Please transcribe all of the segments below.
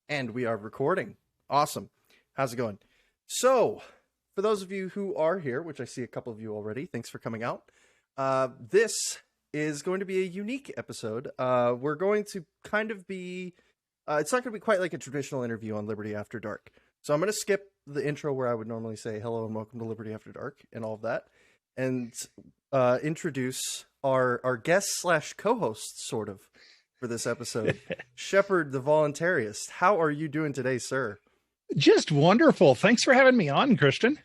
And we are recording. Awesome. How's it going? So, for those of you who are here, which I see a couple of you already, thanks for coming out. This is going to be a unique episode. We're going to kind of be, it's not going to be quite like a traditional interview on Liberty After Dark. So I'm going to skip the intro where I would normally say hello and welcome to Liberty After Dark and all of that, and introduce our guest slash co-host, sort of, for this episode, Sheppard the Voluntaryist. How are you doing today, sir? Just wonderful. Thanks for having me on, Christian.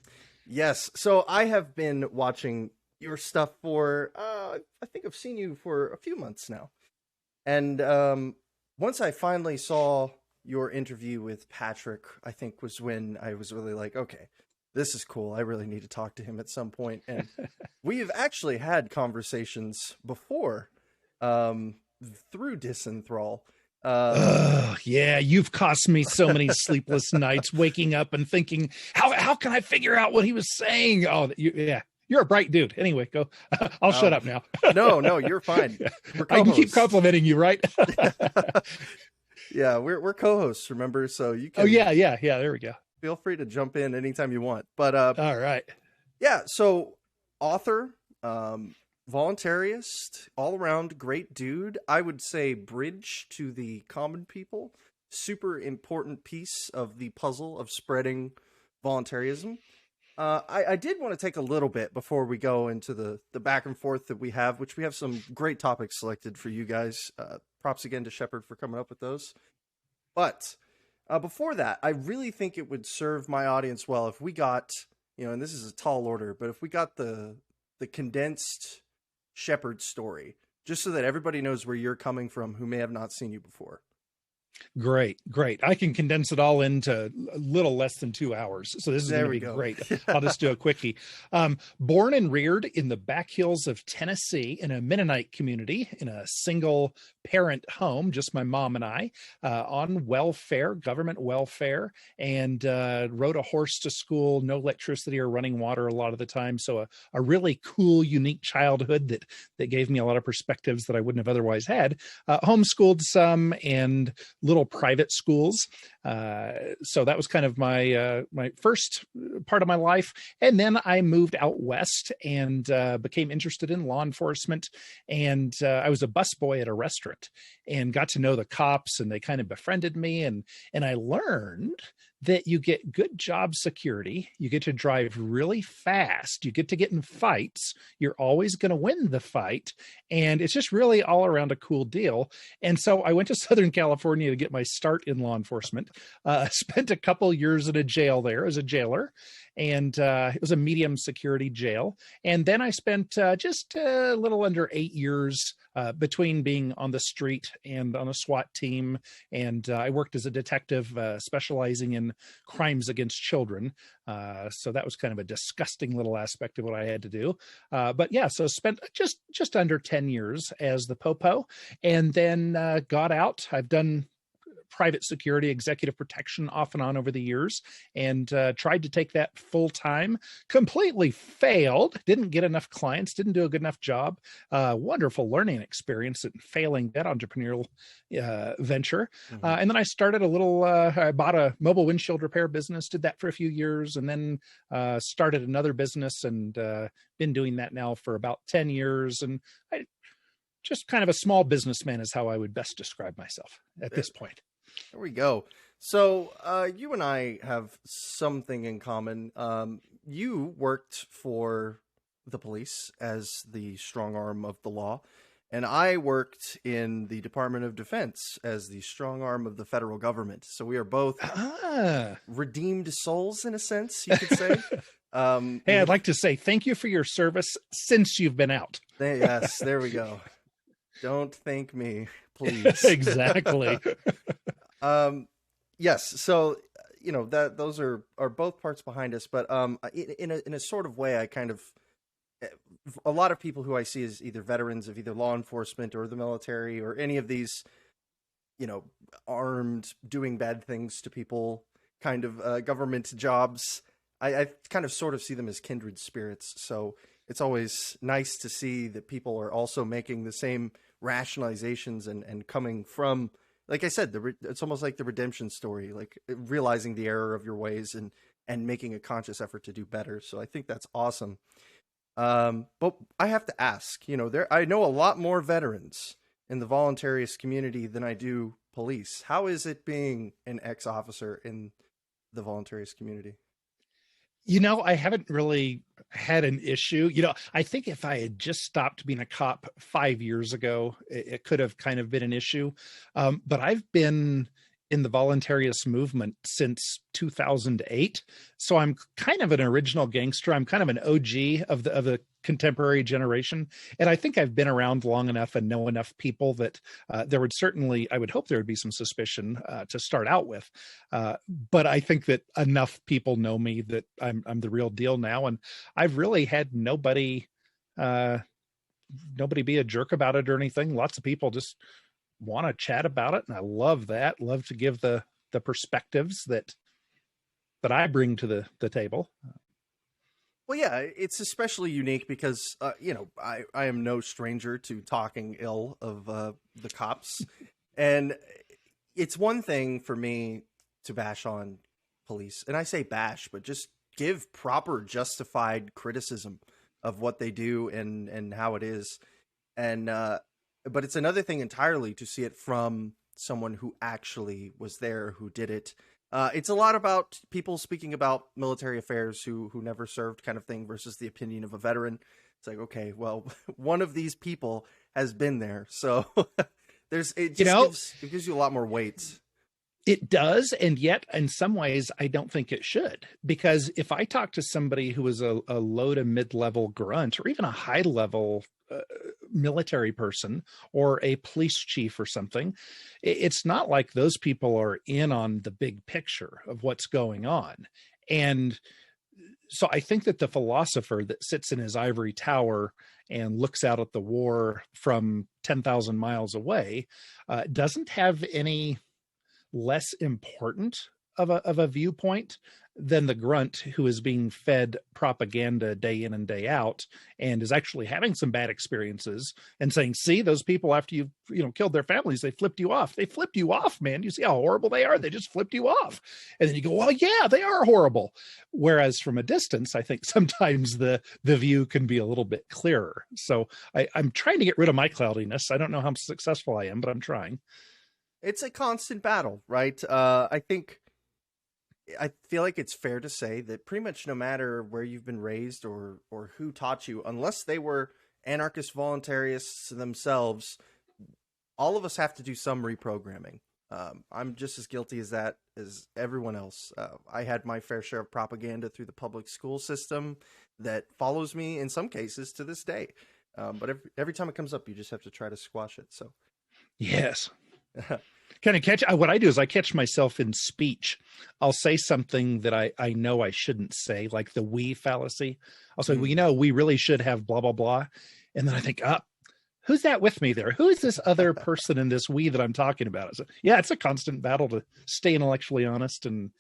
Yes. So I have been watching your stuff for, I think I've seen you for a few months now. And once I finally saw your interview with Patrick, I think was when I was really like, okay, this is cool. I really need to talk to him at some point. And we've actually had conversations before through Disenthrall. Yeah, you've cost me so many sleepless nights waking up and thinking, how can I figure out what he was saying? Oh, yeah. You're a bright dude. Anyway, go. I'll shut up now. No, you're fine. I can keep complimenting you, right? Yeah, we're co-hosts, remember? So you can. Oh, yeah. There we go. Feel free to jump in anytime you want. But all right. Yeah, so author, voluntarist, all around great dude. I would say bridge to the common people. Super important piece of the puzzle of spreading voluntarism. I did want to take a little bit before we go into the back and forth that we have, which we have some great topics selected for you guys. Props again to Sheppard for coming up with those. But before that, I really think it would serve my audience well if we got, and this is a tall order, but if we got the condensed Sheppard story, just so that everybody knows where you're coming from who may have not seen you before. Great. I can condense it all into a little less than 2 hours. So this is going to be great. I'll just do a quickie. Born and reared in the back hills of Tennessee in a Mennonite community in a single parent home, just my mom and I, on welfare, government welfare, and rode a horse to school, no electricity or running water a lot of the time. So a really cool, unique childhood that gave me a lot of perspectives that I wouldn't have otherwise had. Homeschooled some and little private schools. So that was kind of my first part of my life. And then I moved out west and became interested in law enforcement. And I was a busboy at a restaurant and got to know the cops, and they kind of befriended me. And I learned that you get good job security. You get to drive really fast. You get to get in fights. You're always going to win the fight. And it's just really all around a cool deal. And so I went to Southern California to get my start in law enforcement. Spent a couple years in a jail there as a jailer. And it was a medium security jail. And then I spent just a little under 8 years between being on the street and on a SWAT team. And I worked as a detective specializing in crimes against children. So that was kind of a disgusting little aspect of what I had to do. But yeah, so spent just under 10 years as the popo, and then got out. I've done private security, executive protection off and on over the years, and tried to take that full time. Completely failed. Didn't get enough clients. Didn't do a good enough job. Wonderful learning experience and failing that entrepreneurial venture. Mm-hmm. And then I started I bought a mobile windshield repair business, did that for a few years, and then started another business, and been doing that now for about 10 years. And I just kind of a small businessman is how I would best describe myself at this point. There we go. So you and I have something in common. You worked for the police as the strong arm of the law, and I worked in the Department of Defense as the strong arm of the federal government. So we are both redeemed souls, in a sense, you could say. Hey, I'd like to say thank you for your service since you've been out. Yes, there we go. Don't thank me, please. Exactly. Yes. So, that those are both parts behind us, but in a sort of way, I kind of, a lot of people who I see as either veterans of either law enforcement or the military or any of these, armed, doing bad things to people kind of government jobs, I kind of sort of see them as kindred spirits. So it's always nice to see that people are also making the same rationalizations and coming from like I said, it's almost like the redemption story, like realizing the error of your ways and making a conscious effort to do better. So I think that's awesome. But I have to ask, I know a lot more veterans in the voluntarist community than I do police. How is it being an ex-officer in the voluntarist community? I haven't really had an issue. I think if I had just stopped being a cop 5 years ago, it could have kind of been an issue. But I've been in the voluntarist movement since 2008. So I'm kind of an original gangster. I'm kind of an OG of the contemporary generation. And I think I've been around long enough and know enough people that I would hope there would be some suspicion to start out with. But I think that enough people know me that I'm the real deal now. And I've really had nobody be a jerk about it or anything. Lots of people just want to chat about it, and I love that. Love to give the perspectives that I bring to the table. Well, yeah, it's especially unique because I am no stranger to talking ill of the cops, and it's one thing for me to bash on police, and I say bash, but just give proper justified criticism of what they do and how it is, and but it's another thing entirely to see it from someone who actually was there, who did it. It's a lot about people speaking about military affairs who never served, kind of thing, versus the opinion of a veteran. It's like, okay, well, one of these people has been there, so it gives you a lot more weight. It does, and yet in some ways I don't think it should, because if I talk to somebody who is a low to mid-level grunt or even a high-level military person or a police chief or something, it's not like those people are in on the big picture of what's going on. And so I think that the philosopher that sits in his ivory tower and looks out at the war from 10,000 miles away doesn't have any less important of a viewpoint than the grunt who is being fed propaganda day in and day out and is actually having some bad experiences and saying, see, those people, after you've killed their families, they flipped you off. They flipped you off, man. You see how horrible they are? They just flipped you off. And then you go, well, yeah, they are horrible. Whereas from a distance, I think sometimes the view can be a little bit clearer. So I'm trying to get rid of my cloudiness. I don't know how successful I am, but I'm trying. It's a constant battle, right? I feel like it's fair to say that pretty much no matter where you've been raised or who taught you, unless they were anarchist voluntarists themselves, all of us have to do some reprogramming. I'm just as guilty as that as everyone else. I had my fair share of propaganda through the public school system that follows me in some cases to this day. But every time it comes up, you just have to try to squash it. So, yes. Kind of catch what I do is I catch myself in speech. I'll say something that I know I shouldn't say, like the we fallacy. I'll say, well, we really should have blah, blah, blah. And then I think, who's that with me there? Who is this other person in this we that I'm talking about? So, yeah, it's a constant battle to stay intellectually honest and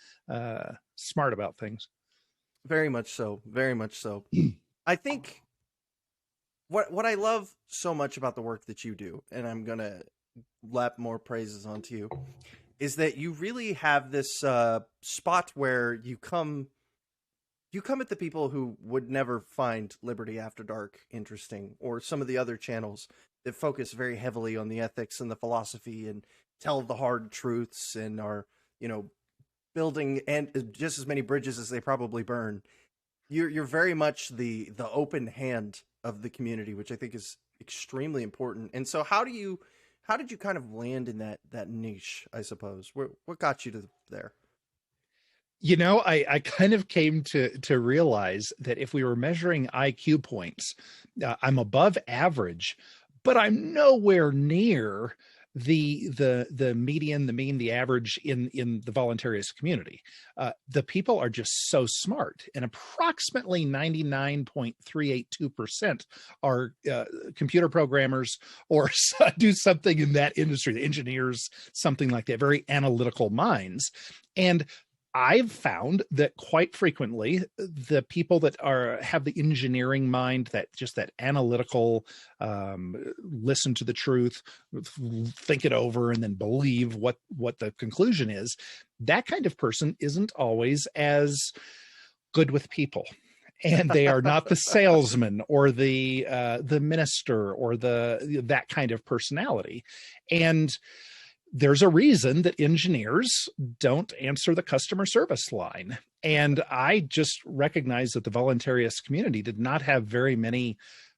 smart about things. Very much so. Very much so. I think what I love so much about the work that you do, and I'm going to lap more praises onto you, is that you really have this spot where you come at the people who would never find Liberty After Dark interesting, or some of the other channels that focus very heavily on the ethics and the philosophy and tell the hard truths and are, building and just as many bridges as they probably burn. You're very much the open hand of the community, which I think is extremely important. And so how did you kind of land in that niche, I suppose? What got you to there? I kind of came to realize that if we were measuring IQ points, I'm above average, but I'm nowhere near the median, the mean, the average in the voluntarist community. The people are just so smart, and approximately 99.382% are computer programmers or do something in that industry, the engineers, something like that, very analytical minds. And I've found that quite frequently the people that have the engineering mind, that analytical, listen to the truth, think it over, and then believe what the conclusion is, that kind of person isn't always as good with people. And they are not the salesman or the minister or that kind of personality. And there's a reason that engineers don't answer the customer service line. And I just recognize that the voluntarist community did not have very many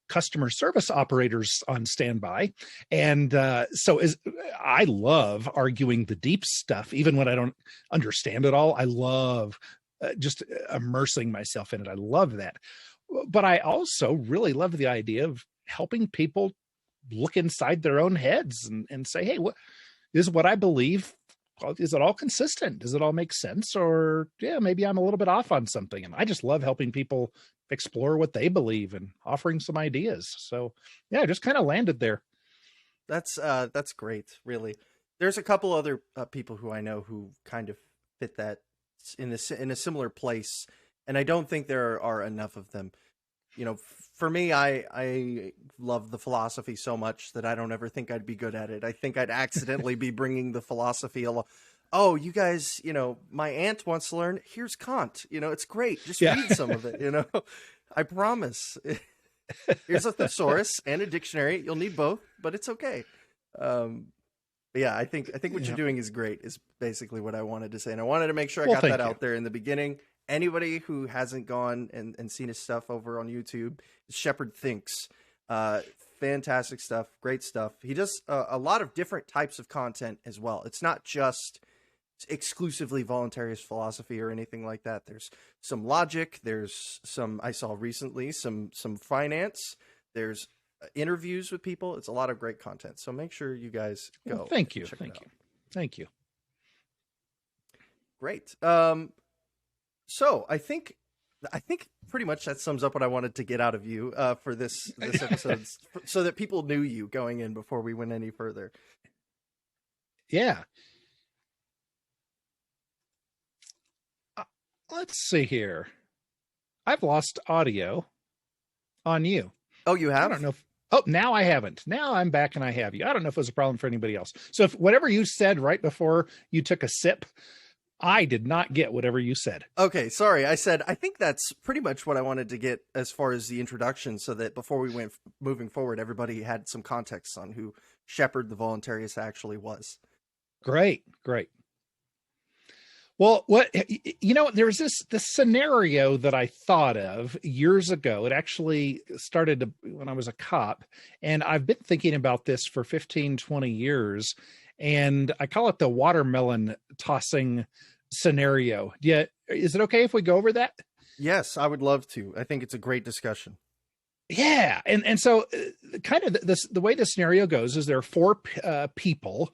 customer service operators on standby. And I love arguing the deep stuff, even when I don't understand it all. I love just immersing myself in it. I love that. But I also really love the idea of helping people look inside their own heads and say, hey, what I believe, is it all consistent? Does it all make sense? Or maybe I'm a little bit off on something. And I just love helping people explore what they believe and offering some ideas. So I just kind of landed there. That's great. Really. There's a couple other people who I know who kind of fit that in a similar place. And I don't think there are enough of them. You know, for me, I love the philosophy so much that I don't ever think I'd be good at it. I think I'd accidentally be bringing the philosophy along. Oh, you guys, my aunt wants to learn. Here's Kant. It's great. Just read some of it. I promise. Here's a thesaurus and a dictionary. You'll need both, but it's okay. I think what you're doing is great. Is basically what I wanted to say, and I wanted to make sure I got that out there in the beginning. Anybody who hasn't gone and seen his stuff over on YouTube, Sheppard Thinks. Fantastic stuff. Great stuff. He does a lot of different types of content as well. It's not just exclusively voluntarist philosophy or anything like that. There's some logic. There's some, I saw recently, some finance. There's interviews with people. It's a lot of great content. So make sure you guys go. Well, thank you. Thank you. Great. So I think pretty much that sums up what I wanted to get out of you for this episode, so that people knew you going in before we went any further. Yeah. Let's see here. I've lost audio on you. Oh, you have? I don't know if... Oh, now I haven't. Now I'm back and I have you. I don't know if it was a problem for anybody else. So if whatever you said right before you took a sip, I did not get whatever you said. Okay, sorry. I think that's pretty much what I wanted to get as far as the introduction, so that before we went moving forward, everybody had some context on who Sheppard the Voluntaryist actually was. Great. Well, there was this scenario that I thought of years ago. It actually started when I was a cop, and I've been thinking about this for 15, 20 years, and I call it the watermelon tossing scenario. Is it okay if we go over that? Yes, I would love to. I think it's a great discussion. Yeah. And so kind of the way the scenario goes is there are four people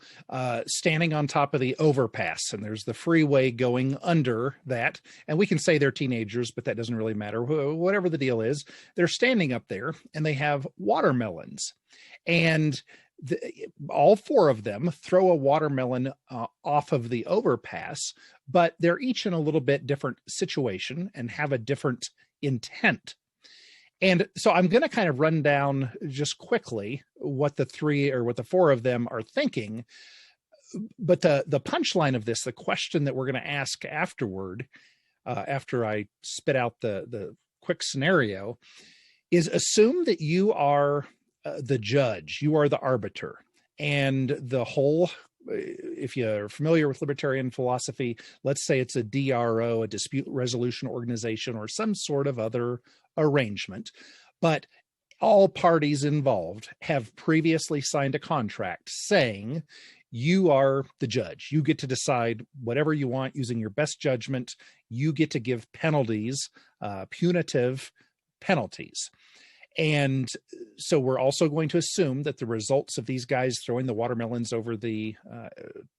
standing on top of the overpass, and there's the freeway going under that. And we can say they're teenagers, but that doesn't really matter. Whatever the deal is, they're standing up there and they have watermelons, and all four of them throw a watermelon off of the overpass, but they're each in a little bit different situation and have a different intent. And so I'm going to kind of run down just quickly what the four of them are thinking. But the punchline of this, the question that we're going to ask afterward, after I spit out the quick scenario, is assume that you are the judge, you are the arbiter, and the whole, if you're familiar with libertarian philosophy, let's say it's a DRO, a dispute resolution organization, or some sort of other arrangement, but all parties involved have previously signed a contract saying you are the judge. You get to decide whatever you want using your best judgment. You get to give penalties, punitive penalties. And so we're also going to assume that the results of these guys throwing the watermelons over the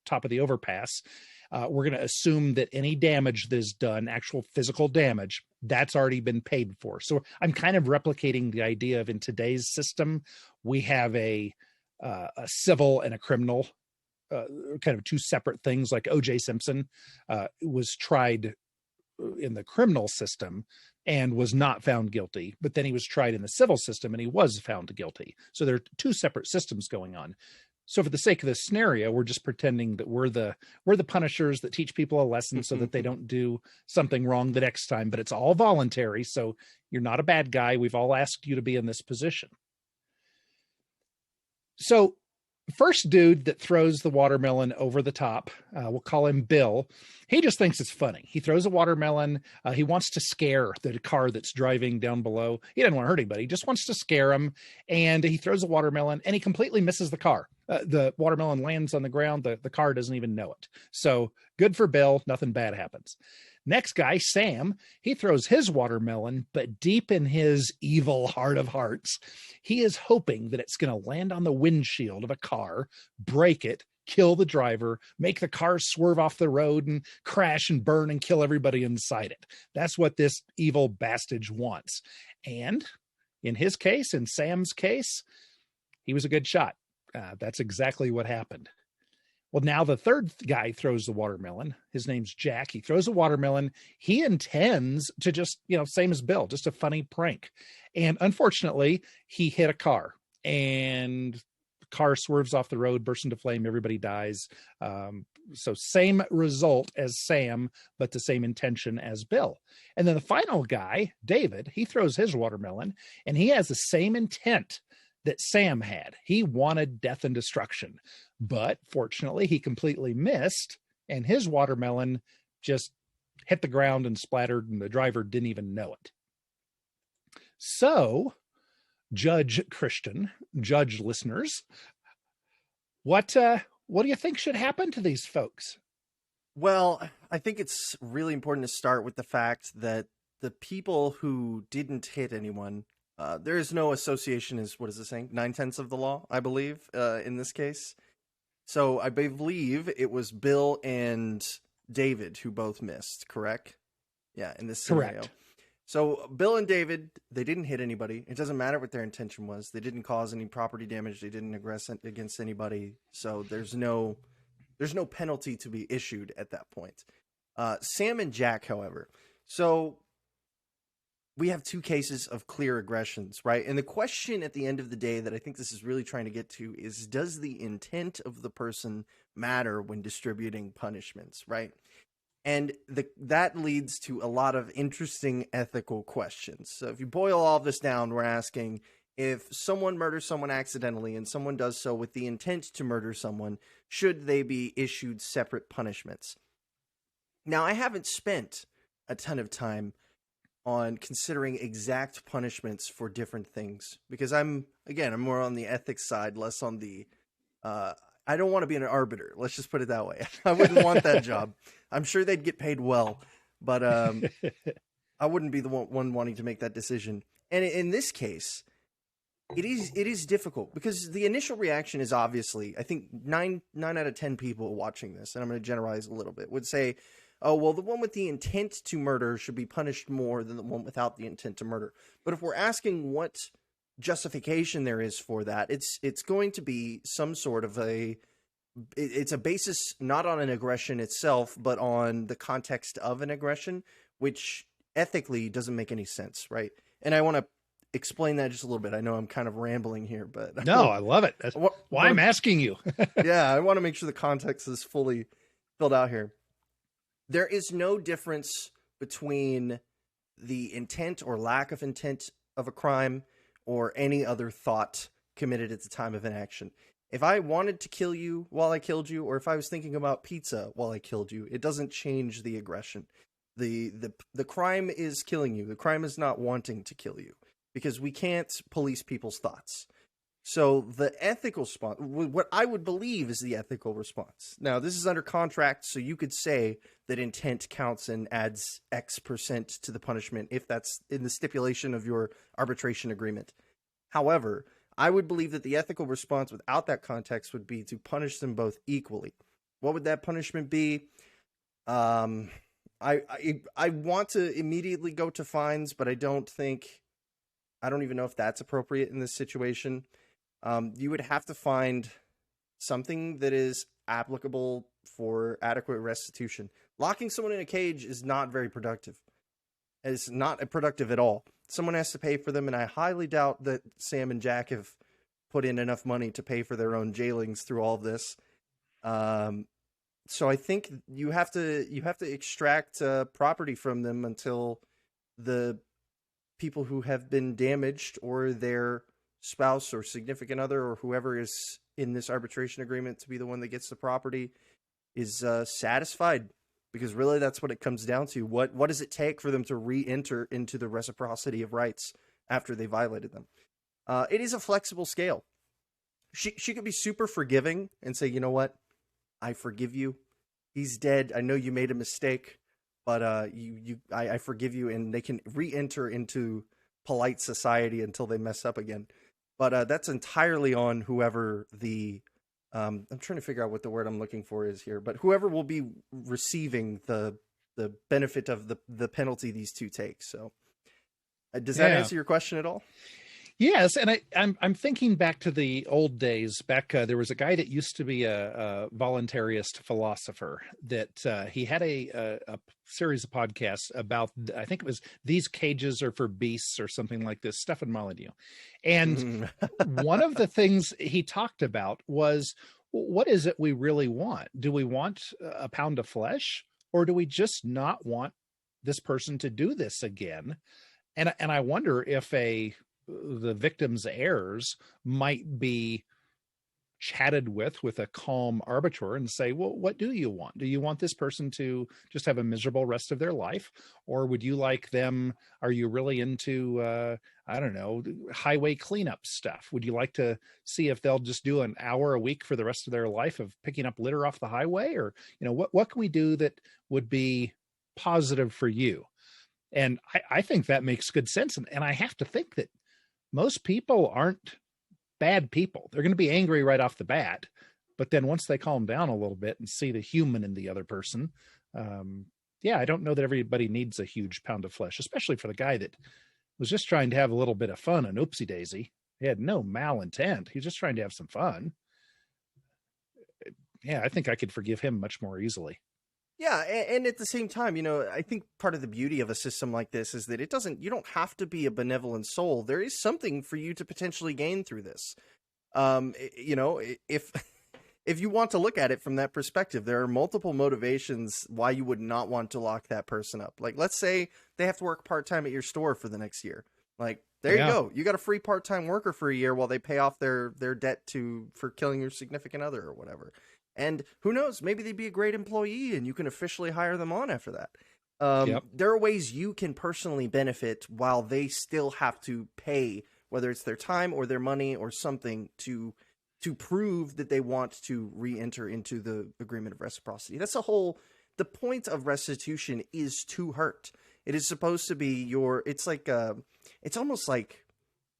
top of the overpass, we're going to assume that any damage that is done, actual physical damage, that's already been paid for. So I'm kind of replicating the idea of, in today's system, we have a civil and a criminal kind of two separate things. Like O.J. Simpson was tried in the criminal system and was not found guilty, but then he was tried in the civil system and he was found guilty. So there are two separate systems going on. So for the sake of this scenario, we're just pretending that we're the punishers that teach people a lesson so that they don't do something wrong the next time, but it's all voluntary. So you're not a bad guy. We've all asked you to be in this position. So first dude that throws the watermelon over the top, we'll call him Bill. He just thinks it's funny. He throws a watermelon. He wants to scare the car that's driving down below. He doesn't want to hurt anybody. He just wants to scare him. And he throws a watermelon and he completely misses the car. The watermelon lands on the ground. The car doesn't even know it. So good for Bill. Nothing bad happens. Next guy, Sam, he throws his watermelon, but deep in his evil heart of hearts, he is hoping that it's going to land on the windshield of a car, break it, kill the driver, make the car swerve off the road and crash and burn and kill everybody inside it. That's what this evil bastard wants. And in his case, in Sam's case, he was a good shot. That's exactly what happened. Well, now the third guy throws the watermelon. His name's Jack. He throws a watermelon. He intends to just, same as Bill, just a funny prank. And unfortunately, he hit a car and the car swerves off the road, bursts into flame. Everybody dies. So same result as Sam, but the same intention as Bill. And then the final guy, David, he throws his watermelon and he has the same intent that Sam had. He wanted death and destruction, but fortunately he completely missed and his watermelon just hit the ground and splattered and the driver didn't even know it. So Judge Christian, judge listeners, what do you think should happen to these folks? Well, I think it's really important to start with the fact that the people who didn't hit anyone, there is no association is, what is it saying? 9/10 of the law, I believe, in this case. So I believe it was Bill and David who both missed, correct? Yeah, in this scenario. Correct. So Bill and David, they didn't hit anybody. It doesn't matter what their intention was. They didn't cause any property damage. They didn't aggress against anybody. So there's no penalty to be issued at that point. Sam and Jack, however. So we have two cases of clear aggressions, right? And the question at the end of the day that I think this is really trying to get to is, does the intent of the person matter when distributing punishments, right? And that leads to a lot of interesting ethical questions. So if you boil all of this down, we're asking, if someone murders someone accidentally and someone does so with the intent to murder someone, should they be issued separate punishments? Now, I haven't spent a ton of time on considering exact punishments for different things because I'm more on the ethics side, less on the I don't want to be an arbiter. Let's just put it that way. I wouldn't want that job. I'm sure they'd get paid well, but I wouldn't be the one wanting to make that decision. And in this case, it is difficult because the initial reaction is obviously, I think 9 out of 10 people watching this, and I'm going to generalize a little bit, would say, oh, well, the one with the intent to murder should be punished more than the one without the intent to murder. But if we're asking what justification there is for that, it's going to be some sort of it's a basis not on an aggression itself, but on the context of an aggression, which ethically doesn't make any sense, right? And I want to explain that just a little bit. I know I'm kind of rambling here, but no, I love it. That's why I'm asking you. Yeah, I want to make sure the context is fully filled out here. There is no difference between the intent or lack of intent of a crime or any other thought committed at the time of an action. If I wanted to kill you while I killed you, or if I was thinking about pizza while I killed you, it doesn't change the aggression. The crime is killing you. The crime is not wanting to kill you, because we can't police people's thoughts. So the ethical response, what I would believe is the ethical response. Now, this is under contract, so you could say that intent counts and adds X% to the punishment if that's in the stipulation of your arbitration agreement. However, I would believe that the ethical response without that context would be to punish them both equally. What would that punishment be? I want to immediately go to fines, but I don't even know if that's appropriate in this situation. You would have to find something that is applicable for adequate restitution. Locking someone in a cage is not very productive. It's not productive at all. Someone has to pay for them, and I highly doubt that Sam and Jack have put in enough money to pay for their own jailings through all of this. So I think you have to extract property from them until the people who have been damaged, or their spouse or significant other, or whoever is in this arbitration agreement to be the one that gets the property, is satisfied. Because really, that's what it comes down to. What does it take for them to re-enter into the reciprocity of rights after they violated them? It is a flexible scale. She could be super forgiving and say, you know what, I forgive you. He's dead. I know you made a mistake, but I forgive you, and they can re-enter into polite society until they mess up again. But that's entirely on whoever the I'm trying to figure out what the word I'm looking for is here, but whoever will be receiving the benefit of the penalty these two take. So does that answer your question at all? Yes, and I'm thinking back to the old days. Back there was a guy that used to be a voluntarist philosopher that he had a series of podcasts about. I think it was "These Cages Are for Beasts" or something like this. Stefan Molyneux, and one of the things he talked about was, what is it we really want? Do we want a pound of flesh, or do we just not want this person to do this again? And I wonder if the victim's heirs might be chatted with a calm arbiter and say, well, what do you want? Do you want this person to just have a miserable rest of their life? Or would you like them, are you really into, I don't know, highway cleanup stuff? Would you like to see if they'll just do an hour a week for the rest of their life of picking up litter off the highway? Or, you know, what can we do that would be positive for you? And I think that makes good sense. And I have to think that most people aren't bad people. They're going to be angry right off the bat, but then once they calm down a little bit and see the human in the other person, I don't know that everybody needs a huge pound of flesh, especially for the guy that was just trying to have a little bit of fun on Oopsie Daisy. He had no malintent. He was just trying to have some fun. Yeah, I think I could forgive him much more easily. Yeah, and at the same time, you know, I think part of the beauty of a system like this is that you don't have to be a benevolent soul. There is something for you to potentially gain through this. You know, if you want to look at it from that perspective, there are multiple motivations why you would not want to lock that person up. Like, let's say they have to work part-time at your store for the next year. Like, there you go. You got a free part-time worker for a year while they pay off their debt for killing your significant other or whatever. And who knows, maybe they'd be a great employee and you can officially hire them on after that. There are ways you can personally benefit while they still have to pay, whether it's their time or their money or something, to prove that they want to re-enter into the agreement of reciprocity. That's the point of restitution is to hurt. It is supposed to be it's almost like,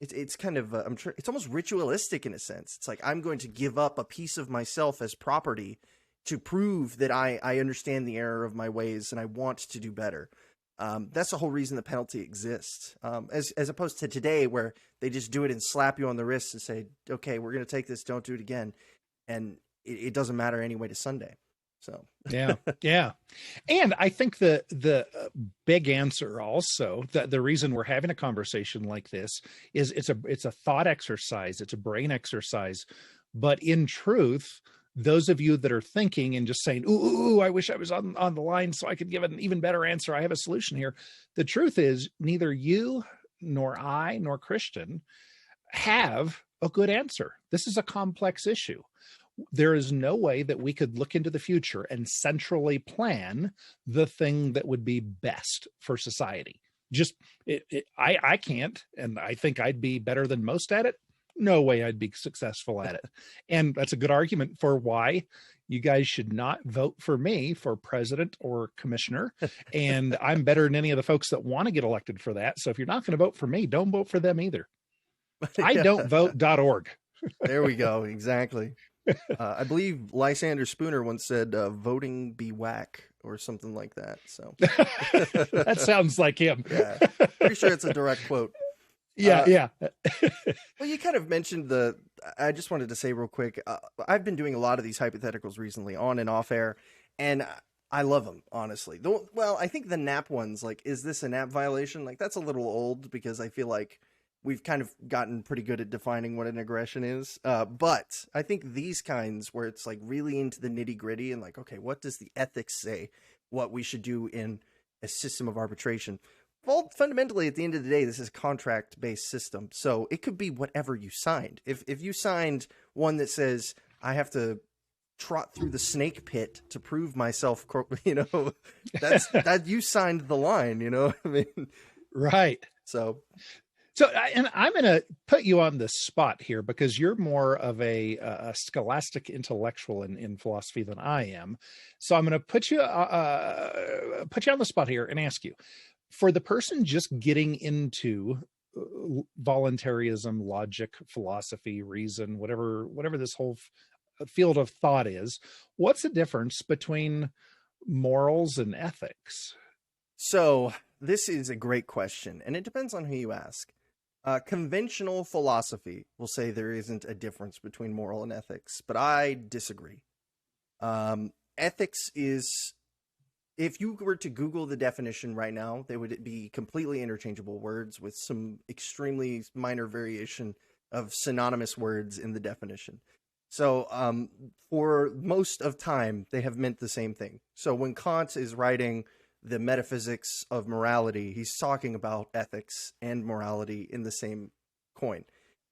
it's kind of, it's almost ritualistic in a sense. It's like, I'm going to give up a piece of myself as property to prove that I understand the error of my ways and I want to do better. That's the whole reason the penalty exists. As opposed to today where they just do it and slap you on the wrist and say, okay, we're going to take this, don't do it again. And it doesn't matter anyway to Sunday. So yeah. And I think the big answer also, the reason we're having a conversation like this is it's a thought exercise, it's a brain exercise. But in truth, those of you that are thinking and just saying, ooh, I wish I was on the line so I could give an even better answer, I have a solution here. The truth is neither you nor I nor Christian have a good answer. This is a complex issue. There is no way that we could look into the future and centrally plan the thing that would be best for society. I can't, and I think I'd be better than most at it. No way I'd be successful at it. And that's a good argument for why you guys should not vote for me for president or commissioner. And I'm better than any of the folks that want to get elected for that. So if you're not going to vote for me, don't vote for them either. I don't vote.org. There we go. Exactly. I believe Lysander Spooner once said, voting be whack or something like that. So that sounds like him. Yeah, pretty sure it's a direct quote. Yeah. Well, you kind of mentioned I just wanted to say real quick, I've been doing a lot of these hypotheticals recently on and off air, and I love them, honestly. Well, I think the nap ones, like, is this a nap violation? Like, that's a little old because I feel like we've kind of gotten pretty good at defining what an aggression is. But I think these kinds where it's like really into the nitty gritty and like, okay, what does the ethics say what we should do in a system of arbitration? Well, fundamentally, at the end of the day, this is a contract-based system, so it could be whatever you signed. If you signed one that says I have to trot through the snake pit to prove myself, that you signed the line. I mean, right. So, and I'm going to put you on the spot here because you're more of a scholastic intellectual in philosophy than I am. So I'm going to put you on the spot here and ask you, for the person just getting into voluntarism, logic, philosophy, reason, whatever this whole field of thought is, what's the difference between morals and ethics? So this is a great question, and it depends on who you ask. Conventional philosophy will say there isn't a difference between moral and ethics, but I disagree. Ethics is, if you were to Google the definition right now, they would be completely interchangeable words with some extremely minor variation of synonymous words in the definition. So for most of time, they have meant the same thing. So when Kant is writing the metaphysics of morality, he's talking about ethics and morality in the same coin.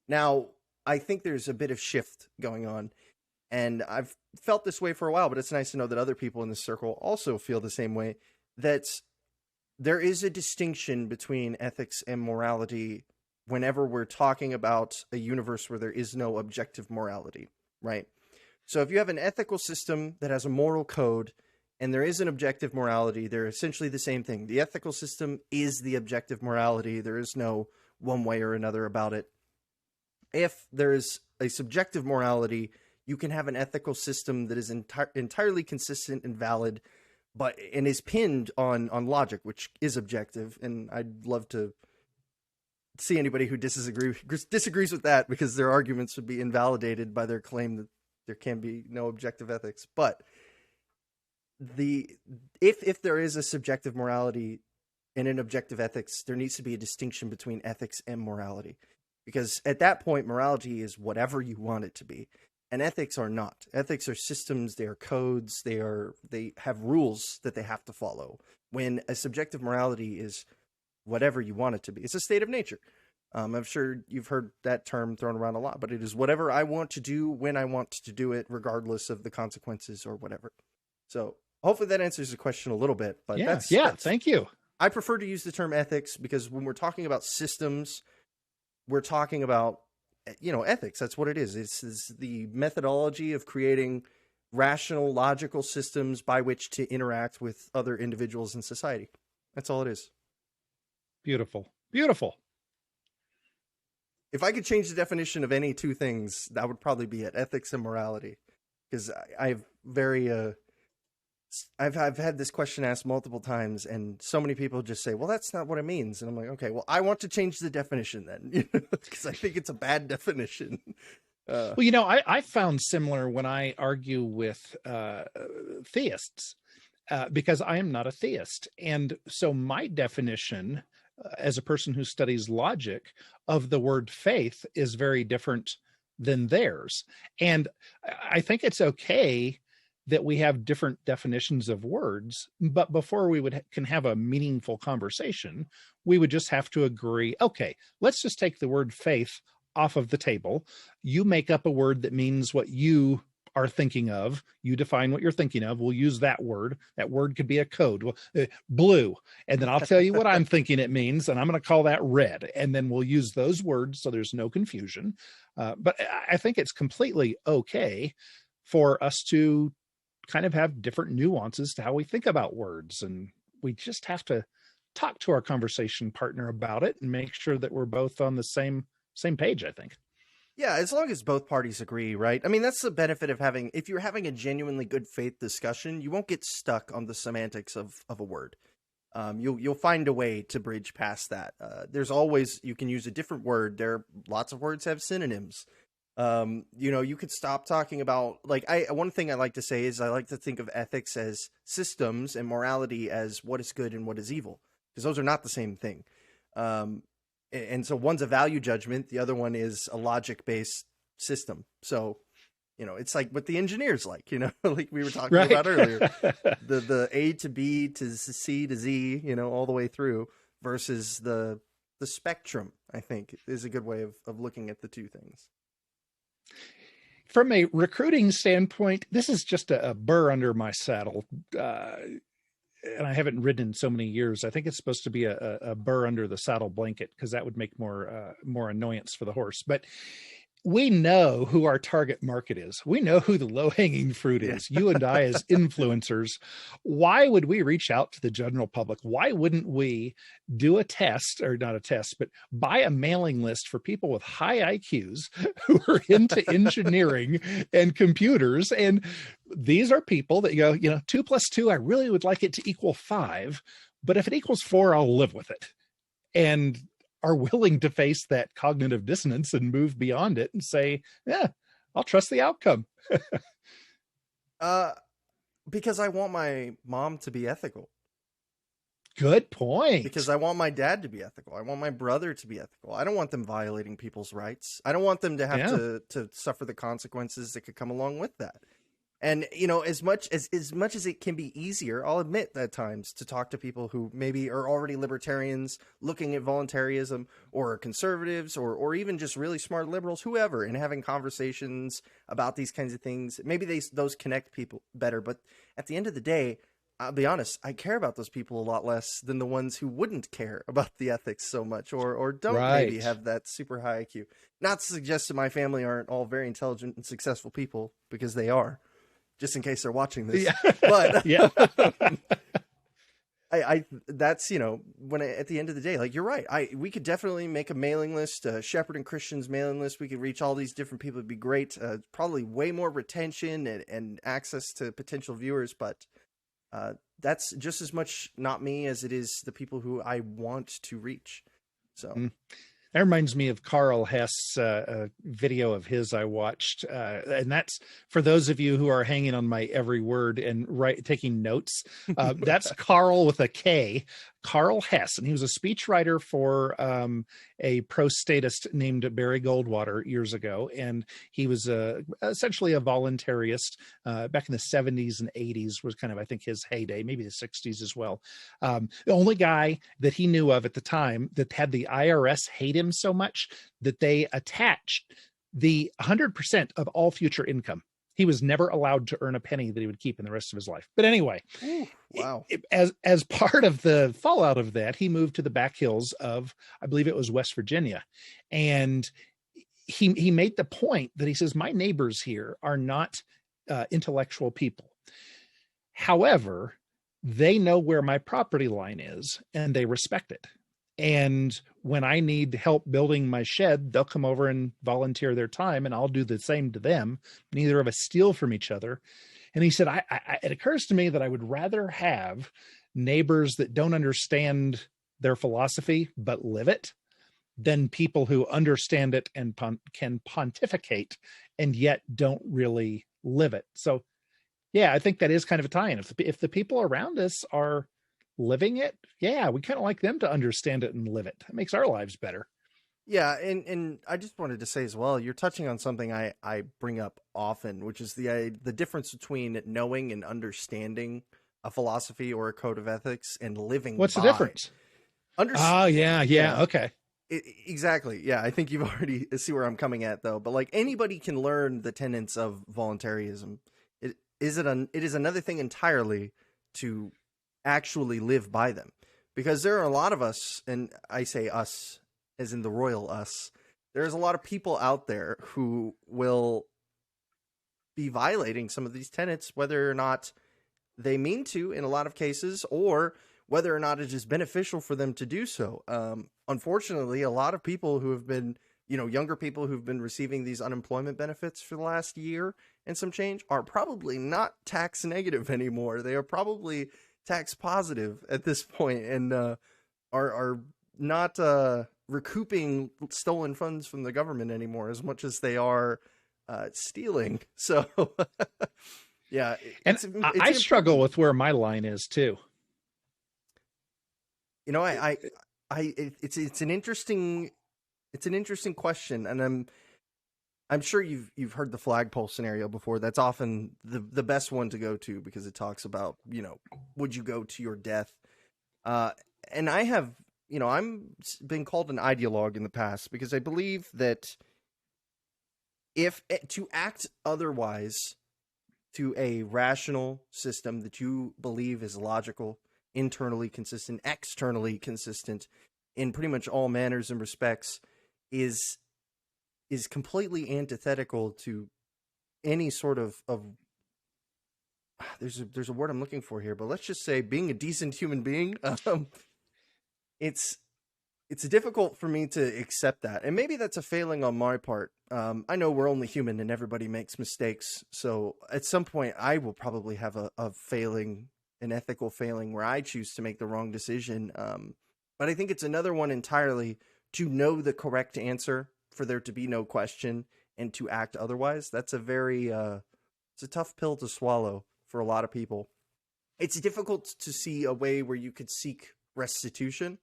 Now, I think there's a bit of shift going on, and I've felt this way for a while, but it's nice to know that other people in this circle also feel the same way, that there is a distinction between ethics and morality whenever we're talking about a universe where there is no objective morality, right? So if you have an ethical system that has a moral code and there is an objective morality, they're essentially the same thing. The ethical system is the objective morality. There is no one way or another about it. If there is a subjective morality, you can have an ethical system that is entirely consistent and valid, and is pinned on logic, which is objective. And I'd love to see anybody who disagrees with that, because their arguments would be invalidated by their claim that there can be no objective ethics. But if there is a subjective morality and an objective ethics, there needs to be a distinction between ethics and morality, because at that point, morality is whatever you want it to be, and ethics are not. Ethics are systems, they are codes, they have rules that they have to follow. When a subjective morality is whatever you want it to be, it's a state of nature. I'm sure you've heard that term thrown around a lot, but it is whatever I want to do when I want to do it, regardless of the consequences or whatever. So hopefully that answers the question a little bit. But that's thank you. I prefer to use the term ethics because when we're talking about systems, we're talking about, ethics. That's what it is. It's the methodology of creating rational, logical systems by which to interact with other individuals in society. That's all it is. Beautiful. Beautiful. If I could change the definition of any two things, that would probably be it: ethics and morality. Because I've had this question asked multiple times, and so many people just say, well, that's not what it means. And I'm like, okay, well, I want to change the definition then, because I think it's a bad definition. Well, I found similar when I argue with theists, because I am not a theist. And so my definition as a person who studies logic of the word faith is very different than theirs. And I think it's okay that we have different definitions of words, but before we can have a meaningful conversation, we would just have to agree, okay, let's just take the word faith off of the table. You make up a word that means what you are thinking of. You define what you're thinking of. We'll use that word. That word could be a code, blue. And then I'll tell you what I'm thinking it means, and I'm going to call that red. And then we'll use those words so there's no confusion. But I think it's completely okay for us to kind of have different nuances to how we think about words. And we just have to talk to our conversation partner about it and make sure that we're both on the same page, I think. Yeah, as long as both parties agree, right? I mean, that's the benefit of if you're having a genuinely good faith discussion, you won't get stuck on the semantics of a word. you'll find a way to bridge past that. There's always, you can use a different word. Lots of words have synonyms. You could stop talking about, like, one thing I like to say is I like to think of ethics as systems and morality as what is good and what is evil, because those are not the same thing. And so one's a value judgment, the other one is a logic-based system. So, it's like what the engineers like, like we were talking about earlier, the A to B to C to Z, all the way through, versus the spectrum, I think, is a good way of looking at the two things. From a recruiting standpoint, this is just a burr under my saddle. And I haven't ridden in so many years. I think it's supposed to be a burr under the saddle blanket, because that would make more annoyance for the horse. But we know who our target market is. We know who the low-hanging fruit is. You and I as influencers. Why would we reach out to the general public? Why wouldn't we do a test, or not a test, but buy a mailing list for people with high IQs who are into engineering and computers? And these are people that go, 2 + 2, I really would like it to equal 5, but if it equals 4, I'll live with it. And are willing to face that cognitive dissonance and move beyond it and say, yeah, I'll trust the outcome. Because I want my mom to be ethical. Good point. Because I want my dad to be ethical. I want my brother to be ethical. I don't want them violating people's rights. I don't want them to have to suffer the consequences that could come along with that. And, as much as it can be easier, I'll admit at times, to talk to people who maybe are already libertarians looking at voluntarism, or conservatives, or even just really smart liberals, whoever, and having conversations about these kinds of things. Maybe those connect people better. But at the end of the day, I'll be honest, I care about those people a lot less than the ones who wouldn't care about the ethics so much, or don't maybe have that super high IQ. Not to suggest that my family aren't all very intelligent and successful people, because they are. Just in case they're watching this. Yeah. But I that's, when at the end of the day, like, you're right. We could definitely make a mailing list, Sheppard and Christian's mailing list. We could reach all these different people. It'd be great. Probably way more retention and access to potential viewers. But that's just as much not me as it is the people who I want to reach. So. That reminds me of Carl Hess, a video of his I watched. And that's for those of you who are hanging on my every word and taking notes. That's Carl with a K, Carl Hess. And he was a speechwriter for a pro-statist named Barry Goldwater years ago. And he was essentially a voluntarist back in the 70s and 80s was kind of, I think, his heyday, maybe the 60s as well. The only guy that he knew of at the time that had the IRS hate him so much that they attached the 100% of all future income. He was never allowed to earn a penny that he would keep in the rest of his life. But anyway, wow. As part of the fallout of that, he moved to the back hills of, I believe it was West Virginia. And he made the point that he says, my neighbors here are not intellectual people. However, they know where my property line is and they respect it. And when I need help building my shed, they'll come over and volunteer their time, and I'll do the same to them. Neither of us steal from each other. And he said, it occurs to me that I would rather have neighbors that don't understand their philosophy but live it than people who understand it and can pontificate and yet don't really live it. So, yeah, I think that is kind of a tie-in. If the people around us are living it, yeah, we kind of like them to understand it and live it. It makes our lives better. Yeah, and I just wanted to say as well, you're touching on something I bring up often, which is the difference between knowing and understanding a philosophy or a code of ethics and living. What's the difference? Okay. Exactly. Yeah, I think you've already see where I'm coming at, though. But like, anybody can learn the tenets of voluntarism. It is another thing entirely to actually live by them, because there are a lot of us, and I say us as in the royal us, there's a lot of people out there who will be violating some of these tenets, whether or not they mean to in a lot of cases, or whether or not it is beneficial for them to do so. Unfortunately, a lot of people who have been, younger people who've been receiving these unemployment benefits for the last year and some change are probably not tax negative anymore. They are probably tax positive at this point and are not recouping stolen funds from the government anymore as much as they are stealing. So yeah, and I struggle with where my line is too. You know, it's an interesting question, and I'm sure you've heard the flagpole scenario before. That's often the best one to go to because it talks about, you know, would you go to your death? And I have, you know, I'm been called an ideologue in the past because I believe that if to act otherwise to a rational system that you believe is logical, internally consistent, externally consistent in pretty much all manners and respects is completely antithetical to any sort of there's a word I'm looking for here, but let's just say being a decent human being. It's difficult for me to accept that, and maybe that's a failing on my part. I know we're only human and everybody makes mistakes, so at some point I will probably have a failing, an ethical failing where I choose to make the wrong decision. But I think it's another one entirely to know the correct answer for there to be no question and to act otherwise. That's a very, it's a tough pill to swallow for a lot of people. It's difficult to see a way where you could seek restitution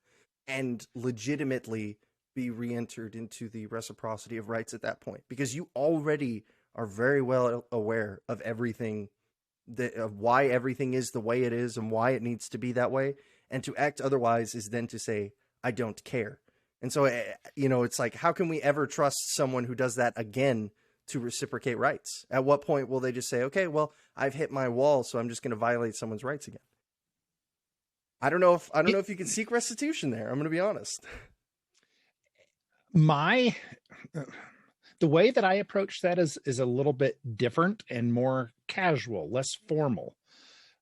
and legitimately be re-entered into the reciprocity of rights at that point, because you already are very well aware of everything, of why everything is the way it is and why it needs to be that way. And to act otherwise is then to say, I don't care. And so, you know, it's like, how can we ever trust someone who does that again to reciprocate rights? At what point will they just say, okay, well, I've hit my wall, so I'm just going to violate someone's rights again? I don't know if you can seek restitution there. I'm going to be honest. The way that I approach that is a little bit different and more casual, less formal.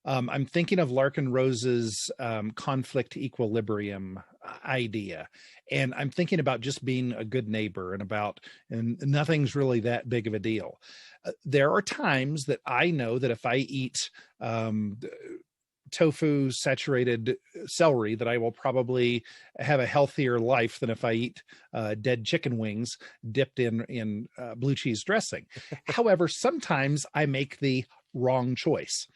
I'm thinking of Larkin Rose's conflict equilibrium idea. And I'm thinking about just being a good neighbor and nothing's really that big of a deal. There are times that I know that if I eat tofu saturated celery, that I will probably have a healthier life than if I eat dead chicken wings dipped in blue cheese dressing. However, sometimes I make the wrong choice.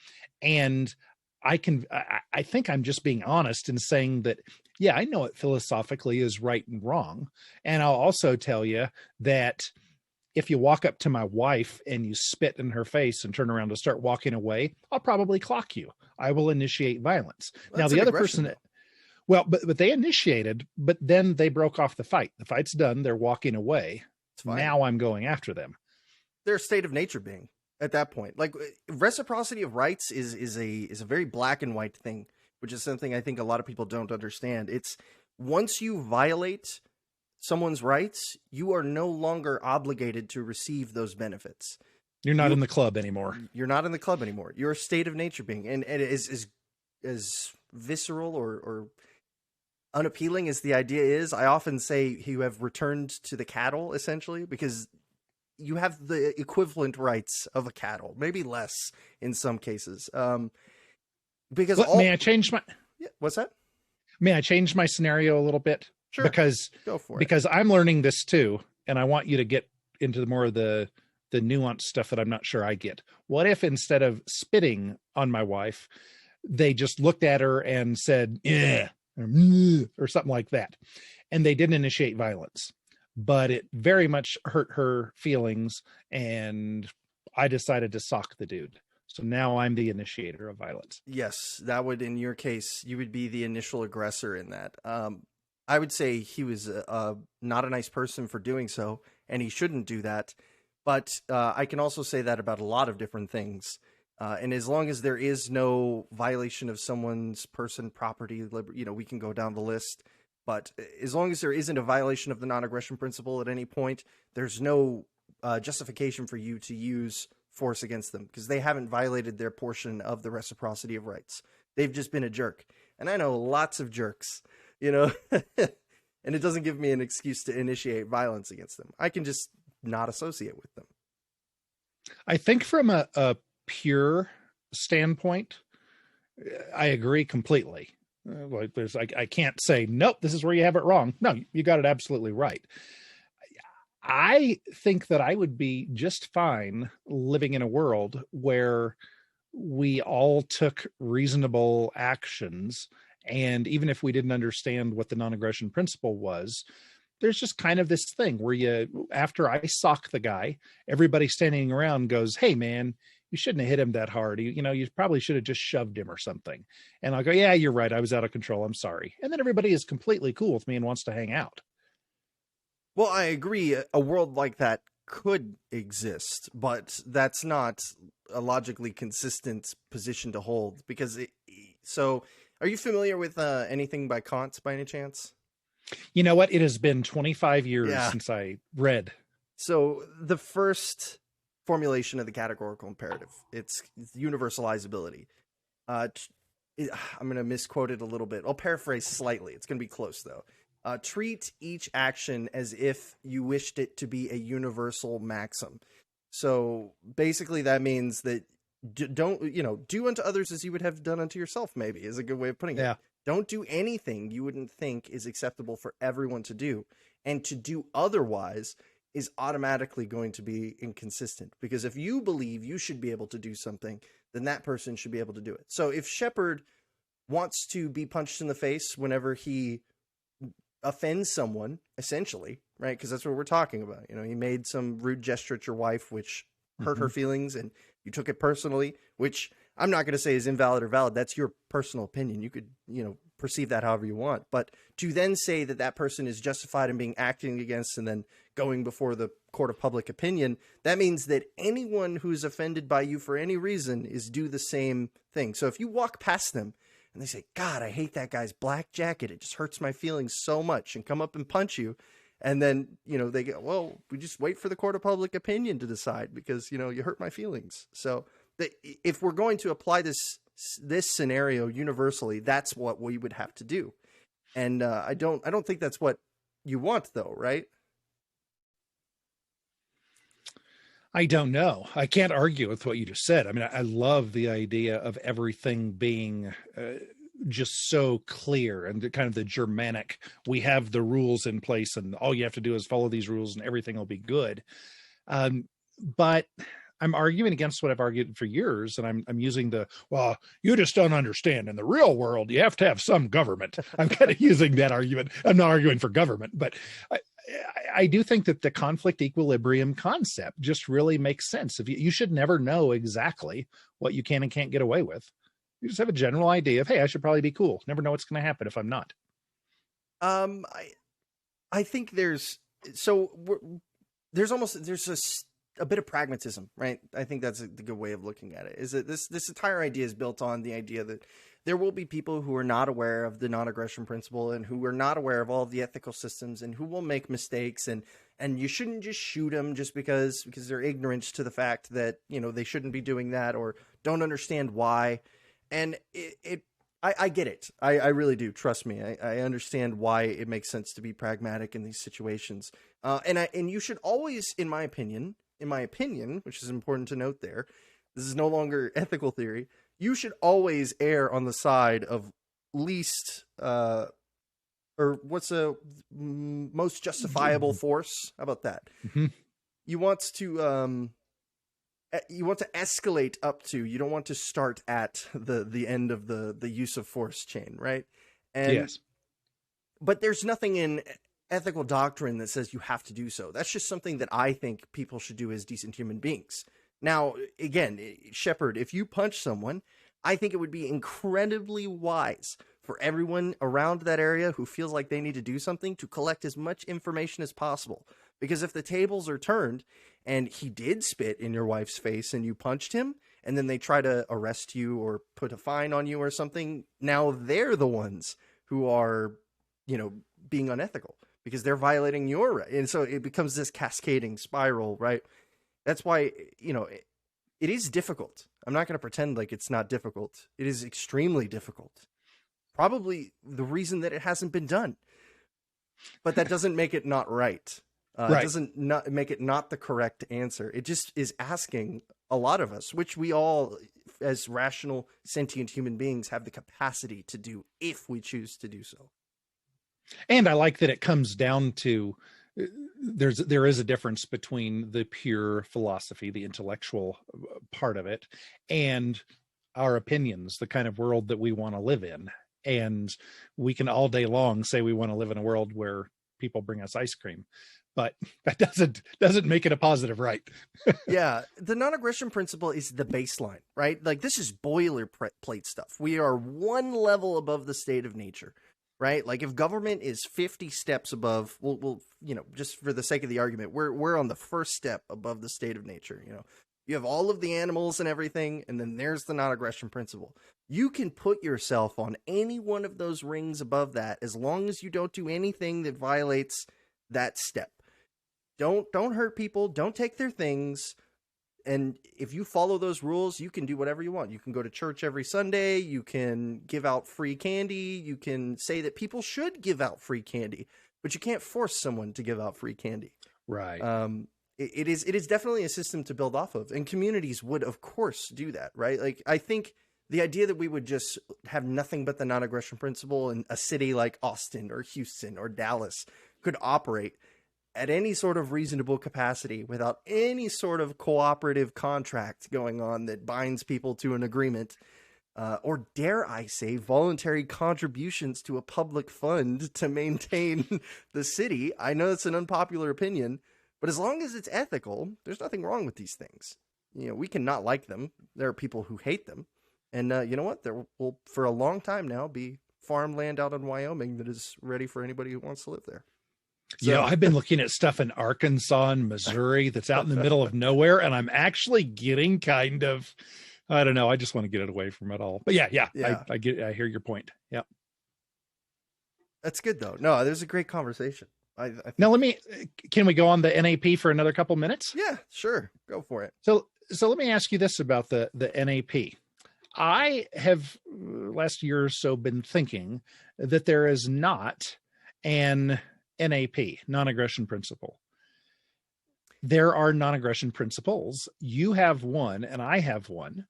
And I think I'm just being honest in saying that, yeah, I know it philosophically is right and wrong. And I'll also tell you that if you walk up to my wife and you spit in her face and turn around to start walking away, I'll probably clock you. I will initiate violence. Well, now, the other person, well, but they initiated, but then they broke off the fight. The fight's done. They're walking away. Now I'm going after them. They're a state of nature being at that point. Like, reciprocity of rights is a very black and white thing, which is something I think a lot of people don't understand. It's once you violate someone's rights, you are no longer obligated to receive those benefits. You're not in the club anymore. You're not in the club anymore. You're a state of nature being. And it is as visceral or unappealing as the idea is, I often say you have returned to the cattle, essentially, because you have the equivalent rights of a cattle, maybe less in some cases. Because may I change my... Yeah, what's that? May I change my scenario a little bit? Sure. Go for it. Because I'm learning this too, and I want you to get into more of the nuanced stuff that I'm not sure I get. What if instead of spitting on my wife, they just looked at her and said, yeah, or something like that, and they didn't initiate violence, but it very much hurt her feelings, and I decided to sock the dude. So now I'm the initiator of violence. Yes, that would, in your case, you would be the initial aggressor in that. I would say he was not a nice person for doing so, and he shouldn't do that. But I can also say that about a lot of different things. And as long as there is no violation of someone's person, property, we can go down the list. But as long as there isn't a violation of the non-aggression principle at any point, there's no justification for you to use force against them because they haven't violated their portion of the reciprocity of rights. They've just been a jerk. And I know lots of jerks, and it doesn't give me an excuse to initiate violence against them. I can just not associate with them. I think from a pure standpoint, I agree completely. Like I can't say, nope, this is where you have it wrong. No, you got it absolutely right. I think that I would be just fine living in a world where we all took reasonable actions. And even if we didn't understand what the non-aggression principle was, there's just kind of this thing where after I sock the guy, everybody standing around goes, hey man, you shouldn't have hit him that hard. You probably should have just shoved him or something. And I'll go, yeah, you're right. I was out of control. I'm sorry. And then everybody is completely cool with me and wants to hang out. Well, I agree. A world like that could exist, but that's not a logically consistent position to hold because so are you familiar with anything by Kant by any chance? You know what? It has been 25 years since I read. So the first formulation of the categorical imperative, it's universalizability. I'm going to misquote it a little bit. I'll paraphrase slightly. It's going to be close though. Treat each action as if you wished it to be a universal maxim. So basically that means that do unto others as you would have done unto yourself, maybe is a good way of putting it. Don't do anything you wouldn't think is acceptable for everyone to do. And to do otherwise is automatically going to be inconsistent. Because if you believe you should be able to do something, then that person should be able to do it. So if Sheppard wants to be punched in the face whenever he offends someone, essentially, right? Because that's what we're talking about. He made some rude gesture at your wife, which hurt her feelings, and you took it personally, which I'm not going to say is invalid or valid. That's your personal opinion. You could, perceive that however you want. But to then say that that person is justified in being acting against and then going before the court of public opinion, that means that anyone who's offended by you for any reason is do the same thing. So if you walk past them and they say, God, I hate that guy's black jacket, it just hurts my feelings so much, and come up and punch you, and then, they go, well, we just wait for the court of public opinion to decide because, you hurt my feelings. So if we're going to apply this scenario universally, that's what we would have to do. And I don't think that's what you want, though, right? I don't know. I can't argue with what you just said. I mean, I love the idea of everything being just so clear, and kind of the Germanic, we have the rules in place and all you have to do is follow these rules and everything will be good. But I'm arguing against what I've argued for years, and I'm using well, you just don't understand. In the real world, you have to have some government. I'm kind of using that argument. I'm not arguing for government, but I do think that the conflict equilibrium concept just really makes sense. If you should never know exactly what you can and can't get away with. You just have a general idea of, hey, I should probably be cool. Never know what's going to happen if I'm not. I think there's a bit of pragmatism, right? I think that's the good way of looking at it. Is that this entire idea is built on the idea that there will be people who are not aware of the non-aggression principle and who are not aware of all of the ethical systems and who will make mistakes, and you shouldn't just shoot them just because they're ignorant to the fact that, they shouldn't be doing that or don't understand why. And I get it. I really do. Trust me. I understand why it makes sense to be pragmatic in these situations. And you should always, in my opinion, which is important to note there, this is no longer ethical theory. You should always err on the side of least, or what's a most justifiable force? How about that? Mm-hmm. You want to escalate up to. You don't want to start at the end of the use of force chain, right? And yes. But there's nothing in ethical doctrine that says you have to do so. That's just something that I think people should do as decent human beings. Now, again, Sheppard, if you punch someone, I think it would be incredibly wise for everyone around that area who feels like they need to do something to collect as much information as possible. Because if the tables are turned and he did spit in your wife's face and you punched him, and then they try to arrest you or put a fine on you or something, now they're the ones who are, being unethical because they're violating your right. And so it becomes this cascading spiral, right? That's why, it is difficult. I'm not going to pretend like it's not difficult. It is extremely difficult. Probably the reason that it hasn't been done. But that doesn't make it not right. Right. It doesn't not make it not the correct answer. It just is asking a lot of us, which we all as rational, sentient human beings, have the capacity to do if we choose to do so. And I like that it comes down to there is a difference between the pure philosophy, the intellectual part of it, and our opinions, the kind of world that we want to live in. And we can all day long say we want to live in a world where people bring us ice cream, but that doesn't make it a positive, right? Yeah, the non-aggression principle is the baseline, right? Like, this is boilerplate stuff. We are one level above the state of nature, right? Like, if government is 50 steps above, we'll just for the sake of the argument, we're on the first step above the state of nature. You have all of the animals and everything, and then there's the non-aggression principle. You can put yourself on any one of those rings above that as long as you don't do anything that violates that step. Don't hurt people. Don't take their things. And if you follow those rules, you can do whatever you want. You can go to church every Sunday. You can give out free candy. You can say that people should give out free candy, but you can't force someone to give out free candy. Right. It is definitely a system to build off of, and communities would, of course, do that, right? Like, I think the idea that we would just have nothing but the non-aggression principle in a city like Austin or Houston or Dallas could operate at any sort of reasonable capacity without any sort of cooperative contract going on that binds people to an agreement, or dare I say, voluntary contributions to a public fund to maintain the city. I know it's an unpopular opinion, but as long as it's ethical, there's nothing wrong with these things. We can not like them. There are people who hate them. And you know what? There will, for a long time now, be farmland out in Wyoming that is ready for anybody who wants to live there. So, I've been looking at stuff in Arkansas and Missouri that's out in the middle of nowhere, and I'm actually getting kind of, I don't know, I just want to get it away from it all. But yeah. I hear your point. Yeah. That's good, though. No, there's a great conversation. I think... Now, can we go on the NAP for another couple minutes? Yeah, sure. Go for it. So let me ask you this about the NAP. I have last year or so been thinking that there is not an NAP, non-aggression principle. There are non-aggression principles. You have one and I have one.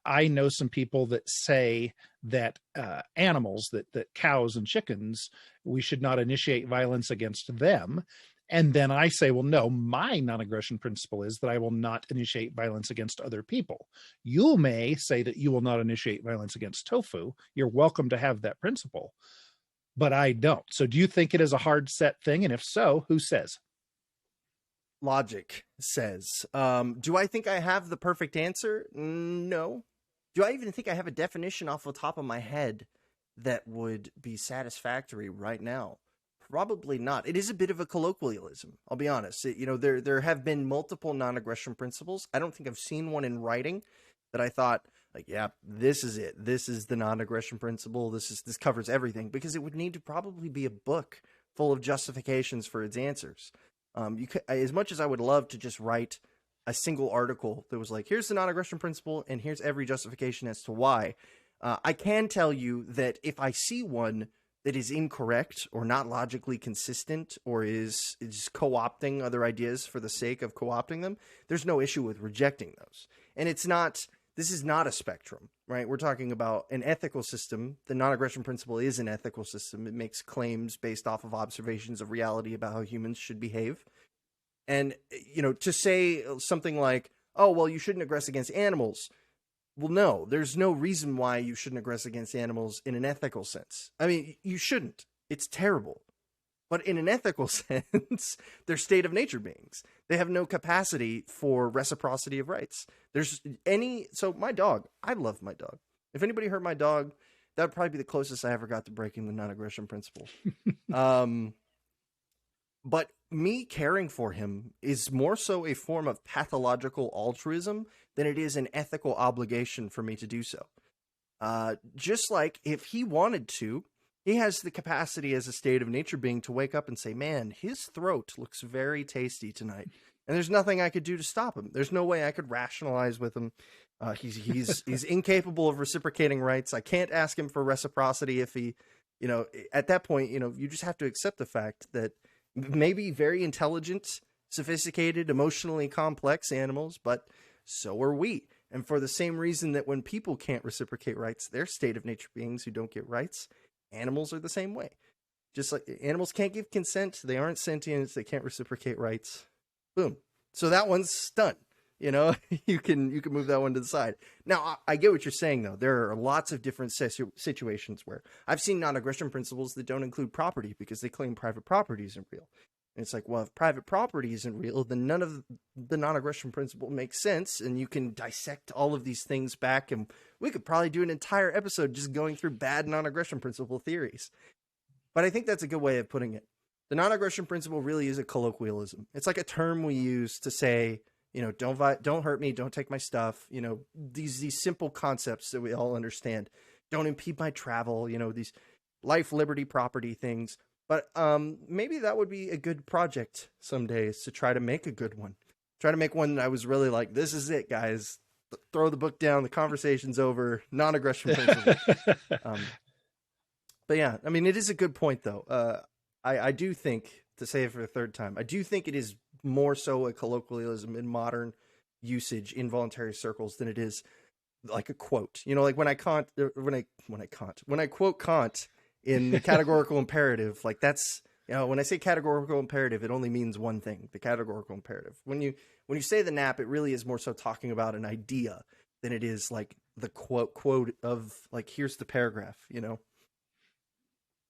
I know some people that say that animals, that cows and chickens, we should not initiate violence against them. And then I say, well, no, my non-aggression principle is that I will not initiate violence against other people. You may say that you will not initiate violence against tofu. You're welcome to have that principle, but I don't. So do you think it is a hard set thing? And if so, who says? Logic says. Do I think I have the perfect answer? No. Do I even think I have a definition off the top of my head that would be satisfactory right now? Probably not. It is a bit of a colloquialism, I'll be honest. There have been multiple non-aggression principles. I don't think I've seen one in writing that I thought, like, yeah, this is it. This is the non-aggression principle. This covers everything, because it would need to probably be a book full of justifications for its answers. As much as I would love to just write a single article that was like, here's the non-aggression principle and here's every justification as to why, I can tell you that if I see one that is incorrect or not logically consistent or is co-opting other ideas for the sake of co-opting them, there's no issue with rejecting those. And this is not a spectrum, right? We're talking about an ethical system. The non-aggression principle is an ethical system. It makes claims based off of observations of reality about how humans should behave. And, to say something like, oh, well, you shouldn't aggress against animals. Well, no, there's no reason why you shouldn't aggress against animals in an ethical sense. I mean, you shouldn't. It's terrible. But in an ethical sense, they're state of nature beings. They have no capacity for reciprocity of rights. So my dog, I love my dog. If anybody hurt my dog, that would probably be the closest I ever got to breaking the non-aggression principle. But me caring for him is more so a form of pathological altruism than it is an ethical obligation for me to do so. Just like if he wanted to, he has the capacity as a state of nature being to wake up and say, man, his throat looks very tasty tonight. And there's nothing I could do to stop him. There's no way I could rationalize with him. He's incapable of reciprocating rights. I can't ask him for reciprocity if he, at that point, you just have to accept the fact that maybe very intelligent, sophisticated, emotionally complex animals, but so are we. And for the same reason that when people can't reciprocate rights, they're state of nature beings who don't get rights, animals are the same way. Just like animals can't give consent, they aren't sentient, they can't reciprocate rights. Boom. So that one's done. You know, you can move that one to the side. Now, I get what you're saying, though. There are lots of different situations where I've seen non-aggression principles that don't include property because they claim private property isn't real. And it's like, well, if private property isn't real, then none of the non-aggression principle makes sense. And you can dissect all of these things back. And we could probably do an entire episode just going through bad non-aggression principle theories. But I think that's a good way of putting it. The non-aggression principle really is a colloquialism. It's like a term we use to say, you know, don't hurt me, don't take my stuff. You know, these simple concepts that we all understand. Don't impede my travel. You know, these life, liberty, property things. But maybe that would be a good project someday, is to try to make a good one. Try to make one that I was really like, this is it, guys. Throw the book down. The conversation's over. Non-aggression principle. But yeah, I mean, it is a good point, though. I do think, to say it for the third time, I do think it is more so a colloquialism in modern usage in voluntary circles than it is like a quote. You know, like when I quote Kant in the categorical imperative, like that's, you know, when I say categorical imperative, it only means one thing, the categorical imperative. When you say the nap, it really is more so talking about an idea than it is like the quote of like, here's the paragraph, you know?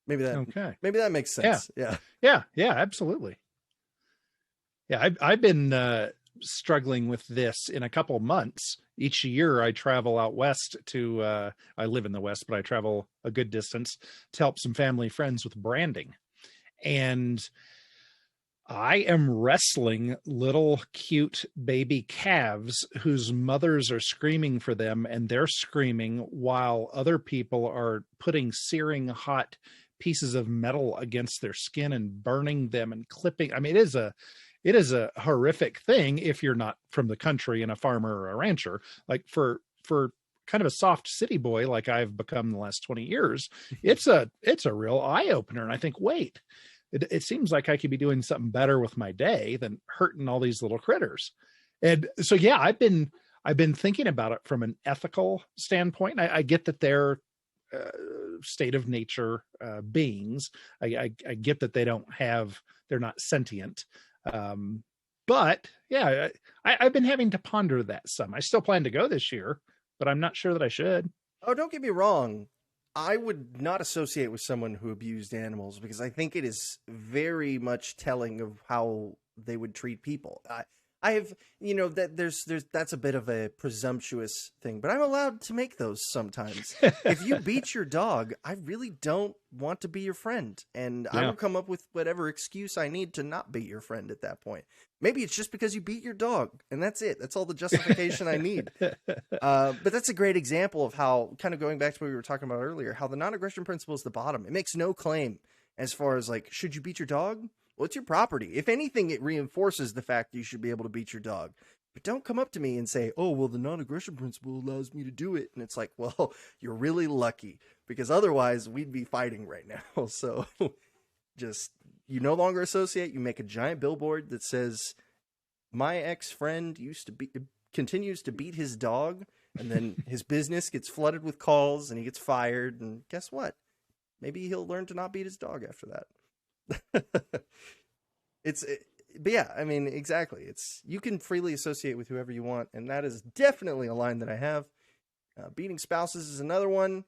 Maybe that makes sense. Yeah, absolutely. Yeah, I've been struggling with this in a couple months. Each year I travel out west to, I live in the West, but I travel a good distance to help some family friends with branding. And I am wrestling little cute baby calves whose mothers are screaming for them, and they're screaming while other people are putting searing hot pieces of metal against their skin and burning them and clipping. I mean, it is a horrific thing if you're not from the country and a farmer or a rancher. Like for kind of a soft city boy like I've become the last 20 years, it's a real eye opener. And I think, wait, it seems like I could be doing something better with my day than hurting all these little critters. And so, yeah, I've been thinking about it from an ethical standpoint. I get that they're state of nature beings. I get that they're not sentient. But yeah, I've been having to ponder that some. I still plan to go this year, but I'm not sure that I should. Oh, don't get me wrong. I would not associate with someone who abused animals because I think it is very much telling of how they would treat people. I have, you know, that there's that's a bit of a presumptuous thing, but I'm allowed to make those sometimes. If you beat your dog, I really don't want to be your friend, and I will come up with whatever excuse I need to not be your friend at that point. Maybe it's just because you beat your dog, and that's it. That's all the justification I need. But that's a great example of how, kind of going back to what we were talking about earlier, how the non-aggression principle is the bottom. It makes no claim as far as like, should you beat your dog? Well, it's your property. If anything, it reinforces the fact that you should be able to beat your dog. But don't come up to me and say, oh, well, the non-aggression principle allows me to do it. And it's like, well, you're really lucky, because otherwise we'd be fighting right now. So just, you no longer associate. You make a giant billboard that says, my ex-friend continues to beat his dog. And then his business gets flooded with calls and he gets fired. And guess what? Maybe he'll learn to not beat his dog after that. But yeah, I mean, exactly. You can freely associate with whoever you want, and that is definitely a line that I have. Beating spouses is another one.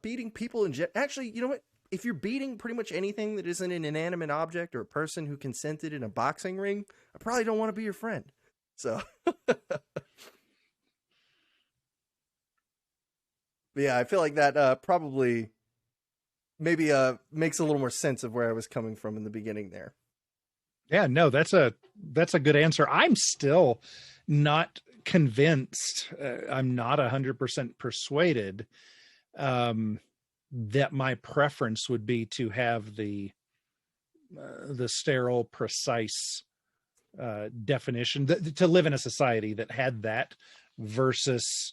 Beating people actually, you know what? If you're beating pretty much anything that isn't an inanimate object or a person who consented in a boxing ring, I probably don't want to be your friend. So, yeah, I feel like that probably maybe makes a little more sense of where I was coming from in the beginning there. Yeah, no, that's a good answer. I'm still not convinced. I'm not 100% persuaded that my preference would be to have the sterile, precise definition, to live in a society that had that versus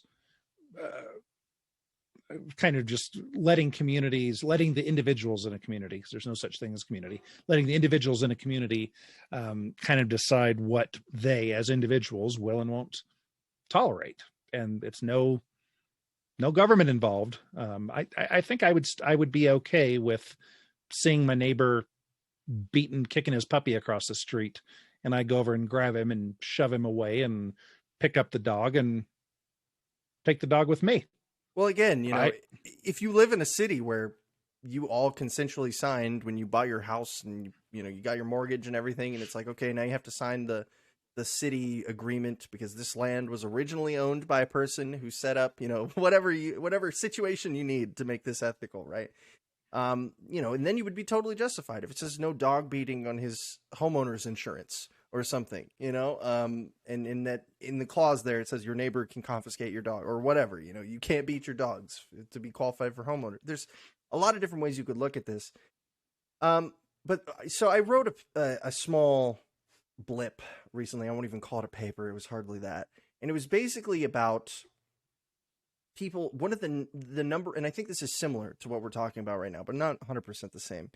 kind of just letting the individuals in a community, because there's no such thing as community, letting the individuals in a community kind of decide what they as individuals will and won't tolerate. and it's no government involved, I think I would be okay with seeing my neighbor kicking his puppy across the street, and I go over and grab him and shove him away and pick up the dog and take the dog with me. Well, again, if you live in a city where you all consensually signed when you bought your house and you got your mortgage and everything, and it's like, okay, now you have to sign the city agreement because this land was originally owned by a person who set up, whatever situation you need to make this ethical, right? And then you would be totally justified if it says no dog beating on his homeowner's insurance or something, and in the clause there, it says your neighbor can confiscate your dog or whatever, you can't beat your dogs to be qualified for homeowner. There's a lot of different ways you could look at this. But so I wrote a small blip recently. I won't even call it a paper. It was hardly that. And it was basically about people. One of the number, and I think this is similar to what we're talking about right now, but not 100% the same,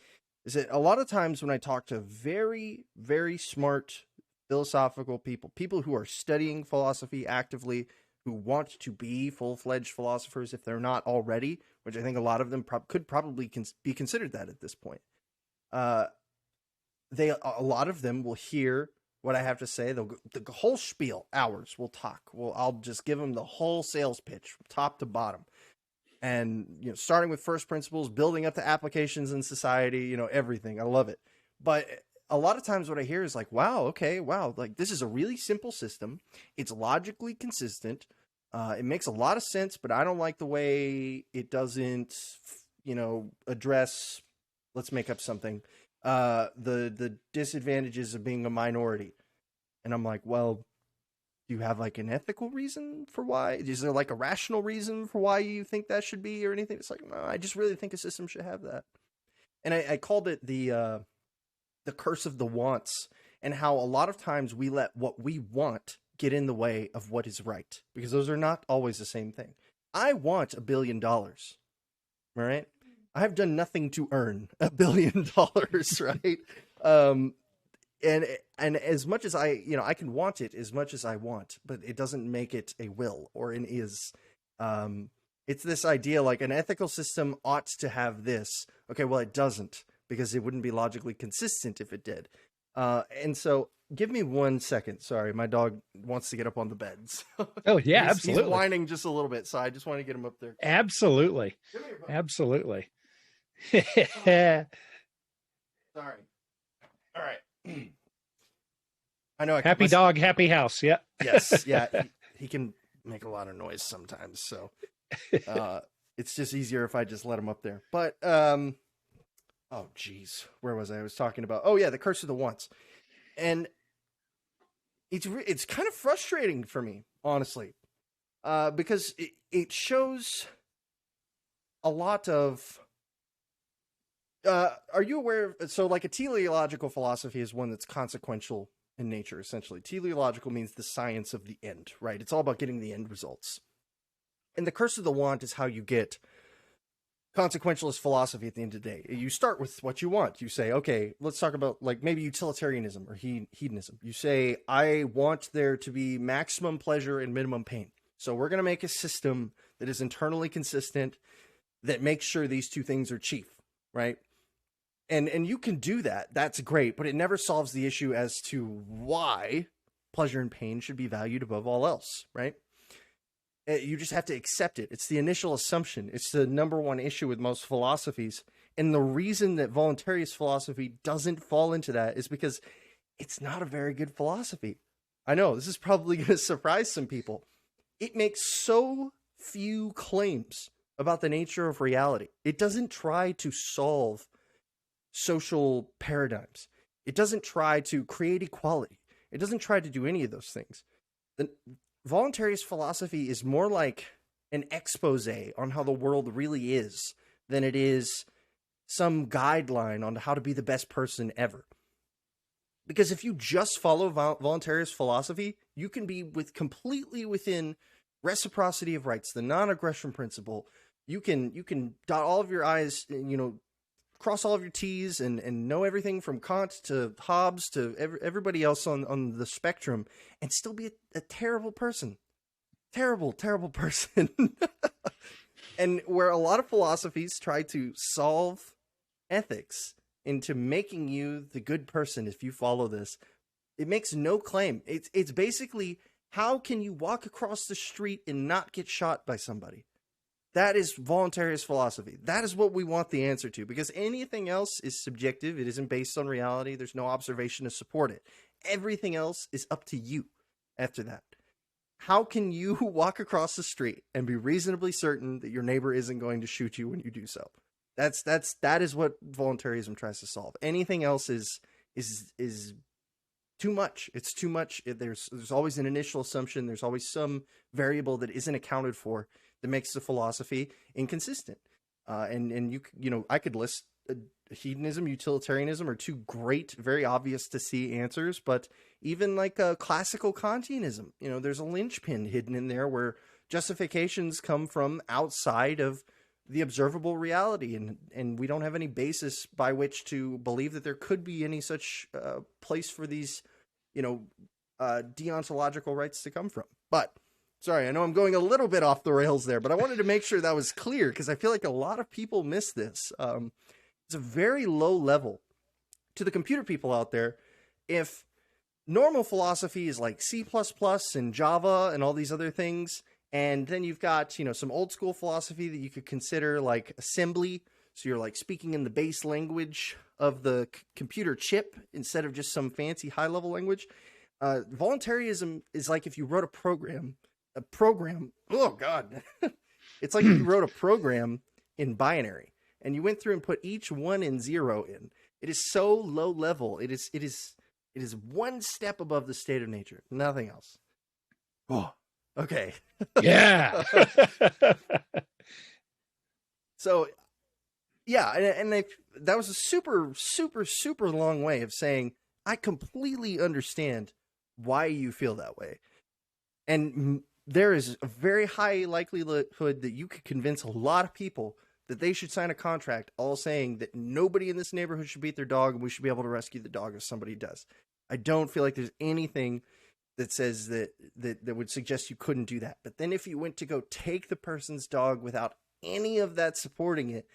is that a lot of times when I talk to very, very smart philosophical people who are studying philosophy actively, who want to be full-fledged philosophers if they're not already, which I think a lot of them could probably be considered that at this point. A lot of them will hear what I have to say. The whole spiel, hours, we'll talk. I'll just give them the whole sales pitch from top to bottom. And, starting with first principles, building up the applications in society, everything. I love it. But a lot of times what I hear is like, wow, like this is a really simple system. It's logically consistent. It makes a lot of sense, but I don't like the way it doesn't, address, let's make up something, the disadvantages of being a minority. And I'm like, well, do you have like an ethical reason for why? Is there like a rational reason for why you think that should be or anything? It's like, no, I just really think a system should have that. And I called it the curse of the wants, and how a lot of times we let what we want get in the way of what is right, because those are not always the same thing. I want $1 billion. All right. I have done nothing to earn $1 billion. Right. And as much as I can want it as much as I want, but it doesn't make it a will or an is. It's this idea like an ethical system ought to have this. Okay, well, it doesn't, because it wouldn't be logically consistent if it did. And so give me 1 second. Sorry, my dog wants to get up on the bed. So oh, yeah, absolutely. He's whining just a little bit, so I just want to get him up there. Absolutely. Absolutely. Sorry. All right. I know. Happy dog, happy house. Yeah. Yes. Yeah. He can make a lot of noise sometimes. So it's just easier if I just let him up there. But, oh, geez. Where was I? I was talking about, oh, yeah, the curse of the wants. And it's kind of frustrating for me, honestly, because it shows a lot of... are you aware of, so like a teleological philosophy is one that's consequential in nature, essentially. Teleological means the science of the end, right? It's all about getting the end results. And the curse of the want is how you get consequentialist philosophy at the end of the day. You start with what you want. You say, okay, let's talk about like maybe utilitarianism or hedonism. You say, I want there to be maximum pleasure and minimum pain. So we're going to make a system that is internally consistent, that makes sure these two things are chief, right? And you can do that. That's great, but it never solves the issue as to why pleasure and pain should be valued above all else, right? You just have to accept it. It's the initial assumption. It's the number one issue with most philosophies. And the reason that voluntarist philosophy doesn't fall into that is because it's not a very good philosophy. I know, this is probably going to surprise some people. It makes so few claims about the nature of reality. It doesn't try to solve social paradigms. It doesn't try to create equality. It doesn't try to do any of those things. The voluntarist philosophy is more like an expose on how the world really is than it is some guideline on how to be the best person ever. Because if you just follow voluntarist philosophy, you can be completely within reciprocity of rights, the non-aggression principle. You can dot all of your I's, cross all of your T's and know everything from Kant to Hobbes to everybody else on the spectrum and still be a terrible person. terrible, terrible person. And where a lot of philosophies try to solve ethics into making you the good person if you follow this, it makes no claim. It's basically, how can you walk across the street and not get shot by somebody? That is voluntarist philosophy. That is what we want the answer to, because anything else is subjective. It isn't based on reality. There's no observation to support it. Everything else is up to you after that. How can you walk across the street and be reasonably certain that your neighbor isn't going to shoot you when you do so? That is what voluntarism tries to solve. Anything else is too much. It's too much. There's always an initial assumption. There's always some variable that isn't accounted for that makes the philosophy inconsistent. And you know, I could list hedonism, utilitarianism are two great, very obvious to see answers, but even like classical Kantianism, you know, there's a linchpin hidden in there where justifications come from outside of the observable reality, and we don't have any basis by which to believe that there could be any such place for these, you know, deontological rights to come from. But sorry, I know I'm going a little bit off the rails there, but I wanted to make sure that was clear because I feel like a lot of people miss this. It's a very low level to the computer people out there. If normal philosophy is like C++ and Java and all these other things, and then you've got, you know, some old school philosophy that you could consider like assembly. So you're like speaking in the base language of the computer chip instead of just some fancy high level language. Voluntarism is like if you wrote a program. Oh God. It's like if you wrote a program in binary and you went through and put each 1 and 0 in. It is so low level. It is one step above the state of nature. Nothing else. Oh, okay. Yeah. So yeah, and that was a super, super, super long way of saying, I completely understand why you feel that way. And there is a very high likelihood that you could convince a lot of people that they should sign a contract all saying that nobody in this neighborhood should beat their dog and we should be able to rescue the dog if somebody does. I don't feel like there's anything that says that would suggest you couldn't do that. But then if you went to go take the person's dog without any of that supporting it,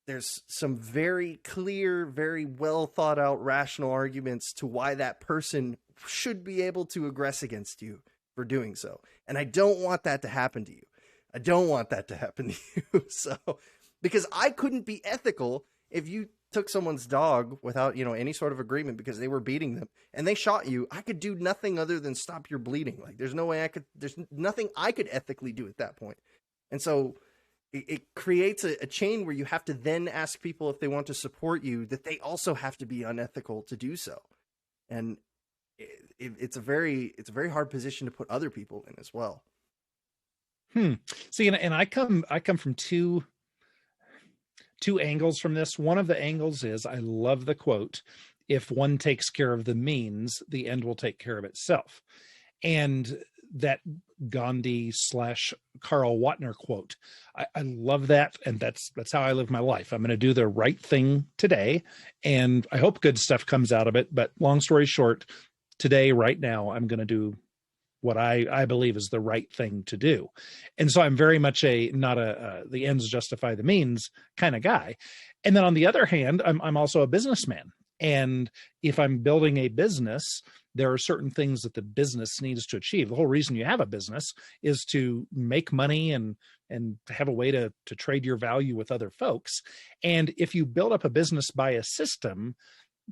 there's some very clear, very well thought out rational arguments to why that person should be able to aggress against you for doing so. And I don't want that to happen to you. I don't want that to happen to you. So, because I couldn't be ethical if you took someone's dog without, you know, any sort of agreement because they were beating them and they shot you. I could do nothing other than stop your bleeding. Like there's nothing I could ethically do at that point. And so it creates a chain where you have to then ask people if they want to support you, that they also have to be unethical to do so. And it's a very hard position to put other people in as well. See, and I come from two angles from this. One of the angles is, I love the quote, if one takes care of the means, the end will take care of itself. And that Gandhi / Karl Wattner quote, I love that. And that's how I live my life. I'm going to do the right thing today. And I hope good stuff comes out of it. But long story short, today, right now, I'm going to do what I believe is the right thing to do. And so I'm very much not the ends justify the means kind of guy. And then on the other hand, I'm also a businessman. And if I'm building a business, there are certain things that the business needs to achieve. The whole reason you have a business is to make money and have a way to trade your value with other folks. And if you build up a business by a system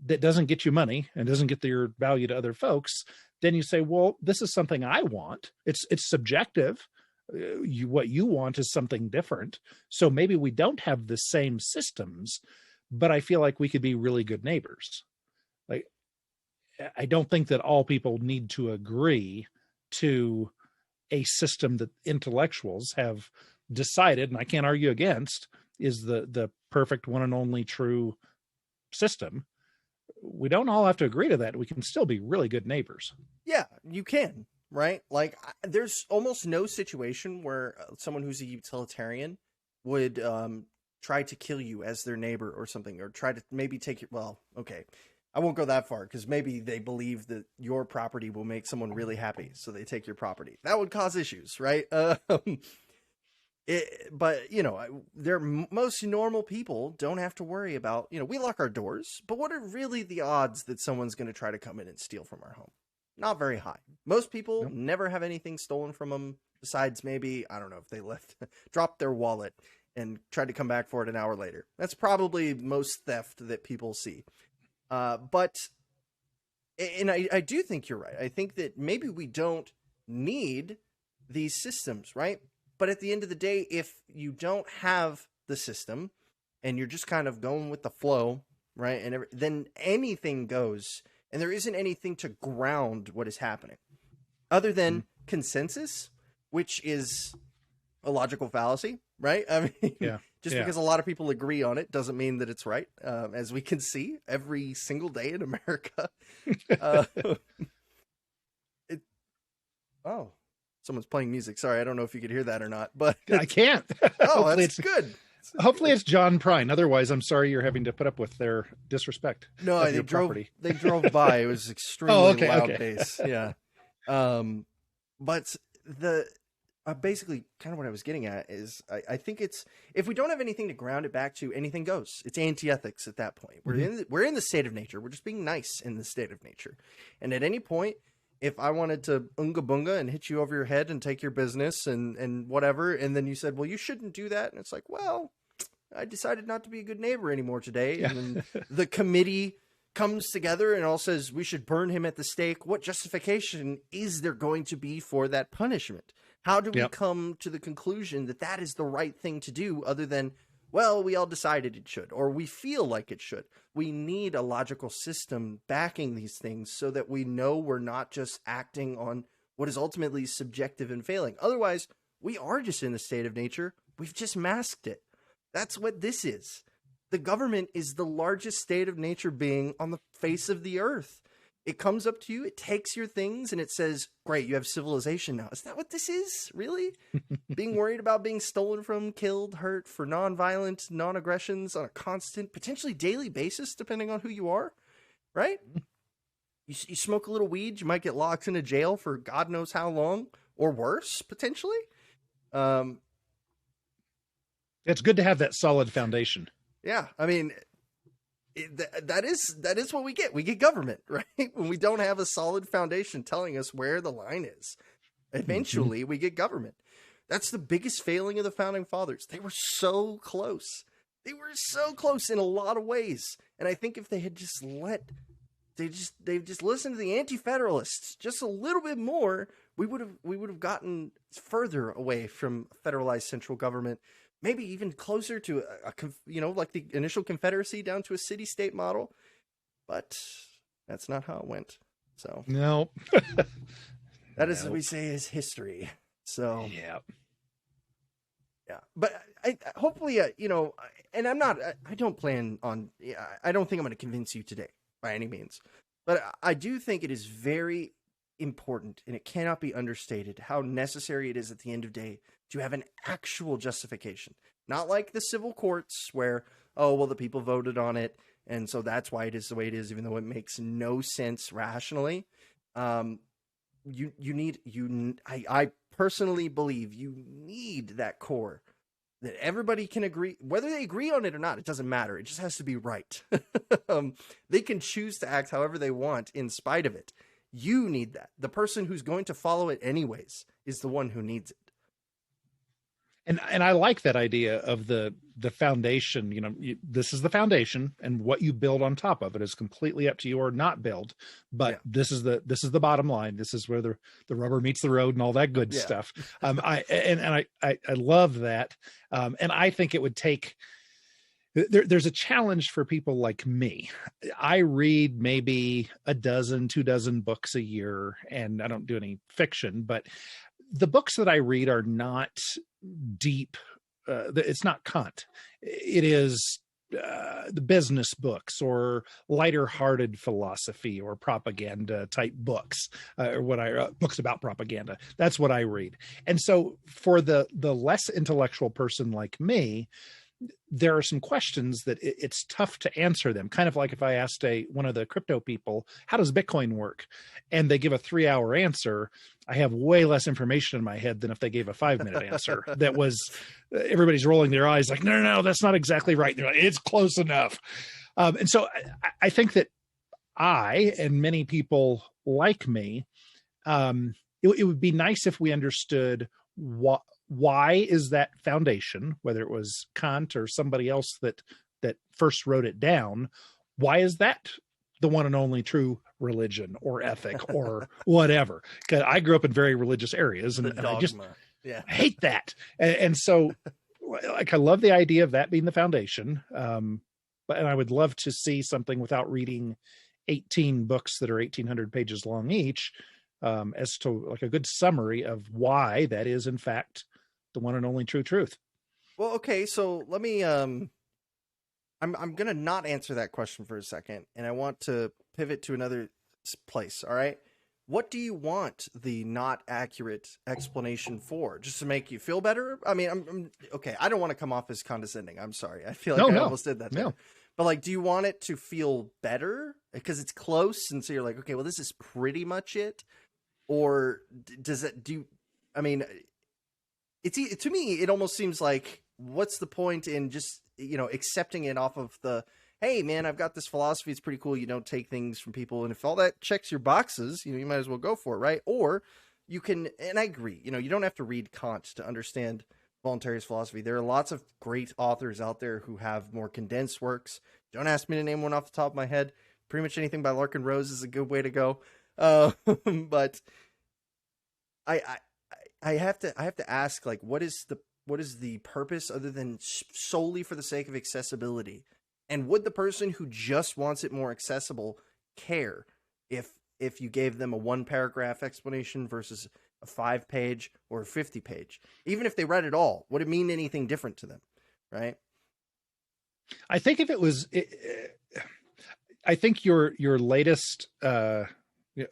that doesn't get you money and doesn't get your value to other folks, then you say, well, this is something I want. It's subjective. What you want is something different. So maybe we don't have the same systems, but I feel like we could be really good neighbors. Like, I don't think that all people need to agree to a system that intellectuals have decided, and I can't argue against, is the perfect one and only true system. We don't all have to agree to that. We can still be really good neighbors. Yeah, you can, right? Like, there's almost no situation where someone who's a utilitarian would try to kill you as their neighbor or something, or try to maybe take your, well, okay. I won't go that far because maybe they believe that your property will make someone really happy, so they take your property. That would cause issues, right? But most normal people don't have to worry about, we lock our doors, but what are really the odds that someone's going to try to come in and steal from our home? Not very high. Most people never have anything stolen from them besides maybe, I don't know, if they dropped their wallet and tried to come back for it an hour later. That's probably most theft that people see. But I do think you're right. I think that maybe we don't need these systems, right? But at the end of the day, if you don't have the system and you're just kind of going with the flow, right? And then anything goes, and there isn't anything to ground what is happening other than consensus, which is a logical fallacy, right? I mean, because a lot of people agree on it doesn't mean that it's right. As we can see every single day in America. Someone's playing music. Sorry, I don't know if you could hear that or not, but I can't. Oh, that's good. Hopefully it's John Prine. Otherwise, I'm sorry you're having to put up with their disrespect. No, they drove by. It was extremely loud bass. Yeah. But basically kind of what I was getting at is I think it's, if we don't have anything to ground it back to, anything goes. It's anti-ethics at that point. We're in the state of nature. We're just being nice in the state of nature. And at any point, if I wanted to unga bunga and hit you over your head and take your business and whatever, and then you said, well, you shouldn't do that. And it's like, well, I decided not to be a good neighbor anymore today. Yeah. And then the committee comes together and all says we should burn him at the stake. What justification is there going to be for that punishment? How do we come to the conclusion that that is the right thing to do other than, well, we all decided it should, or we feel like it should? We need a logical system backing these things so that we know we're not just acting on what is ultimately subjective and failing. Otherwise, we are just in the state of nature. We've just masked it. That's what this is. The government is the largest state of nature being on the face of the earth. It comes up to you, it takes your things, and it says, great, you have civilization now. Is that what this is? Really? Being worried about being stolen from, killed, hurt for non-violent, non-aggressions on a constant, potentially daily basis, depending on who you are, right? You smoke a little weed, you might get locked into jail for God knows how long, or worse, potentially. It's good to have that solid foundation. Yeah, I mean, that is what we get. We get government, right? When we don't have a solid foundation telling us where the line is. Eventually, we get government. That's the biggest failing of the Founding Fathers. They were so close. They were so close in a lot of ways. And I think if they had just they've just listened to the Anti-Federalists just a little bit more, we would have gotten further away from federalized central government. Maybe even closer to like the initial Confederacy down to a city-state model. But that's not how it went. So no, that is what we say is history. So yeah. But hopefully, and I don't plan on. I don't think I'm going to convince you today by any means. But I do think it is very important, and it cannot be understated how necessary it is at the end of the day to have an actual justification. Not like the civil courts where, oh, well, the people voted on it, and so that's why it is the way it is, even though it makes no sense rationally. I personally believe you need that core that everybody can agree. Whether they agree on it or not, it doesn't matter. It just has to be right. They can choose to act however they want in spite of it. You need that. The person who's going to follow it anyways is the one who needs it. And I like that idea of the foundation. This is the foundation, and what you build on top of it is completely up to you or not build. But this is the bottom line. This is where the rubber meets the road and all that good stuff. I love that. And I think it would take. There's a challenge for people like me. I read maybe 2 books a year, and I don't do any fiction, but the books that I read are not deep. It's not Kant. It is the business books or lighter hearted philosophy or propaganda type books, books about propaganda. That's what I read. And so for the less intellectual person like me, there are some questions that it's tough to answer them. Kind of like if I asked one of the crypto people, how does Bitcoin work? And they give a 3-hour answer, I have way less information in my head than if they gave a 5-minute answer. That was, everybody's rolling their eyes like, no, that's not exactly right. They're like, it's close enough. And so I think that I, and many people like me, it would be nice if we understood why is that foundation, whether it was Kant or somebody else that first wrote it down, why is that the one and only true religion or ethic or whatever? Because I grew up in very religious areas, and I just hate that. And so, like, I love the idea of that being the foundation, but I would love to see something without reading 18 books that are 1,800 pages long each, as to like a good summary of why that is in fact the one and only true truth. Well, okay, so let me I'm going to not answer that question for a second, and I want to pivot to another place, all right? What do you want the not accurate explanation for? Just to make you feel better? I mean, I'm okay, I don't want to come off as condescending. I'm sorry. I feel like I almost did that there. No. But like, do you want it to feel better because it's close, and so you're like, okay, well, this is pretty much it? Or does it I mean, to me, it almost seems like, what's the point in just, accepting it off of the, hey man, I've got this philosophy, it's pretty cool, you don't take things from people, and if all that checks your boxes, you might as well go for it, right? Or you can, and I agree, you don't have to read Kant to understand voluntarist philosophy. There are lots of great authors out there who have more condensed works. Don't ask me to name one off the top of my head. Pretty much anything by Larkin Rose is a good way to go. But I have to ask, like, what is the purpose other than solely for the sake of accessibility? And would the person who just wants it more accessible care if you gave them a 1-paragraph explanation versus a 5-page or a 50-page? Even if they read it all, would it mean anything different to them? Right? I think if it was, I think your latest, the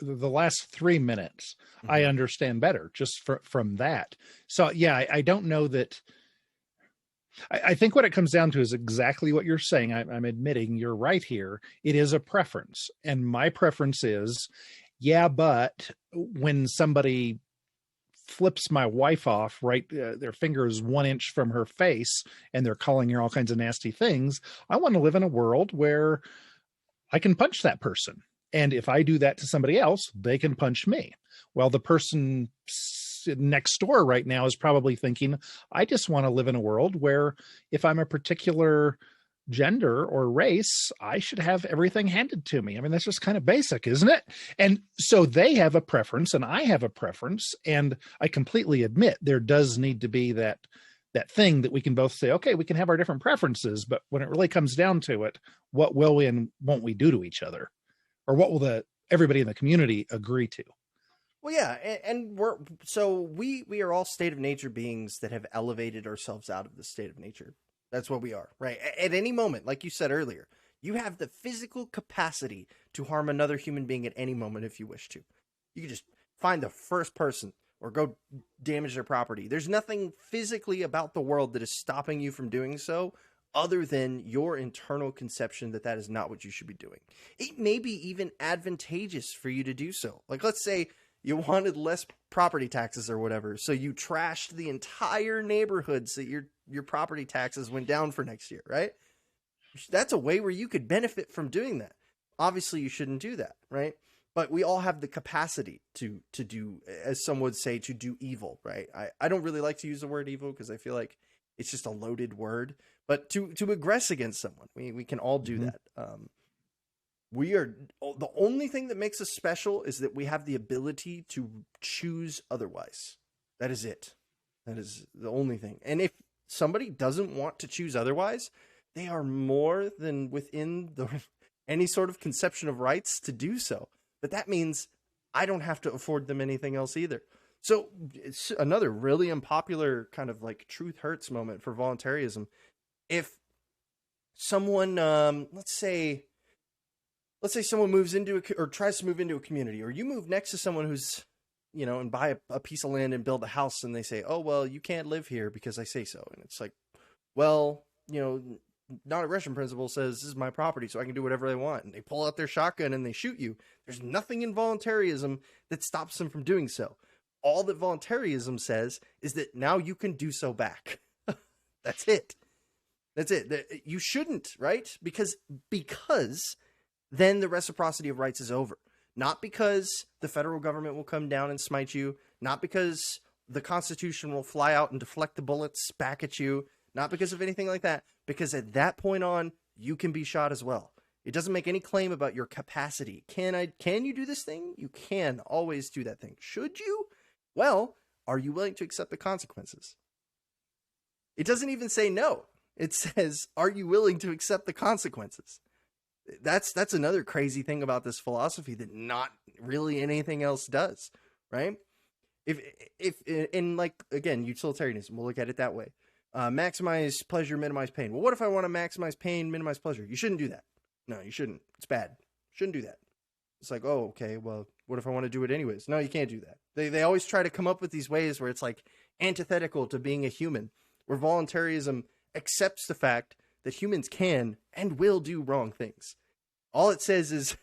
last 3 minutes, mm-hmm. I understand better just from that. So yeah, I don't know that. I think what it comes down to is exactly what you're saying. I'm admitting you're right here. It is a preference. And my preference is, yeah, but when somebody flips my wife off, right, their finger is 1 inch from her face and they're calling her all kinds of nasty things, I want to live in a world where I can punch that person. And if I do that to somebody else, they can punch me. Well, the person next door right now is probably thinking, I just want to live in a world where if I'm a particular gender or race, I should have everything handed to me. I mean, that's just kind of basic, isn't it? And so they have a preference and I have a preference. And I completely admit there does need to be that thing that we can both say, okay, we can have our different preferences, but when it really comes down to it, what will we and won't we do to each other? Or what will everybody in the community agree to? Well, yeah, and we are all state of nature beings that have elevated ourselves out of the state of nature. That's what we are, right? At any moment, like you said earlier, you have the physical capacity to harm another human being at any moment if you wish to. You can just find the first person or go damage their property. There's nothing physically about the world that is stopping you from doing so, other than your internal conception that is not what you should be doing. It may be even advantageous for you to do so. Like, let's say you wanted less property taxes or whatever, so you trashed the entire neighborhood so your property taxes went down for next year, right? That's a way where you could benefit from doing that. Obviously, you shouldn't do that, right? But we all have the capacity to do, as some would say, to do evil, right? I don't really like to use the word evil because I feel like it's just a loaded word. But to aggress against someone, we can all do that. We are, the only thing that makes us special is that we have the ability to choose otherwise. That is it. That is the only thing. And if somebody doesn't want to choose otherwise, they are more than within any sort of conception of rights to do so. But that means I don't have to afford them anything else either. So it's another really unpopular kind of like truth hurts moment for voluntarism. If someone, let's say someone moves into or tries to move into a community, or you move next to someone who's, and buy a piece of land and build a house, and they say, oh, well, you can't live here because I say so. And it's like, well, non-aggression principle says this is my property, so I can do whatever I want. And they pull out their shotgun and they shoot you. There's nothing in voluntarism that stops them from doing so. All that voluntarism says is that now you can do so back. That's it. That's it. You shouldn't, right? Because then the reciprocity of rights is over. Not because the federal government will come down and smite you. Not because the Constitution will fly out and deflect the bullets back at you. Not because of anything like that. Because at that point on, you can be shot as well. It doesn't make any claim about your capacity. Can you do this thing? You can always do that thing. Should you? Well, are you willing to accept the consequences? It doesn't even say no. It says, are you willing to accept the consequences? That's another crazy thing about this philosophy that not really anything else does, right? If in, like, again, utilitarianism, we'll look at it that way. Maximize pleasure, minimize pain. Well, what if I want to maximize pain, minimize pleasure? You shouldn't do that. No, you shouldn't. It's bad. Shouldn't do that. It's like, oh, okay, well, what if I want to do it anyways? No, you can't do that. They always try to come up with these ways where it's like antithetical to being a human, where voluntarism accepts the fact that humans can and will do wrong things. All it says is,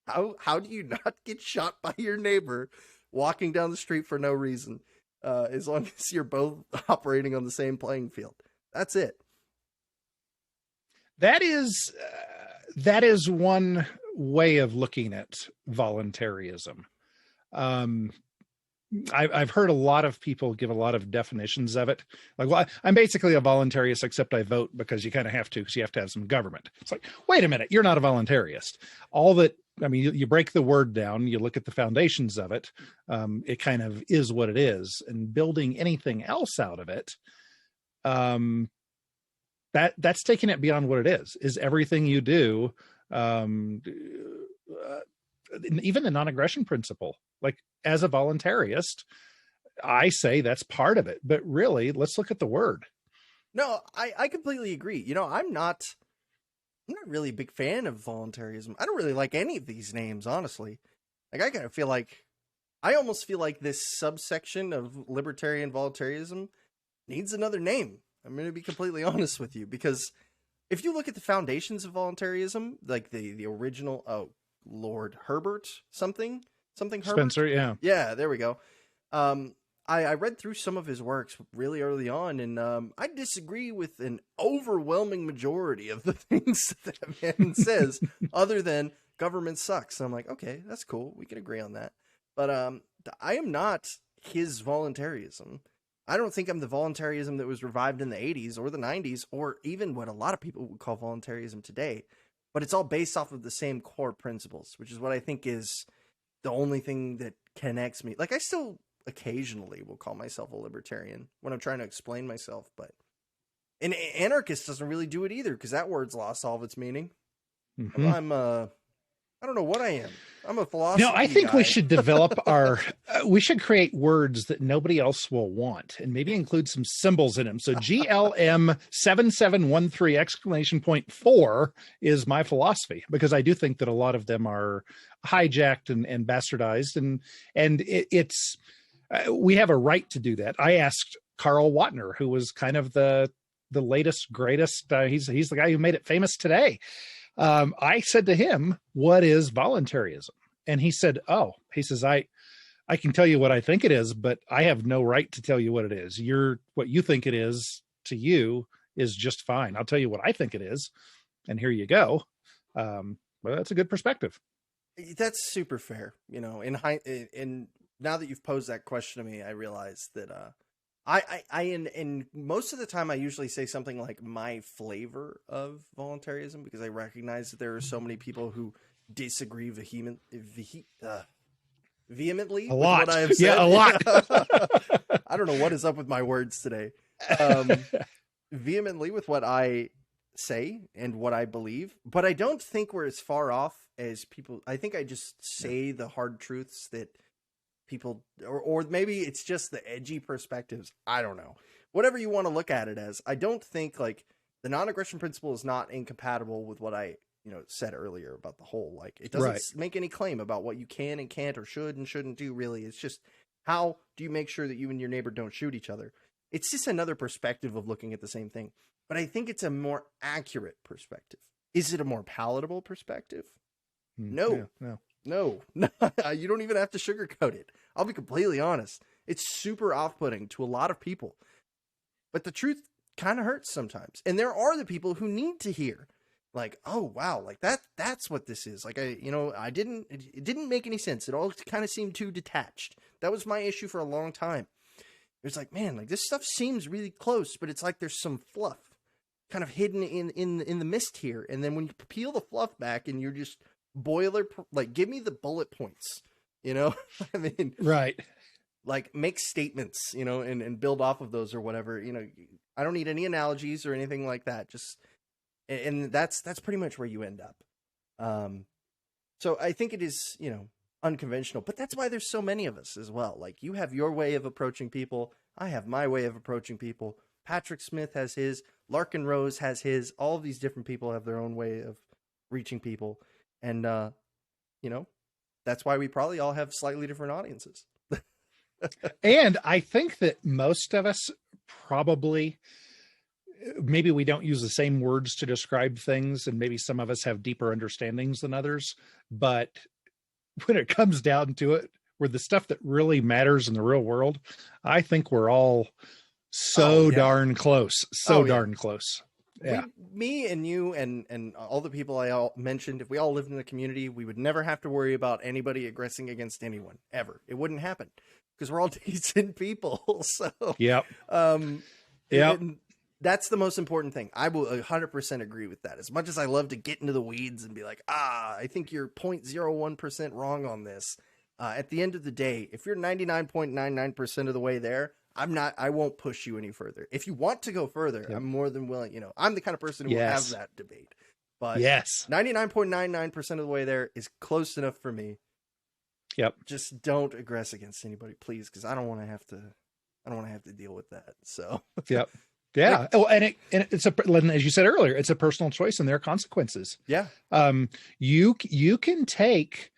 how do you not get shot by your neighbor walking down the street for no reason, as long as you're both operating on the same playing field? That's it. That is one way of looking at voluntarism. I've heard a lot of people give a lot of definitions of it. Like, well, I'm basically a voluntarist, except I vote because you kind of have to, because you have to have some government. It's like, wait a minute, you're not a voluntarist. You break the word down, you look at the foundations of it. It kind of is what it is, and building anything else out of it, that's taking it beyond what it is everything you do. Even the non-aggression principle, like, as a voluntarist, I say that's part of it, but really, let's look at the word. No, I completely agree. I'm not really a big fan of voluntarism. I don't really like any of these names, honestly. Like, I almost feel like this subsection of libertarian voluntarism needs another name. I'm going to be completely honest with you, because if you look at the foundations of voluntarism, like the original, Lord Herbert something Herbert? Spencer, yeah. Yeah, there we go. I read through some of his works really early on, and I disagree with an overwhelming majority of the things that man says, other than government sucks. And I'm like, okay, that's cool. We can agree on that. But I am not his voluntarism. I don't think I'm the voluntarism that was revived in the 80s or the 90s, or even what a lot of people would call voluntarism today. But it's all based off of the same core principles, which is what I think is the only thing that connects me. Like, I still occasionally will call myself a libertarian when I'm trying to explain myself, but an anarchist doesn't really do it either, because that word's lost all of its meaning. Mm-hmm. I don't know what I am. I'm a philosophy No, I think guy. We should develop we should create words that nobody else will want, and maybe include some symbols in them. So GLM 7713 ! 4 is my philosophy, because I do think that a lot of them are hijacked and bastardized, and it's we have a right to do that. I asked Karl Wattner, who was kind of the latest, greatest. He's the guy who made it famous today. I said to him, what is voluntarism? And he said, I can tell you what I think it is, but I have no right to tell you what it is. What you think it is to you is just fine. I'll tell you what I think it is, and here you go. Well, that's a good perspective. That's super fair. And now that you've posed that question to me, I realize that, in most of the time, I usually say something like my flavor of voluntarism, because I recognize that there are so many people who disagree vehemently a lot. With what I have said. Yeah, a lot. I don't know what is up with my words today. Vehemently with what I say and what I believe, but I don't think we're as far off as people. I think I just say the hard truths that people, or maybe it's just the edgy perspectives. I don't know. Whatever you want to look at it as. I don't think, like, the non-aggression principle is not incompatible with what I said earlier about the whole. Like, it doesn't make any claim about what you can and can't, or should and shouldn't do, really. It's just, how do you make sure that you and your neighbor don't shoot each other? It's just another perspective of looking at the same thing. But I think it's a more accurate perspective. Is it a more palatable perspective? No. No. You don't even have to sugarcoat it. I'll be completely honest. It's super off-putting to a lot of people. But the truth kind of hurts sometimes. And there are the people who need to hear, like, oh, wow, like that's what this is. Like, it didn't make any sense. It all kind of seemed too detached. That was my issue for a long time. It was like, man, like this stuff seems really close, but it's like there's some fluff kind of hidden in the mist here. And then when you peel the fluff back and you're just give me the bullet points, I mean, right. Like make statements, and build off of those or whatever, I don't need any analogies or anything like that. And that's pretty much where you end up. So I think it is, unconventional, but that's why there's so many of us as well. Like you have your way of approaching people. I have my way of approaching people. Patrick Smith has his, Larkin Rose has his, all of these different people have their own way of reaching people. And, that's why we probably all have slightly different audiences. And I think that most of us probably, maybe we don't use the same words to describe things, and maybe some of us have deeper understandings than others, but when it comes down to it, where the stuff that really matters in the real world, I think we're all darn close. Darn close. Yeah. Me and you and all the people I all mentioned, if we all lived in a community, we would never have to worry about anybody aggressing against anyone ever. It wouldn't happen because we're all decent people. So, yep. That's the most important thing. I will 100% agree with that. As much as I love to get into the weeds and be like, I think you're 0.01% wrong on this. At the end of the day, if you're 99.99% of the way there, I won't push you any further. If you want to go further, I'm more than willing, I'm the kind of person who will have that debate. But 99.99% of the way there is close enough for me. Yep. Just don't aggress against anybody, please, because I don't want to have to deal with that. So yep. Yeah. Oh, and it's as you said earlier, it's a personal choice and there are consequences. Yeah. You can take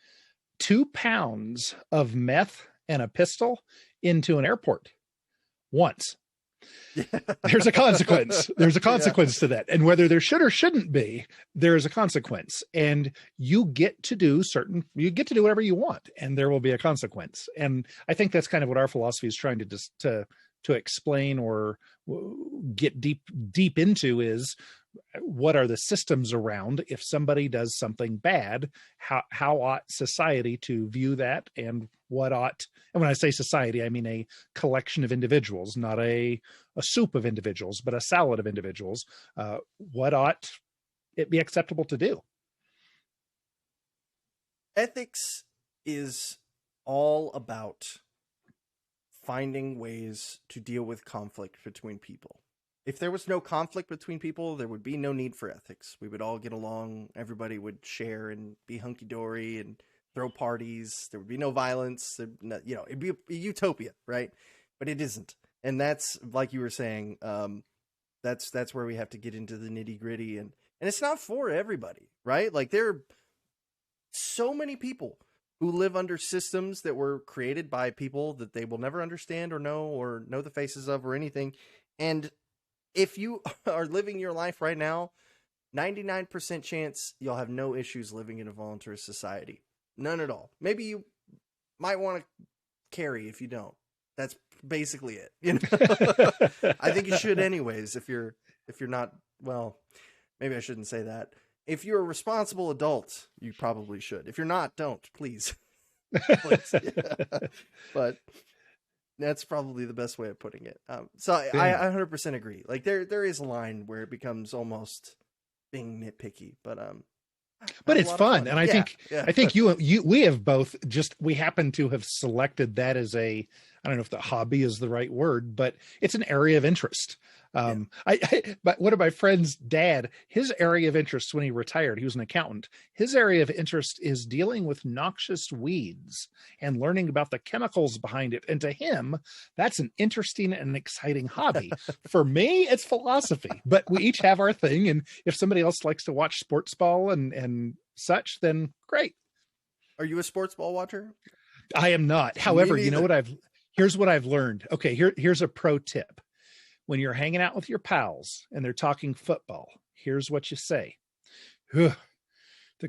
2 pounds of meth and a pistol into an airport once. There's a consequence. There's a consequence to that. And whether there should or shouldn't be, there is a consequence. And you get to do whatever you want, and there will be a consequence. And I think that's kind of what our philosophy is trying to explain or get deep into is what are the systems around if somebody does something bad, how ought society to view that, and what ought, and when I say society, I mean a collection of individuals, not a soup of individuals, but a salad of individuals. What ought it be acceptable to do? Ethics is all about finding ways to deal with conflict between people. If there was no conflict between people, there would be no need for ethics. We would all get along. Everybody would share and be hunky-dory and throw parties. There would be no violence. It'd be a utopia, right? But it isn't. And that's, like you were saying, that's where we have to get into the nitty-gritty. And it's not for everybody, right? Like there are so many people who live under systems that were created by people that they will never understand or know the faces of or anything. And if you are living your life right now, 99% chance you'll have no issues living in a voluntarist society. None at all. Maybe you might want to carry if you don't. That's basically it. I think you should anyways if you're not, well, maybe I shouldn't say that. If you're a responsible adult, you probably should. If you're not, don't, please. Please. But that's probably the best way of putting it. So I 100% agree. Like there is a line where it becomes almost being nitpicky, but it's fun. And I think we have both we happen to have selected that as I don't know if the hobby is the right word, but it's an area of interest. But one of my friend's dad, his area of interest when he retired, he was an accountant. His area of interest is dealing with noxious weeds and learning about the chemicals behind it. And to him, that's an interesting and exciting hobby. For me, it's philosophy, but we each have our thing. And if somebody else likes to watch sports ball and such, then great. Are you a sports ball watcher? I am not. However, you know what here's what I've learned. Okay. Here's a pro tip. when you're hanging out with your pals and they're talking football, here's what you say. The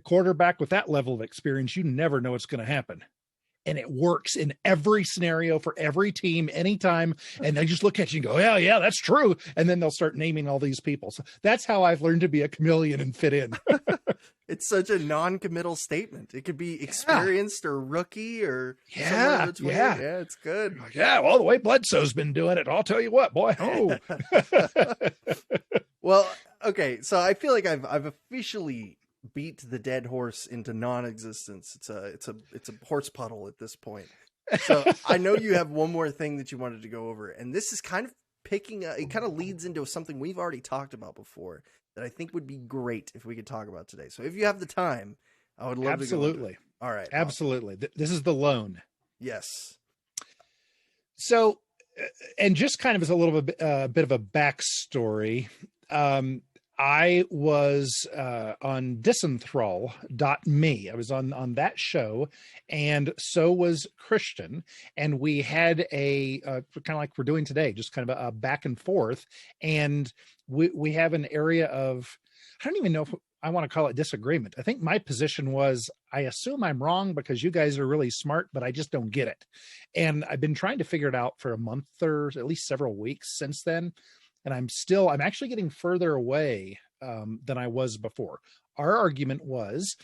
quarterback with that level of experience, you never know what's going to happen. And it works in every scenario for every team, anytime. And they just look at you and go, yeah, that's true. And then they'll start naming all these people. So that's how I've learned to be a chameleon and fit in. It's such a non-committal statement. It could be experienced or rookie or somewhere in between. Yeah, it's good. Yeah, well, the way Bledsoe's been doing it, I'll tell you what, boy. Oh. Well, okay, so I feel like I've officially beat the dead horse into non-existence. It's a horse puddle at this point. So I know you have one more thing that you wanted to go over, and this is kind of it kind of leads into something we've already talked about before that I think would be great if we could talk about today. So if you have the time, I would love to go over it. All right. Absolutely. Awesome. This is the loan. Yes. So, and just kind of as a little bit of a backstory, I was on Disenthrall.me. I was on that show, and so was Christian. And we had a kind of like we're doing today, just kind of a back and forth. And we have an area of, I don't even know if I want to call it disagreement. I think my position was, I assume I'm wrong because you guys are really smart, but I just don't get it. And I've been trying to figure it out for a month or at least several weeks since then. And I'm actually getting further away than I was before. Our argument was,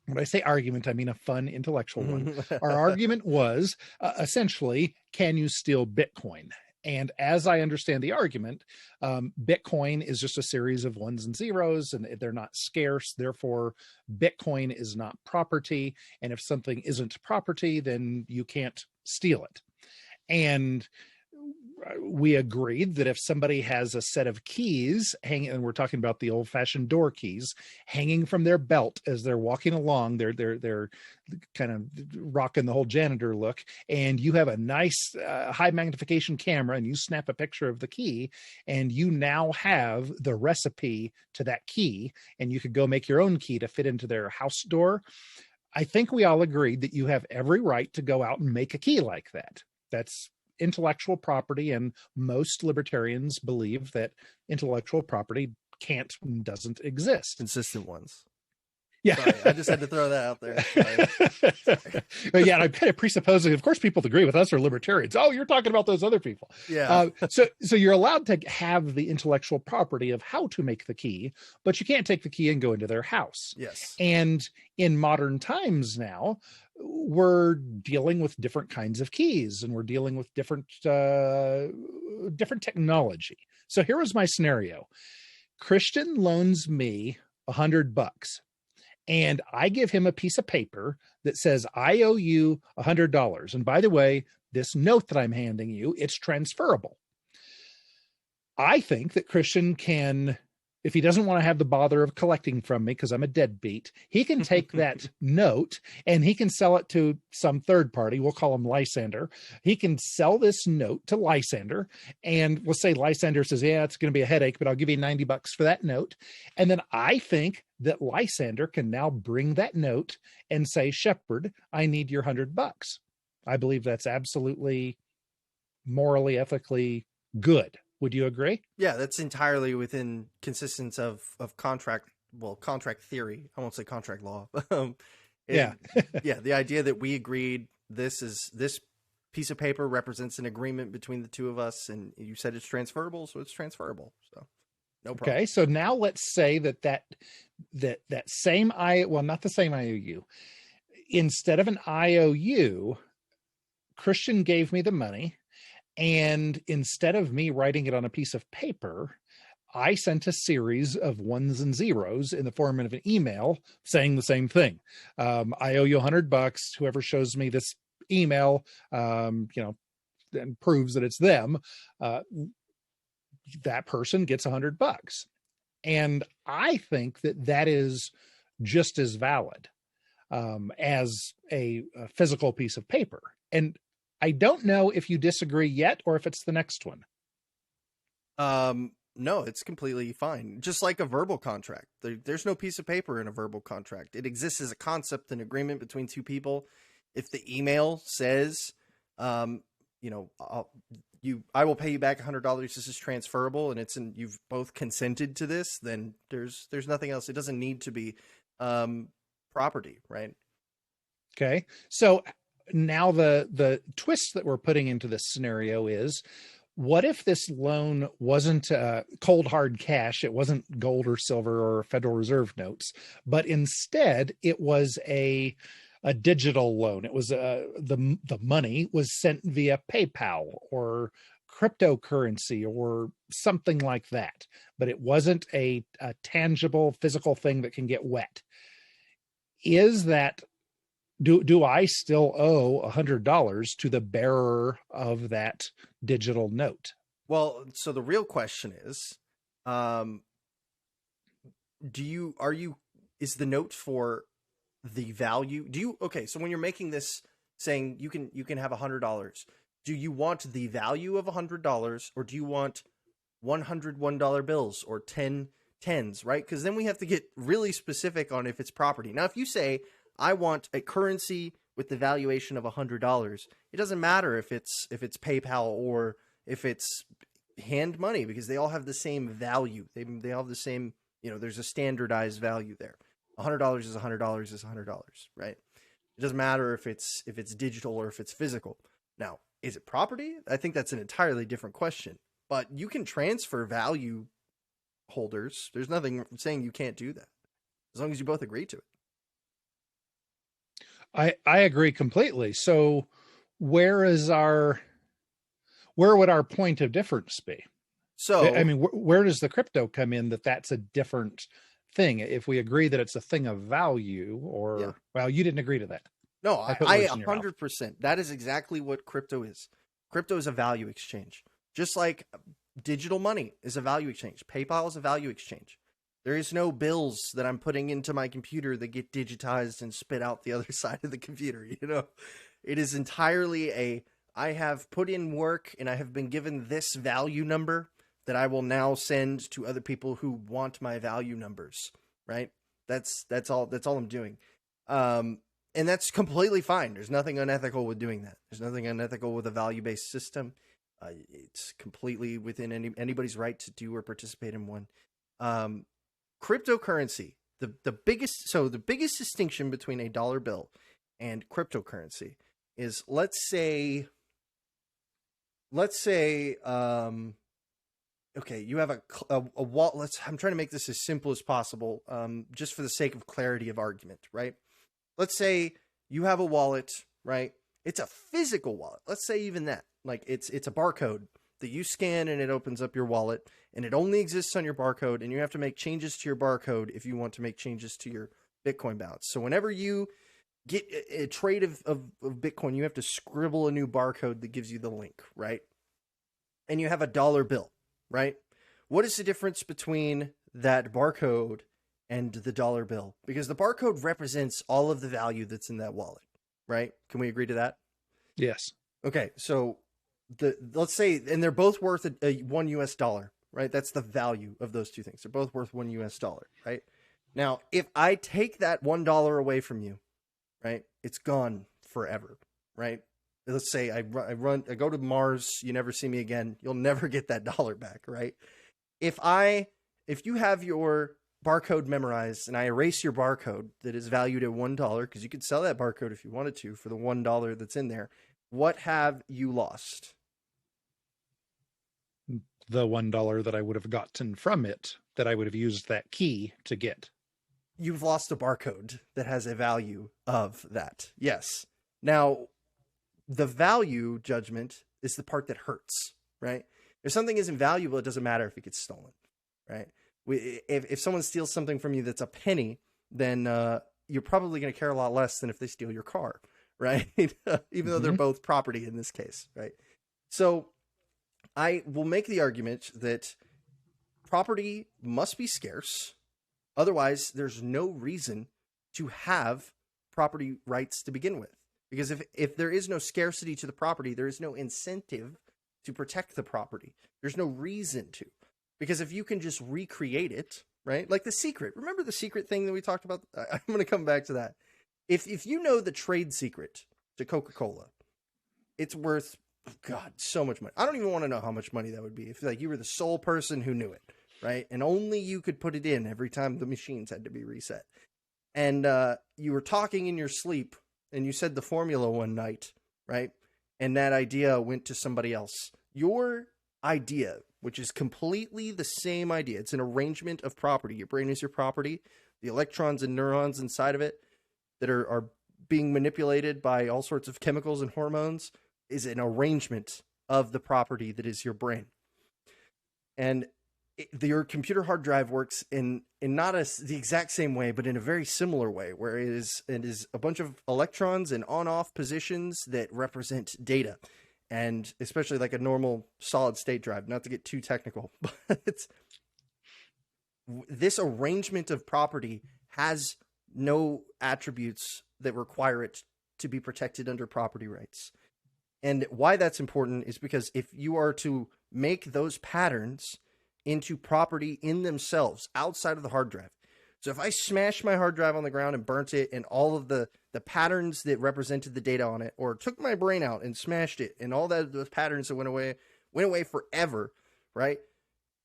when I say argument, I mean a fun intellectual one. Our argument was essentially, can you steal Bitcoin? And as I understand the argument, Bitcoin is just a series of ones and zeros, and they're not scarce. Therefore, Bitcoin is not property. And if something isn't property, then you can't steal it. And we agreed that if somebody has a set of keys hanging, and we're talking about the old-fashioned door keys hanging from their belt as they're walking along, they're kind of rocking the whole janitor look, and you have a nice high magnification camera and you snap a picture of the key, and you now have the recipe to that key, and you could go make your own key to fit into their house door. I think we all agreed that you have every right to go out and make a key like that. That's intellectual property, and most libertarians believe that intellectual property doesn't exist. Consistent ones. Yeah. Sorry, I just had to throw that out there. But yeah, I'm kind of presupposing, of course, people that agree with us are libertarians. Oh, you're talking about those other people. Yeah. So you're allowed to have the intellectual property of how to make the key, but you can't take the key and go into their house. Yes. And in modern times now, we're dealing with different kinds of keys, and we're dealing with different technology. So here was my scenario. Christian loans me $100, and I give him a piece of paper that says, I owe you $100. And by the way, this note that I'm handing you, it's transferable. I think that Christian can, if he doesn't want to have the bother of collecting from me because I'm a deadbeat, he can take that note and he can sell it to some third party. We'll call him Lysander. He can sell this note to Lysander, and we'll say Lysander says, yeah, it's going to be a headache, but I'll give you $90 for that note. And then I think that Lysander can now bring that note and say, Sheppard, I need your $100. I believe that's absolutely morally, ethically good. Would you agree? Yeah, that's entirely within consistence of contract theory. I won't say contract law. Yeah. Yeah, the idea that we agreed this piece of paper represents an agreement between the two of us, and you said it's transferable, so it's transferable. So no problem. Okay, so now let's say that same not the same IOU. Instead of an IOU, Christian gave me the money. And instead of me writing it on a piece of paper, I sent a series of ones and zeros in the form of an email saying the same thing. I owe you $100. Whoever shows me this email, and proves that it's them, that person gets $100. And I think that is just as valid as a physical piece of paper. And I don't know if you disagree yet or if it's the next one. No, it's completely fine. Just like a verbal contract. There's no piece of paper in a verbal contract. It exists as a concept, an agreement between two people. If the email says, I will pay you back $100. This is transferable, and you've both consented to this. Then there's nothing else. It doesn't need to be property, right? Okay. So now the twist that we're putting into this scenario is, what if this loan wasn't cold hard cash? It wasn't gold or silver or Federal Reserve notes, but instead it was a digital loan. It was the money was sent via PayPal or cryptocurrency or something like that, but it wasn't a tangible physical thing that can get wet. Is that, do I still owe $100 to the bearer of that digital note? Well, so the real question is, is the note for the value? Okay, so when you're making this saying you can have $100, do you want the value of $100, or do you want $101 bills or 10 tens, right? Because then we have to get really specific on if it's property. Now, if you say, I want a currency with the valuation of $100, it doesn't matter if it's PayPal or if it's hand money, because they all have the same value. They all have the same, there's a standardized value there. $100 is $100 is $100, right? It doesn't matter if it's digital or if it's physical. Now, is it property? I think that's an entirely different question. But you can transfer value holders. There's nothing saying you can't do that, as long as you both agree to it. I agree completely. So where would our point of difference be? So, I mean, where does the crypto come in that's a different thing? If we agree that it's a thing of value, or, yeah. Well, you didn't agree to that. No, I 100%. That is exactly what crypto is. Crypto is a value exchange. Just like digital money is a value exchange. PayPal is a value exchange. There is no bills that I'm putting into my computer that get digitized and spit out the other side of the computer. It is entirely I have put in work and I have been given this value number that I will now send to other people who want my value numbers, right? That's all I'm doing. And that's completely fine. There's nothing unethical with doing that. There's nothing unethical with a value-based system. It's completely within anybody's right to do or participate in one. Cryptocurrency, the biggest distinction between a dollar bill and cryptocurrency is, let's say, okay, you have a wallet. I'm trying to make this as simple as possible, just for the sake of clarity of argument, right? Let's say you have a wallet, right? It's a physical wallet. Let's say even that, like it's a barcode that you scan and it opens up your wallet, and it only exists on your barcode, and you have to make changes to your barcode if you want to make changes to your Bitcoin balance. So whenever you get a trade of Bitcoin, you have to scribble a new barcode that gives you the link, right? And you have a dollar bill, right? What is the difference between that barcode and the dollar bill? Because the barcode represents all of the value that's in that wallet, right? Can we agree to that? Yes. Okay, so let's say, and they're both worth a $1 US, right? That's the value of those two things. They're both worth $1 US, right? Now, if I take that $1 away from you, right, it's gone forever, right? Let's say I go to Mars, you never see me again, you'll never get that dollar back, right? If you have your barcode memorized and I erase your barcode that is valued at $1, because you could sell that barcode if you wanted to for the $1 that's in there, what have you lost? The $1 that I would have gotten from it, that I would have used that key to get. You've lost a barcode that has a value of that. Yes. Now, the value judgment is the part that hurts, right? If something isn't valuable, it doesn't matter if it gets stolen, right? If someone steals something from you that's a penny, then you're probably going to care a lot less than if they steal your car, right? Even though they're both property in this case, right? So I will make the argument that property must be scarce. Otherwise, there's no reason to have property rights to begin with. Because if there is no scarcity to the property, there is no incentive to protect the property. There's no reason to. Because if you can just recreate it, right? Like The Secret. Remember The Secret thing that we talked about? I'm going to come back to that. If you know the trade secret to Coca-Cola, it's worth God, so much money. I don't even want to know how much money that would be if like you were the sole person who knew it, right? And only you could put it in every time the machines had to be reset. And you were talking in your sleep and you said the formula one night, right? And that idea went to somebody else. Your idea, which is completely the same idea, it's an arrangement of property. Your brain is your property. The electrons and neurons inside of it that are being manipulated by all sorts of chemicals and hormones is an arrangement of the property that is your brain. And your computer hard drive works in not the exact same way, but in a very similar way, where it is a bunch of electrons and on-off positions that represent data. And especially like a normal solid state drive, not to get too technical, but this arrangement of property has no attributes that require it to be protected under property rights. And why that's important is because if you are to make those patterns into property in themselves outside of the hard drive. So if I smashed my hard drive on the ground and burnt it and all of the patterns that represented the data on it, or took my brain out and smashed it and all those patterns that went away forever, right?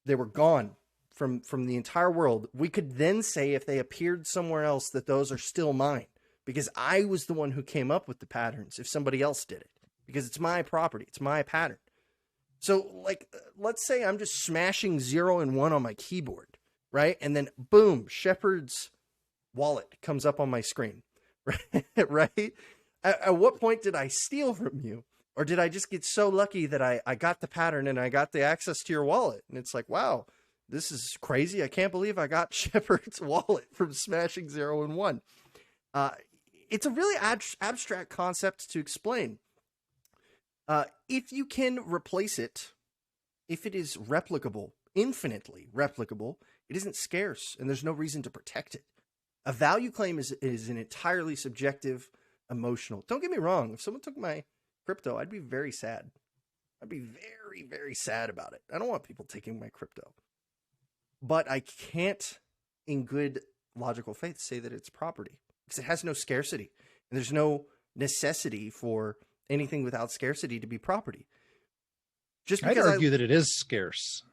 They were gone from the entire world. We could then say if they appeared somewhere else that those are still mine because I was the one who came up with the patterns if somebody else did it. Because it's my property. It's my pattern. So, like, let's say I'm just smashing 0 and 1 on my keyboard, right? And then, boom, Sheppard's wallet comes up on my screen, right? At what point did I steal from you? Or did I just get so lucky that I got the pattern and I got the access to your wallet? And it's like, wow, this is crazy. I can't believe I got Sheppard's wallet from smashing 0 and 1. It's a really abstract concept to explain. If you can replace it, if it is replicable, infinitely replicable, it isn't scarce and there's no reason to protect it. A value claim is an entirely subjective, emotional. Don't get me wrong. If someone took my crypto, I'd be very sad. I'd be very, very sad about it. I don't want people taking my crypto. But I can't, in good logical faith, say that it's property because it has no scarcity and there's no necessity for anything without scarcity to be property. Just because I'd argue that it is scarce.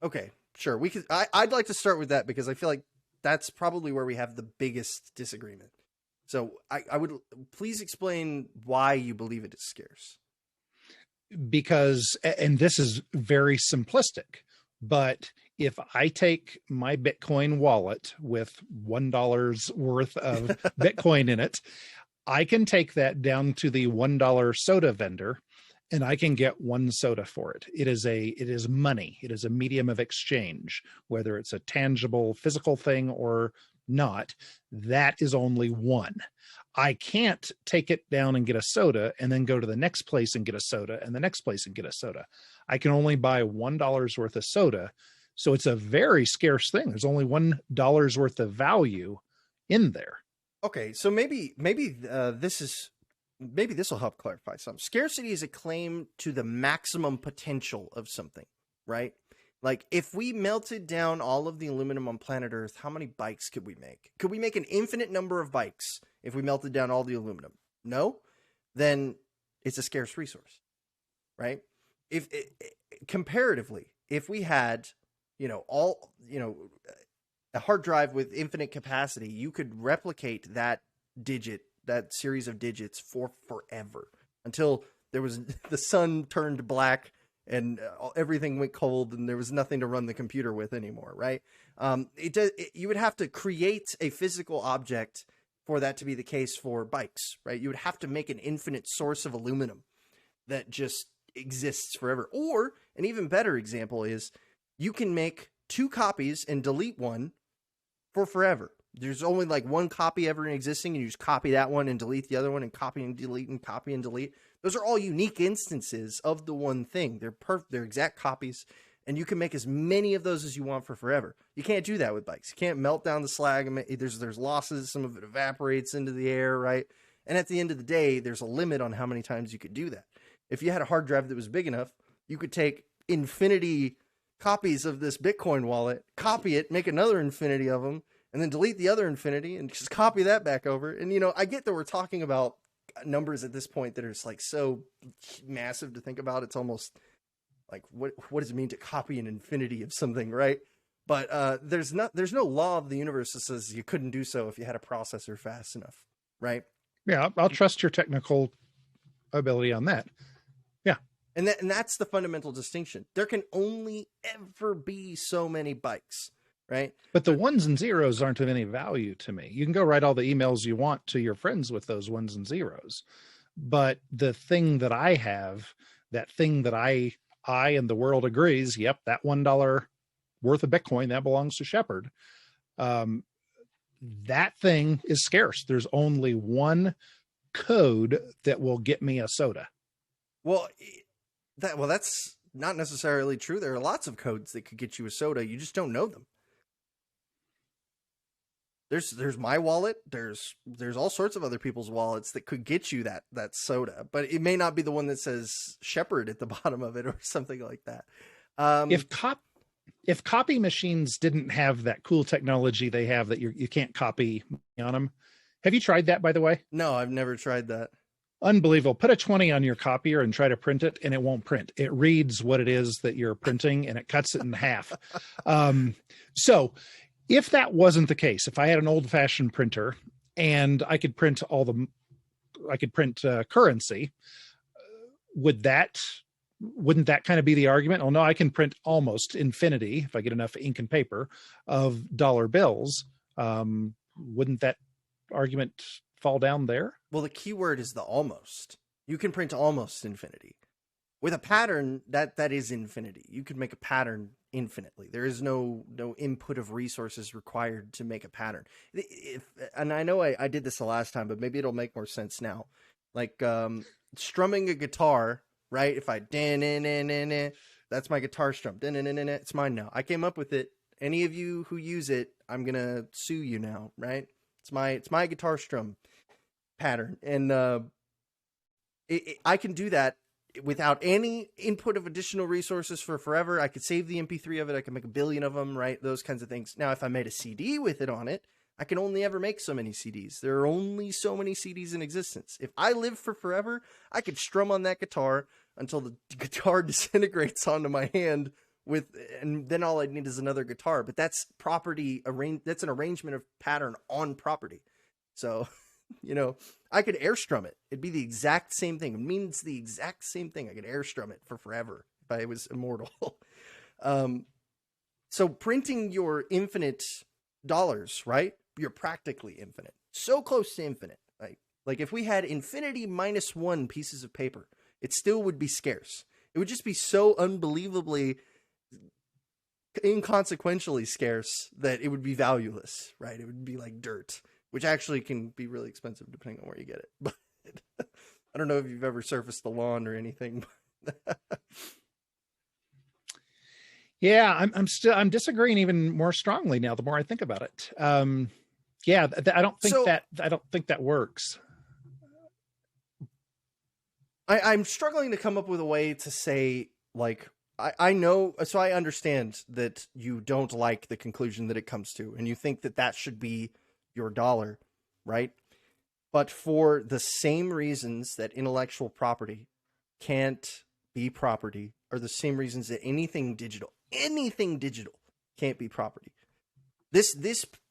Okay, sure. We could. I'd like to start with that because I feel like that's probably where we have the biggest disagreement. So I would please explain why you believe it is scarce. Because, and this is very simplistic, but if I take my Bitcoin wallet with $1 worth of Bitcoin in it, I can take that down to the $1 soda vendor and I can get one soda for it. It is money. It is a medium of exchange, whether it's a tangible physical thing or not. That is only one. I can't take it down and get a soda and then go to the next place and get a soda and the next place and get a soda. I can only buy $1 worth of soda. So it's a very scarce thing. There's only $1 worth of value in there. Okay, so maybe this will help clarify something. Scarcity is a claim to the maximum potential of something, right? Like if we melted down all of the aluminum on planet Earth, how many bikes could we make? Could we make an infinite number of bikes if we melted down all the aluminum? No? Then it's a scarce resource, right? Comparatively, if we had, a hard drive with infinite capacity, you could replicate that series of digits for forever until the sun turned black and everything went cold and there was nothing to run the computer with anymore, right? You would have to create a physical object for that to be the case for bikes, right? You would have to make an infinite source of aluminum that just exists forever. Or an even better example is you can make 2 copies and delete one for forever. There's only like one copy ever existing, and you just copy that one and delete the other one and copy and delete and copy and delete. Those are all unique instances of the one thing. They're exact copies, and you can make as many of those as you want for forever. You can't do that with bikes. You can't melt down the slag. And there's losses. Some of it evaporates into the air, right? And at the end of the day, there's a limit on how many times you could do that. If you had a hard drive that was big enough, you could take infinity copies of this Bitcoin wallet, copy it, make another infinity of them, and then delete the other infinity and just copy that back over. And, I get that we're talking about numbers at this point that are just like so massive to think about. It's almost like, what does it mean to copy an infinity of something, right? But there's no law of the universe that says you couldn't do so if you had a processor fast enough, right? Yeah, I'll trust your technical ability on that. Yeah. And that's the fundamental distinction. There can only ever be so many bytes, right? But the ones and zeros aren't of any value to me. You can go write all the emails you want to your friends with those ones and zeros. But the thing that I have, that thing that I and the world agrees, yep, that $1 worth of Bitcoin, that belongs to Sheppard. That thing is scarce. There's only one code that will get me a soda. Well, that's not necessarily true. There are lots of codes that could get you a soda. You just don't know them. There's my wallet. There's all sorts of other people's wallets that could get you that soda, but it may not be the one that says Sheppard at the bottom of it or something like that. If copy machines didn't have that cool technology they have that you can't copy on them, have you tried that, by the way? No, I've never tried that. Unbelievable. Put a 20 on your copier and try to print it, and it won't print. It reads what it is that you're printing, and it cuts it in half. So if that wasn't the case, if I had an old-fashioned printer and I could print currency, wouldn't that kind of be the argument? Oh no, I can print almost infinity if I get enough ink and paper of dollar bills. Wouldn't that argument fall down there? Well, the key word is the almost. You can print almost infinity. With a pattern, that is infinity. You could make a pattern infinitely. There is no input of resources required to make a pattern. And I know I did this the last time, but maybe it'll make more sense now. Like strumming a guitar, right? If I that's my guitar strum. It's mine now. I came up with it. Any of you who use it, I'm gonna sue you now, right? It's my guitar strum pattern, and I can do that without any input of additional resources for forever. I could save the MP3 of it. I could make 1 billion of them, right? Those kinds of things. Now, if I made a CD with it on it, I can only ever make so many CDs. There are only so many CDs in existence. If I live for forever, I could strum on that guitar until the guitar disintegrates onto my hand and then all I need is another guitar. But that's that's an arrangement of pattern on property. So, I could air strum it. It'd be the exact same thing. It means the exact same thing. I could air strum it for forever if I was immortal. So printing your infinite dollars, right? You're practically infinite. So close to infinite. Like if we had infinity -1 pieces of paper, it still would be scarce. It would just be so unbelievably inconsequentially scarce that it would be valueless, right? It would be like dirt, which actually can be really expensive depending on where you get it. But I don't know if you've ever surfaced the lawn or anything. Yeah, I'm disagreeing even more strongly now. The more I think about it, yeah, I don't think that works. I'm struggling to come up with a way to say, like, I know, so I understand that you don't like the conclusion that it comes to, and you think that should be your dollar, right? But for the same reasons that intellectual property can't be property are the same reasons that anything digital can't be property. This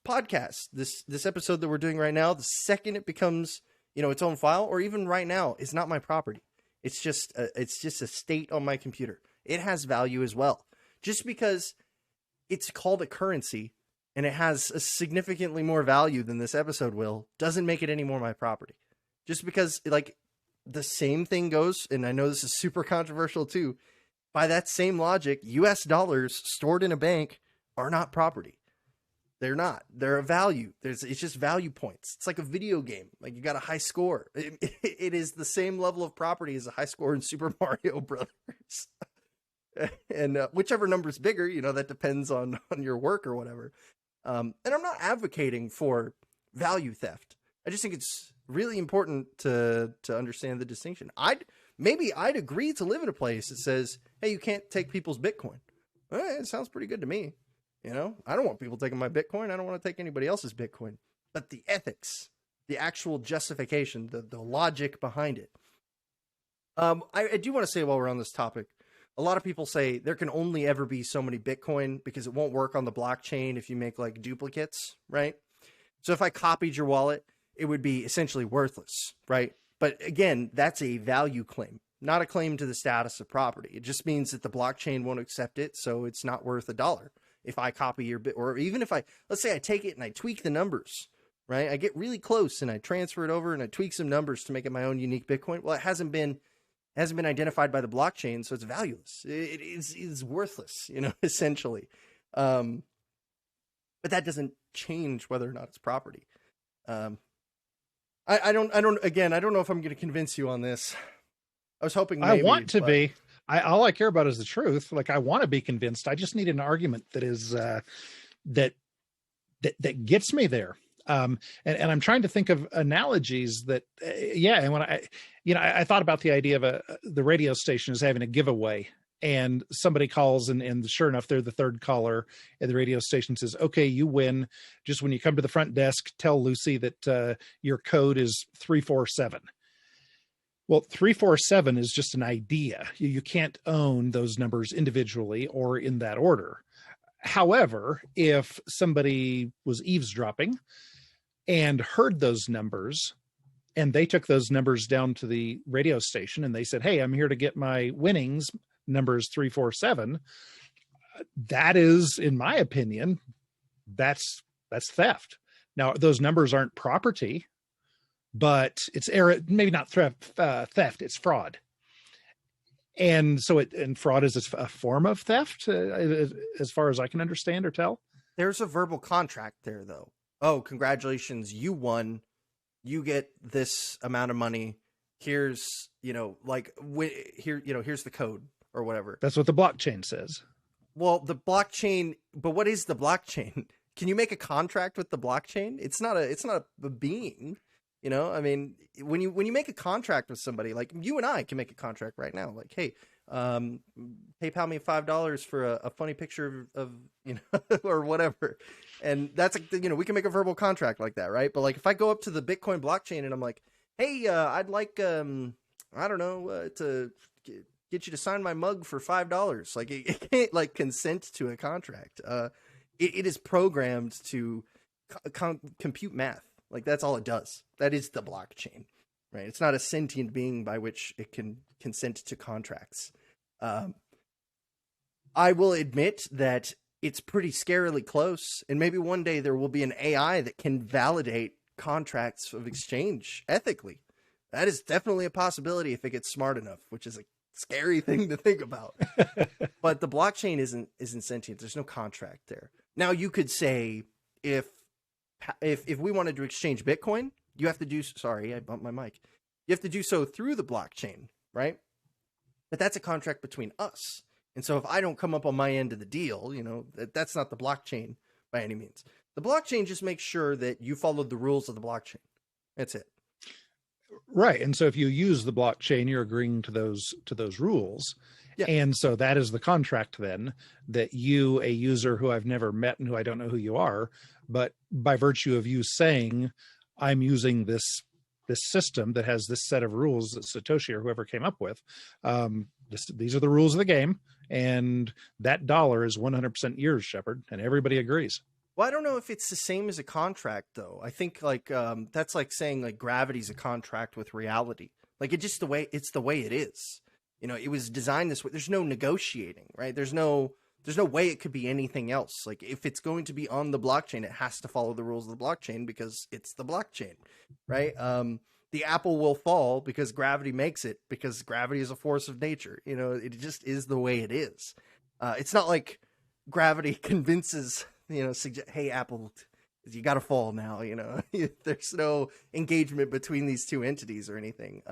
podcast, this episode that we're doing right now, the second it becomes, its own file, or even right now, is not my property. It's just a state on my computer. It has value as well. Just because it's called a currency and it has a significantly more value than this episode will, doesn't make it any more my property. Just because, like, the same thing goes, and I know this is super controversial too, by that same logic, US dollars stored in a bank are not property. They're not. They're a value. It's just value points. It's like a video game. Like, you got a high score. It is the same level of property as a high score in Super Mario Brothers. And whichever number's bigger, that depends on your work or whatever. And I'm not advocating for value theft. I just think it's really important to understand the distinction. I'd agree to live in a place that says, hey, you can't take people's Bitcoin. It sounds pretty good to me. I don't want people taking my Bitcoin. I don't want to take anybody else's Bitcoin. But the ethics the actual justification, the logic behind it. I do want to say while we're on this topic, a lot of people say there can only ever be so many Bitcoin because it won't work on the blockchain if you make like duplicates, right? So if I copied your wallet, it would be essentially worthless, right? But again, that's a value claim, not a claim to the status of property. It just means that the blockchain won't accept it, so it's not worth $1 if I copy your bit, or even if let's say I take it and I tweak the numbers, right? I get really close and I transfer it over and I tweak some numbers to make it my own unique Bitcoin. Well, it hasn't been identified by the blockchain, so it's valueless. It is worthless, essentially. But that doesn't change whether or not it's property. I don't know if I'm going to convince you on this. I was hoping maybe, I want to be. All I care about is the truth. Like, I want to be convinced. I just need an argument that is that gets me there. And I'm trying to think of analogies that, and when I thought about the idea of the radio station as having a giveaway, and somebody calls and sure enough, they're the third caller, and the radio station says, okay, you win. Just when you come to the front desk, tell Lucy that your code is 347. Well, 347 is just an idea. You can't own those numbers individually or in that order. However, if somebody was eavesdropping and heard those numbers, and they took those numbers down to the radio station and they said, hey, I'm here to get my winnings, numbers 347. That is, in my opinion, that's theft. Now, those numbers aren't property, but it's error, maybe not theft, it's fraud. And so fraud is a form of theft, as far as I can understand or tell. There's a verbal contract there, though. Oh, congratulations, you won. You get this amount of money. Here's, here's the code or whatever. That's what the blockchain says. Well, the blockchain, but what is the blockchain? Can you make a contract with the blockchain? It's not a being. I mean, when you make a contract with somebody, like you and I can make a contract right now, like, hey, PayPal me $5 for a funny picture of or whatever. And that's, we can make a verbal contract like that, right? But like, if I go up to the Bitcoin blockchain and I'm like, hey, I'd like, I don't know, to get you to sign my mug for $5. Like, it can't like consent to a contract. It is programmed to compute math. Like, that's all it does. That is the blockchain, right? It's not a sentient being by which it can consent to contracts. I will admit that it's pretty scarily close, and maybe one day there will be an AI that can validate contracts of exchange ethically. That is definitely a possibility if it gets smart enough, which is a scary thing to think about. But the blockchain isn't sentient. There's no contract there. Now, you could say if we wanted to exchange Bitcoin, you have to do, sorry, I bumped my mic. You have to do so through the blockchain, right? But that's a contract between us. And so if I don't come up on my end of the deal, that's not the blockchain by any means. The blockchain just makes sure that you followed the rules of the blockchain. That's it. Right. And so if you use the blockchain, you're agreeing to those rules. Yeah. And so that is the contract then, that you, a user who I've never met and who I don't know who you are, but by virtue of you saying, I'm using this system that has this set of rules that Satoshi or whoever came up with, these are the rules of the game, and that dollar is 100% yours, Sheppard, and everybody agrees. Well, I don't know if it's the same as a contract, though. I think that's like saying like gravity's a contract with reality. Like it's the way it is. It was designed this way. There's no negotiating, right? There's no way it could be anything else. Like if it's going to be on the blockchain, it has to follow the rules of the blockchain because it's the blockchain, right? The apple will fall because gravity makes it, because gravity is a force of nature. It just is the way it is. It's not like gravity convinces, hey, apple, you got to fall now. There's no engagement between these two entities or anything.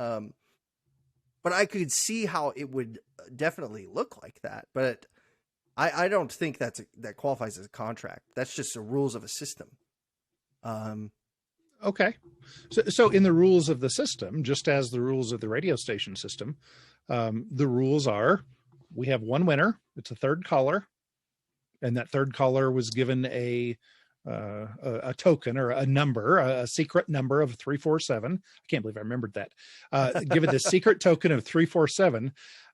But I could see how it would definitely look like that. But I don't think that qualifies as a contract. That's just the rules of a system. Okay. So in the rules of the system, just as the rules of the radio station system, the rules are, we have one winner. It's a third caller. And that third caller was given a a token or a number, a secret number of 347. I can't believe I remembered that. Give it the secret token of 347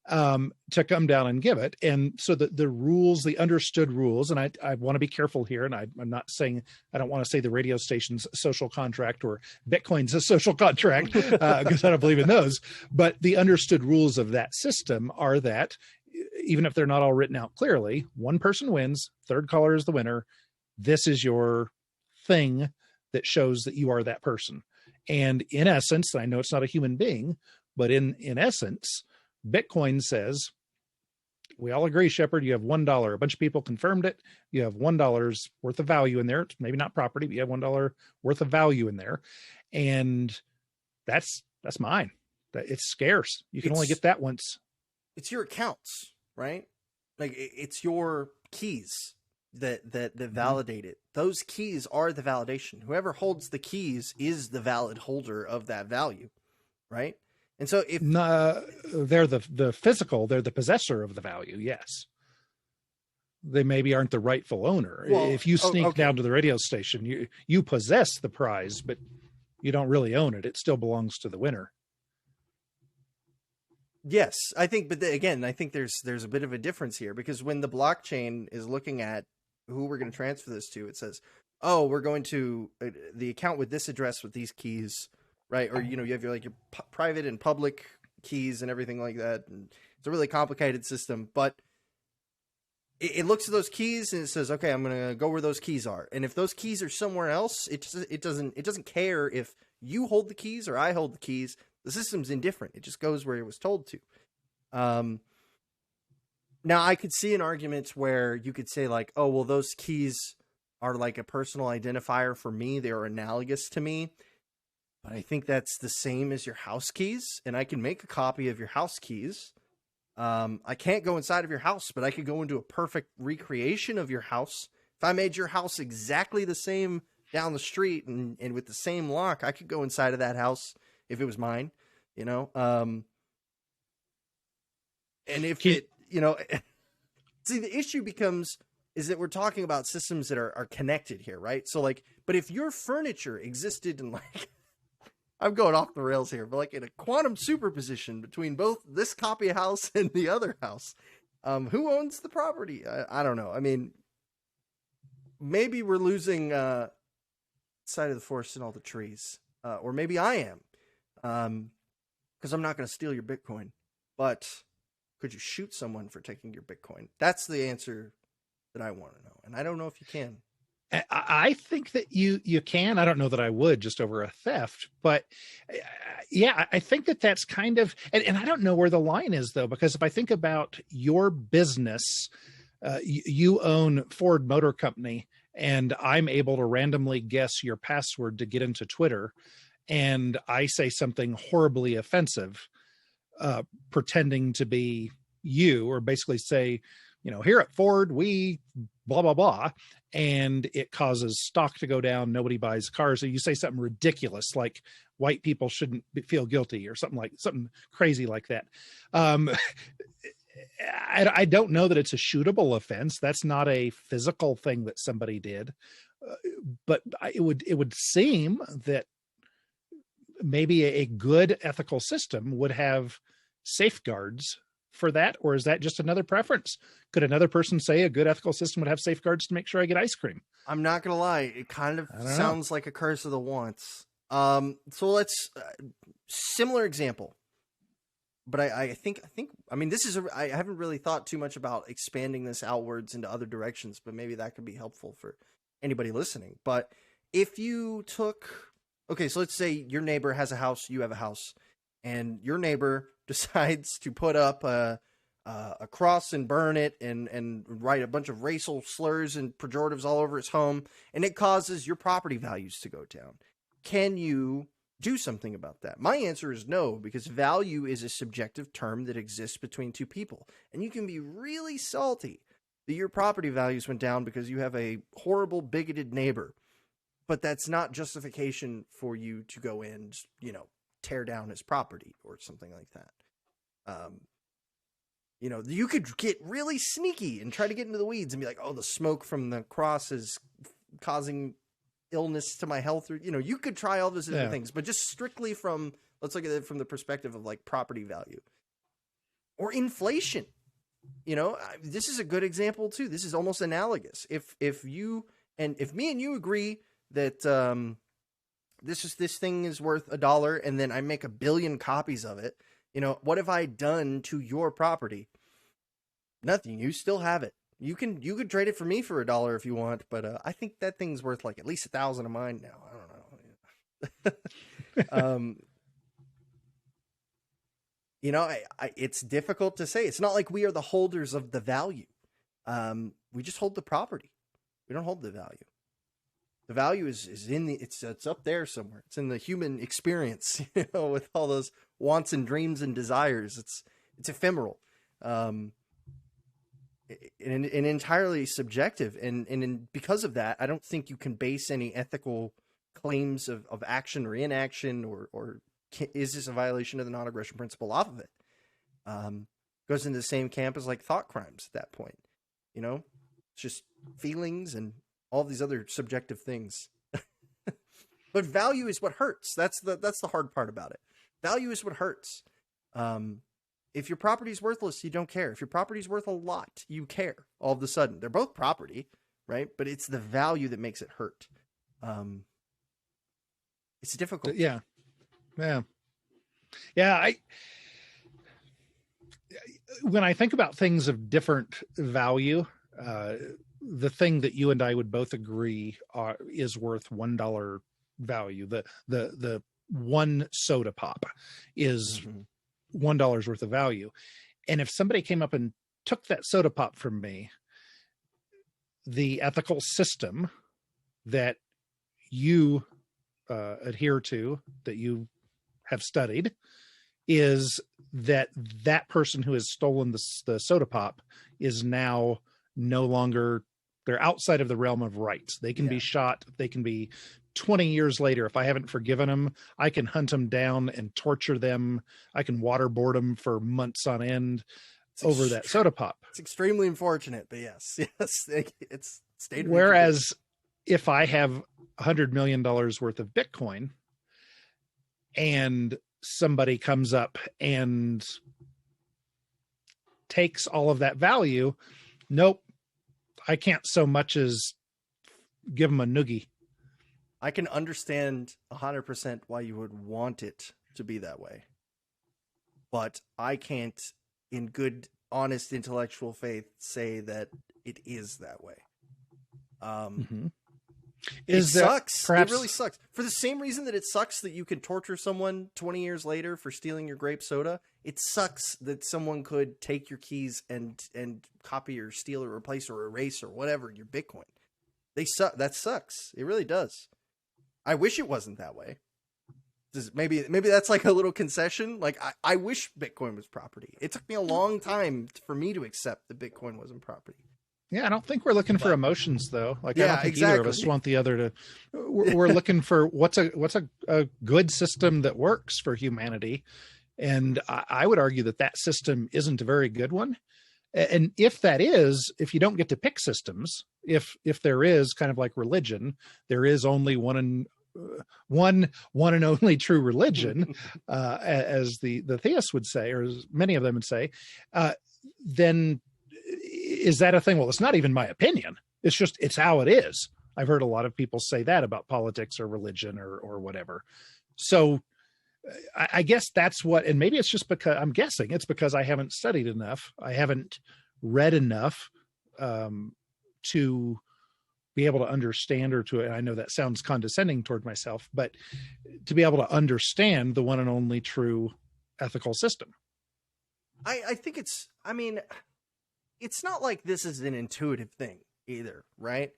to come down and give it. And so the rules, the understood rules, and I want to be careful here, and I'm not saying, I don't want to say the radio station's social contract or Bitcoin's a social contract, because I don't believe in those, but the understood rules of that system are that even if they're not all written out clearly, one person wins, third caller is the winner. This is your thing that shows that you are that person. And in essence, I know it's not a human being, but in essence, Bitcoin says, we all agree, Sheppard, you have $1. A bunch of people confirmed it. You have $1 worth of value in there. It's maybe not property, but you have $1 worth of value in there. And that's mine. It's scarce. You can only get that once. It's your accounts, right? Like it's your keys that validate it. Those keys are the validation. Whoever holds the keys is the valid holder of that value, right? And so if they're the physical, they're the possessor of the value, yes. They maybe aren't the rightful owner. Well, if you sneak down to the radio station, you possess the prize, but you don't really own it. It still belongs to the winner. Yes, I think, but again, I think there's a bit of a difference here, because when the blockchain is looking at who we're going to transfer this to, it says, oh, we're going to the account with this address with these keys, right? Or, you have your private and public keys and everything like that. And it's a really complicated system, but it looks at those keys and it says, okay, I'm going to go where those keys are. And if those keys are somewhere else, it doesn't care if you hold the keys or I hold the keys. The system's indifferent. It just goes where it was told to. Now, I could see an argument where you could say like, oh, well, those keys are like a personal identifier for me. They're analogous to me. But I think that's the same as your house keys. And I can make a copy of your house keys. I can't go inside of your house, but I could go into a perfect recreation of your house. If I made your house exactly the same down the street and with the same lock, I could go inside of that house if it was mine, and if see, the issue is that we're talking about systems that are connected here, right? So but if your furniture existed in I'm going off the rails here, but in a quantum superposition between both this copy house and the other house, who owns the property? I don't know. I mean, maybe we're losing sight of the forest and all the trees, or maybe I am. Because I'm not going to steal your Bitcoin, but could you shoot someone for taking your Bitcoin? That's the answer that I want to know. And I don't know if you can. I think that you can. I don't know that I would just over a theft, but yeah, I think that's kind of, and I don't know where the line is though, because if I think about your business, you own Ford Motor Company, and I'm able to randomly guess your password to get into Twitter. And I say something horribly offensive, pretending to be you, or basically say, here at Ford, we blah, blah, blah. And it causes stock to go down. Nobody buys cars. So you say something ridiculous, like white people shouldn't feel guilty, or something crazy like that. I don't know that it's a shootable offense. That's not a physical thing that somebody did. But it would seem that maybe a good ethical system would have safeguards for that, or is that just another preference? Could another person say a good ethical system would have safeguards to make sure I get ice cream? I'm not gonna lie, it kind of sounds like a curse of the wants. So let's similar example, but I think I mean, I haven't really thought too much about expanding this outwards into other directions, but maybe that could be helpful for anybody listening. But if you took, okay, so let's say your neighbor has a house, you have a house, and your neighbor decides to put up a cross and burn it and write a bunch of racial slurs and pejoratives all over his home, and it causes your property values to go down. Can you do something about that? My answer is no, because value is a subjective term that exists between two people, and you can be really salty that your property values went down because you have a horrible, bigoted neighbor, but that's not justification for you to go in, tear down his property or something like that. You could get really sneaky and try to get into the weeds and be like, oh, the smoke from the cross is causing illness to my health, or, you could try all those different things, but just strictly let's look at it from the perspective of like property value or inflation. This is a good example too. This is almost analogous. If me and you agree that this thing is worth $1, and then I make 1 billion copies of it, what have I done to your property? Nothing. You still have it. You could trade it for me for $1 if you want, but I think that thing's worth like at least 1,000 of mine now. I don't know. It's difficult to say. It's not like we are the holders of the value. We just hold the property. We don't hold the value. The value is it's up there somewhere. It's in the human experience, with all those wants and dreams and desires. It's ephemeral, and entirely subjective. And because of that, I don't think you can base any ethical claims of action or inaction or is this a violation of the non-aggression principle off of it. Goes into the same camp as like thought crimes at that point. It's just feelings and all these other subjective things. But value is what hurts. That's the hard part about it. Value is what hurts. If your property's worthless, you don't care. If your property's worth a lot, you care all of a sudden. They're both property, right? But it's the value that makes it hurt. It's difficult. Yeah. When I think about things of different value, the thing that you and I would both agree is worth $1 value. The one soda pop is $1 worth of value. And if somebody came up and took that soda pop from me, the ethical system that you adhere to, that you have studied, is that person who has stolen the soda pop is now no longer, they're outside of the realm of rights. They can be shot. They can be 20 years later. If I haven't forgiven them, I can hunt them down and torture them. I can waterboard them for months on end over that soda pop. It's extremely unfortunate, but yes, it's state. Whereas if I have $100 million worth of Bitcoin and somebody comes up and takes all of that value, nope, I can't so much as give them a noogie. I can understand 100% why you would want it to be that way, but I can't, in good, honest intellectual faith, say that it is that way. It sucks. Perhaps... It really sucks. For the same reason that it sucks that you could torture someone 20 years later for stealing your grape soda, it sucks that someone could take your keys and copy or steal or replace or erase or whatever your Bitcoin. They suck. That sucks. It really does. I wish it wasn't that way. Maybe that's like a little concession. Like I wish Bitcoin was property. It took me a long time for me to accept that Bitcoin wasn't property. Yeah, I don't think we're looking for emotions, though. Like, I don't think either of us want the other to. We're looking for what's a good system that works for humanity, and I would argue that system isn't a very good one. And if that is, if you don't get to pick systems, if there is kind of like religion, there is only one and only true religion, as the theists would say, or as many of them would say, then. Is that a thing? Well, it's not even my opinion. It's how it is. I've heard a lot of people say that about politics or religion or whatever. So I guess that's what, and maybe it's just because I'm guessing it's because I haven't studied enough. I haven't read enough to be able to understand and I know that sounds condescending toward myself, but to be able to understand the one and only true ethical system. I think it's not like this is an intuitive thing either, right?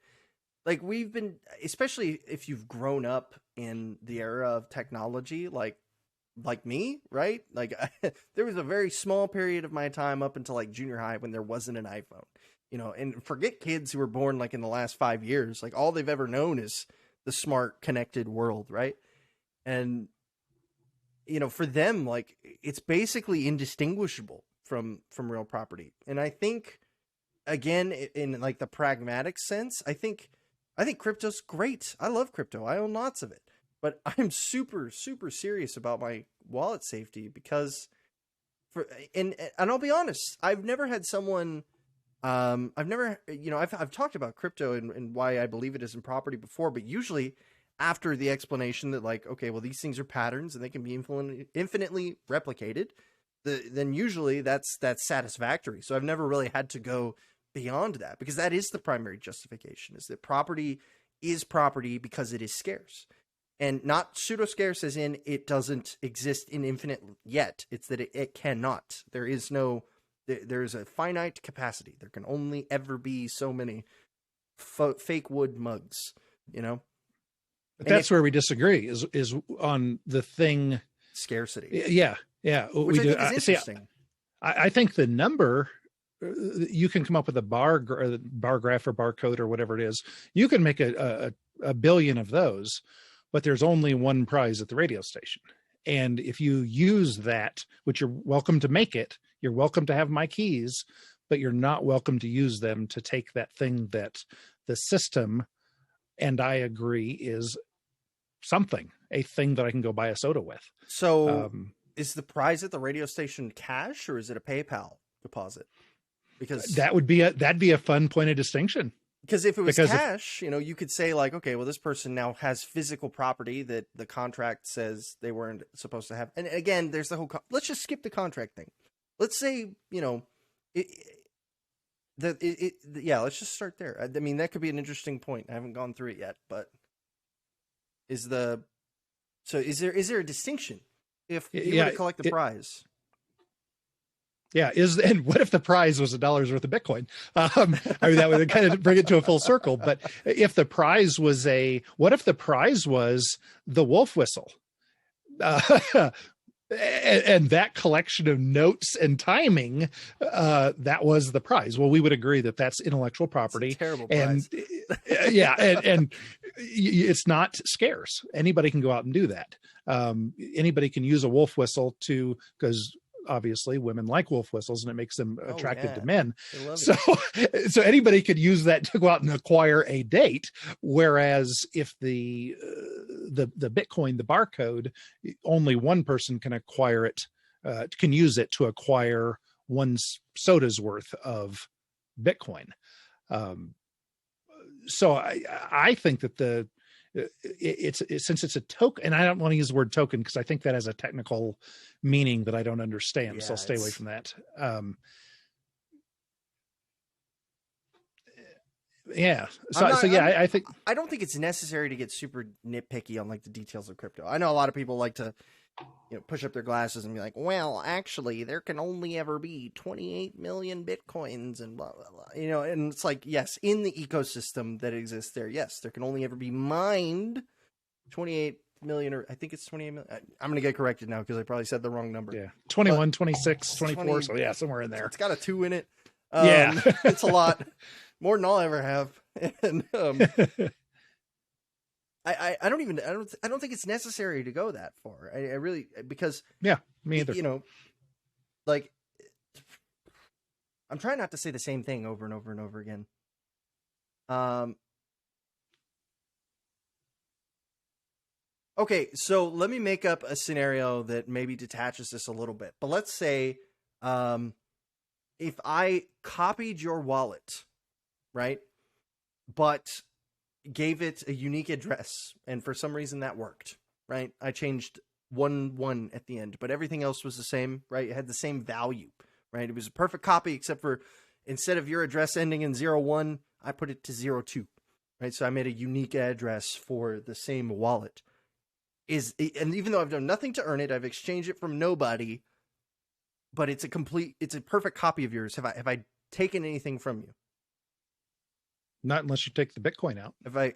Like we've been, especially if you've grown up in the era of technology, like me, right? Like there was a very small period of my time up until like junior high when there wasn't an iPhone, and forget kids who were born like in the last 5 years, like all they've ever known is the smart connected world. Right. And, for them, like it's basically indistinguishable from real property. And I think, again, in like the pragmatic sense, I think I think crypto's great. I love crypto. I own lots of it. But I'm super, super serious about my wallet safety because and I'll be honest, I've never had someone I've talked about crypto and why I believe it is in property before, but usually after the explanation that like, okay, well, these things are patterns and they can be infinitely replicated, then usually that's satisfactory. So I've never really had to go beyond that, because that is the primary justification, is that property is property because it is scarce. And not pseudo scarce as in it doesn't exist in infinite yet. It's that it cannot. There is a finite capacity. There can only ever be so many fake wood mugs, you know? But that's where we disagree is on the thing. Scarcity. Yeah. Yeah. Which I think is interesting. I think the number, you can come up with a bar graph or barcode or whatever it is. You can make a billion of those, but there's only one prize at the radio station. And if you use that, which you're welcome to make it, you're welcome to have my keys, but you're not welcome to use them to take that thing that the system, and I agree, is something, a thing that I can go buy a soda with. So is the prize at the radio station cash, or is it a PayPal deposit? Because that'd be a fun point of distinction. Because if it was cash, you could say like, okay, well, this person now has physical property that the contract says they weren't supposed to have. And again, there's the whole, let's just skip the contract thing. Let's say, let's just start there. I mean, that could be an interesting point. I haven't gone through it yet, but is there a distinction if you were to collect the prize? Yeah. And what if the prize was $1 worth of Bitcoin? I mean, that would kind of bring it to a full circle. But if the prize was what if the prize was the wolf whistle? And that collection of notes and timing, that was the prize. Well, we would agree that that's intellectual property. It's a terrible prize. And it's not scarce. Anybody can go out and do that. Anybody can use a wolf whistle because obviously women like wolf whistles and it makes them attractive to men. So anybody could use that to go out and acquire a date. Whereas if the Bitcoin, the barcode, only one person can acquire it, can use it to acquire one soda's worth of Bitcoin. So I think that since it's a token, and I don't want to use the word token because I think that has a technical meaning that I don't understand. So I'll stay away from that. I think I don't think it's necessary to get super nitpicky on like the details of crypto. I know a lot of people like to push up their glasses and be like, well, actually, there can only ever be 28 million Bitcoins and blah, blah, blah. And it's like, yes, in the ecosystem that exists there, yes, there can only ever be mined 28 million, or I think it's 28 million. I'm going to get corrected now because I probably said the wrong number. Yeah. 21, 26, 24. 20, so yeah, somewhere in there. It's got a 2 in it. It's a lot more than I'll ever have. And, I don't think it's necessary to go that far. I really, because me either. Like I'm trying not to say the same thing over and over and over again. Okay, so let me make up a scenario that maybe detaches this a little bit. But let's say if I copied your wallet, right? But gave it a unique address, and for some reason that worked, right? I changed 1 at the end, but everything else was the same, right? It had the same value, right? It was a perfect copy, except for instead of your address ending in 01, I put it to 02, right? So I made a unique address for the same wallet. And even though I've done nothing to earn it, I've exchanged it from nobody, but it's a perfect copy of yours. Have I taken anything from you? Not unless you take the Bitcoin out. But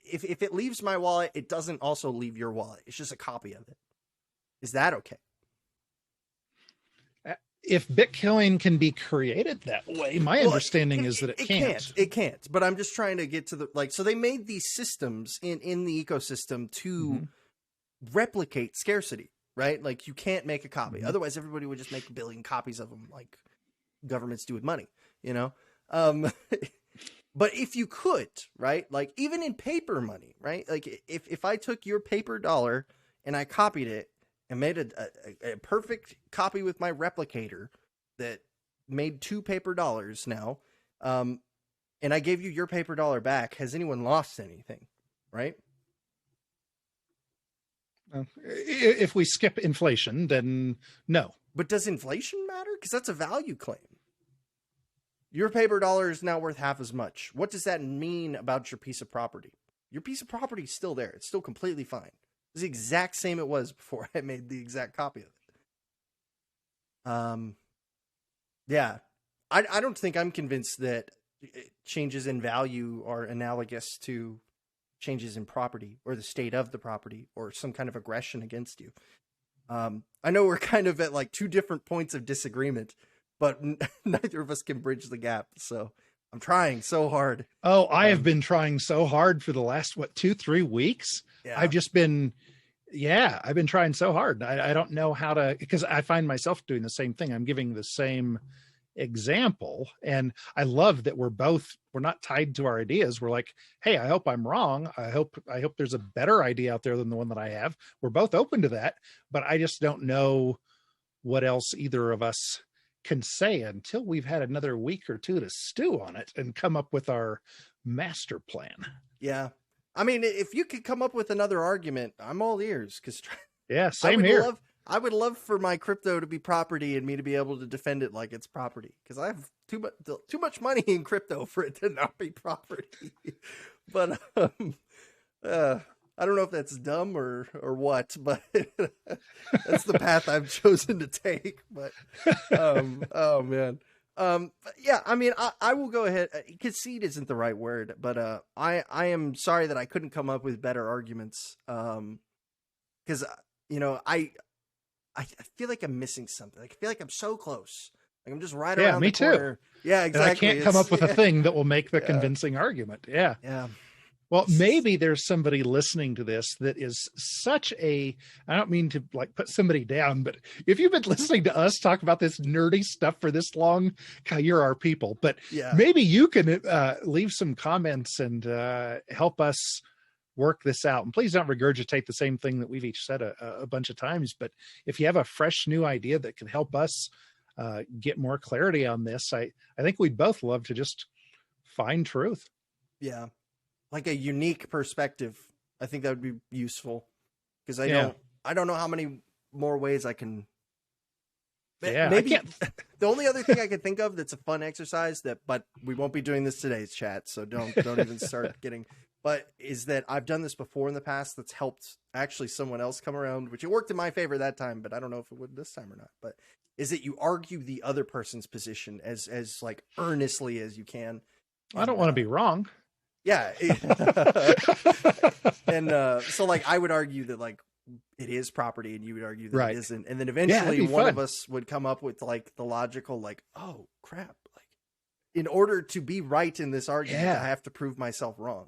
if it leaves my wallet, it doesn't also leave your wallet. It's just a copy of it. Is that okay? If Bitcoin can be created that way, my understanding is that it can't. It can't. But I'm just trying to get to the so they made these systems in the ecosystem to replicate scarcity, right? Like you can't make a copy. Otherwise, everybody would just make a billion copies of them, like governments do with money, But if you could, right, like even in paper money, right, like if I took your paper dollar and I copied it and made a perfect copy with my replicator that made 2 paper dollars now, and I gave you your paper dollar back, has anyone lost anything, right? If we skip inflation, then no. But does inflation matter? Because that's a value claim. Your paper dollar is now worth half as much. What does that mean about your piece of property? Your piece of property is still there. It's still completely fine. It's the exact same it was before I made the exact copy of it. Yeah. I don't think I'm convinced that changes in value are analogous to changes in property or the state of the property or some kind of aggression against you. I know we're kind of at like 2 different points of disagreement, but neither of us can bridge the gap. So I'm trying so hard. Oh, I have been trying so hard for the last, 2-3 weeks. Yeah. I've been trying so hard. I don't know how to, because I find myself doing the same thing. I'm giving the same example. And I love that we're not tied to our ideas. We're like, hey, I hope I'm wrong. I hope there's a better idea out there than the one that I have. We're both open to that, but I just don't know what else either of us can say until we've had another week or 2 to stew on it and come up with our master plan. Yeah. I mean, if you could come up with another argument, I'm all ears. Because yeah, same here. I would love for my crypto to be property and me to be able to defend it like it's property. Because I have too much money in crypto for it to not be property. But I don't know if that's dumb or what, but that's the path I've chosen to take. But oh man. But yeah, I mean, I will go ahead. Concede isn't the right word, but I am sorry that I couldn't come up with better arguments. Because I feel like I'm missing something. Like, I feel like I'm so close. Like I'm just right around the corner. Too. Yeah, exactly. And I can't come up with a thing that will make the convincing argument. Yeah. Yeah. Well, maybe there's somebody listening to this that is I don't mean to like put somebody down, but if you've been listening to us talk about this nerdy stuff for this long, you're our people. But maybe you can leave some comments and help us work this out. And please don't regurgitate the same thing that we've each said a bunch of times. But if you have a fresh new idea that can help us get more clarity on this, I think we'd both love to just find truth. Yeah. Like a unique perspective. I think that would be useful because I don't know how many more ways I can. Yeah, maybe the only other thing I could think of that's a fun exercise but we won't be doing this today's chat. So don't even start getting, but is that I've done this before in the past. That's helped actually someone else come around, which it worked in my favor that time, but I don't know if it would this time or not, but is that you argue the other person's position as like earnestly as you can. I don't want to be wrong. Yeah. And so like I would argue that like it is property and you would argue that it isn't. And then eventually one of us would come up with like the logical, like, oh crap. Like in order to be right in this argument, I have to prove myself wrong.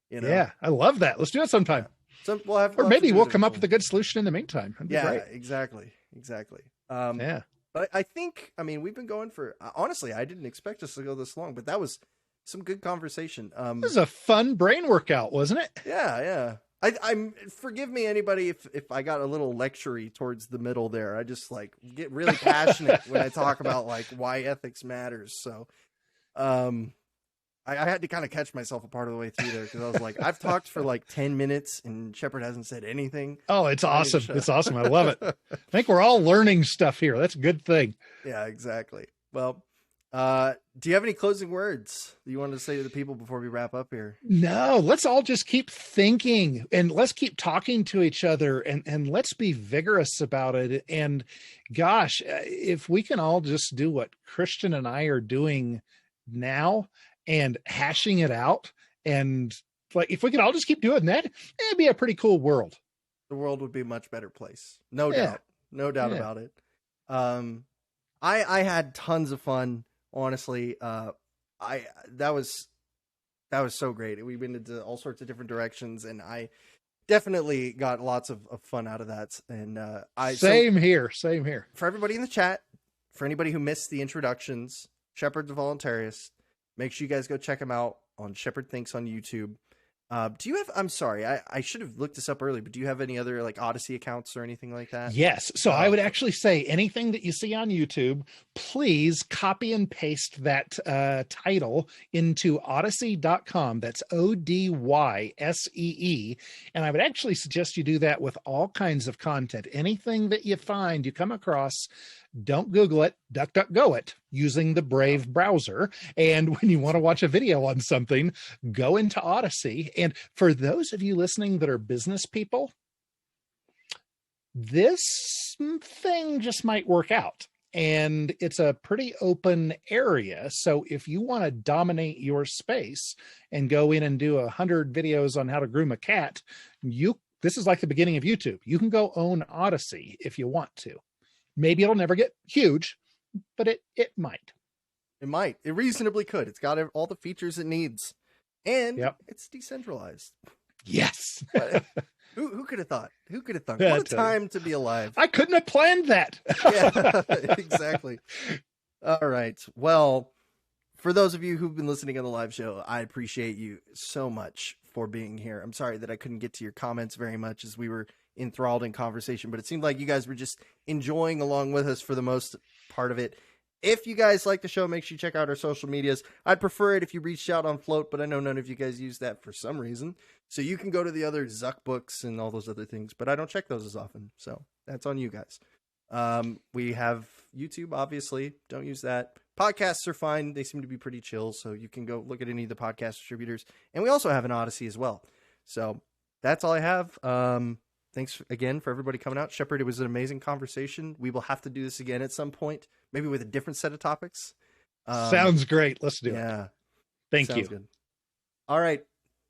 You know? Yeah. I love that. Let's do it sometime. So we'll have, or maybe we'll come up with a good solution in the meantime. That'd be great. Exactly. Yeah. But I think, I mean, we've been going for, honestly, I didn't expect us to go this long, but that was some good conversation. This was a fun brain workout, wasn't it? Yeah. I'm forgive me anybody if I got a little lectury towards the middle there. I just like get really passionate when I talk about like why ethics matters. So I had to kind of catch myself a part of the way through there because I was like, I've talked for like 10 minutes and Sheppard hasn't said anything. Oh, it's awesome. It's awesome. I love it. I think we're all learning stuff here. That's a good thing. Yeah, exactly. Well, do you have any closing words that you wanted to say to the people before we wrap up here? No, let's all just keep thinking and let's keep talking to each other and let's be vigorous about it. And gosh, if we can all just do what Christian and I are doing now and hashing it out, and like, if we could all just keep doing that, it'd be a pretty cool world. The world would be a much better place. No doubt about it. I had tons of fun. Honestly, that was so great. We went into all sorts of different directions, and I definitely got lots of fun out of that. And same here. For everybody in the chat, for anybody who missed the introductions, Sheppard the Voluntaryist, make sure you guys go check him out. on Sheppard Thinks on YouTube. Do you have, I'm sorry, I should have looked this up earlier, but do you have any other like Odyssey accounts or anything like that? Yes. So I would actually say anything that you see on YouTube, please copy and paste that title into odyssey.com. That's ODYSEE. And I would actually suggest you do that with all kinds of content. Anything that you find, you come across, don't Google it, DuckDuckGo it using the Brave browser. And when you want to watch a video on something, go into Odyssey. And for those of you listening that are business people, this thing just might work out. And it's a pretty open area. So if you want to dominate your space and go in and do 100 videos on how to groom a cat, this is like the beginning of YouTube. You can go own Odyssey if you want to. Maybe it'll never get huge, but it might. It might. It reasonably could. It's got all the features it needs. And it's decentralized. Yes. Who could have thought? Who could have thought? What a time to be alive. I couldn't have planned that. Yeah, exactly. All right. Well, for those of you who've been listening on the live show, I appreciate you so much for being here. I'm sorry that I couldn't get to your comments very much as we were enthralled in conversation, but it seemed like you guys were just enjoying along with us for the most part of it. If you guys like the show, make sure you check out our social medias. I'd prefer it if you reached out on Float, but I know none of you guys use that for some reason. So you can go to the other Zuck books and all those other things, but I don't check those as often. So that's on you guys. We have YouTube, obviously. Don't use that. Podcasts are fine. They seem to be pretty chill. So you can go look at any of the podcast distributors. And we also have an Odyssey as well. So that's all I have. Thanks again for everybody coming out. Sheppard, it was an amazing conversation. We will have to do this again at some point, maybe with a different set of topics. Sounds great. Let's do it. Yeah. Thank you. Good. All right.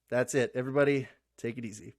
That's it. Everybody, take it easy.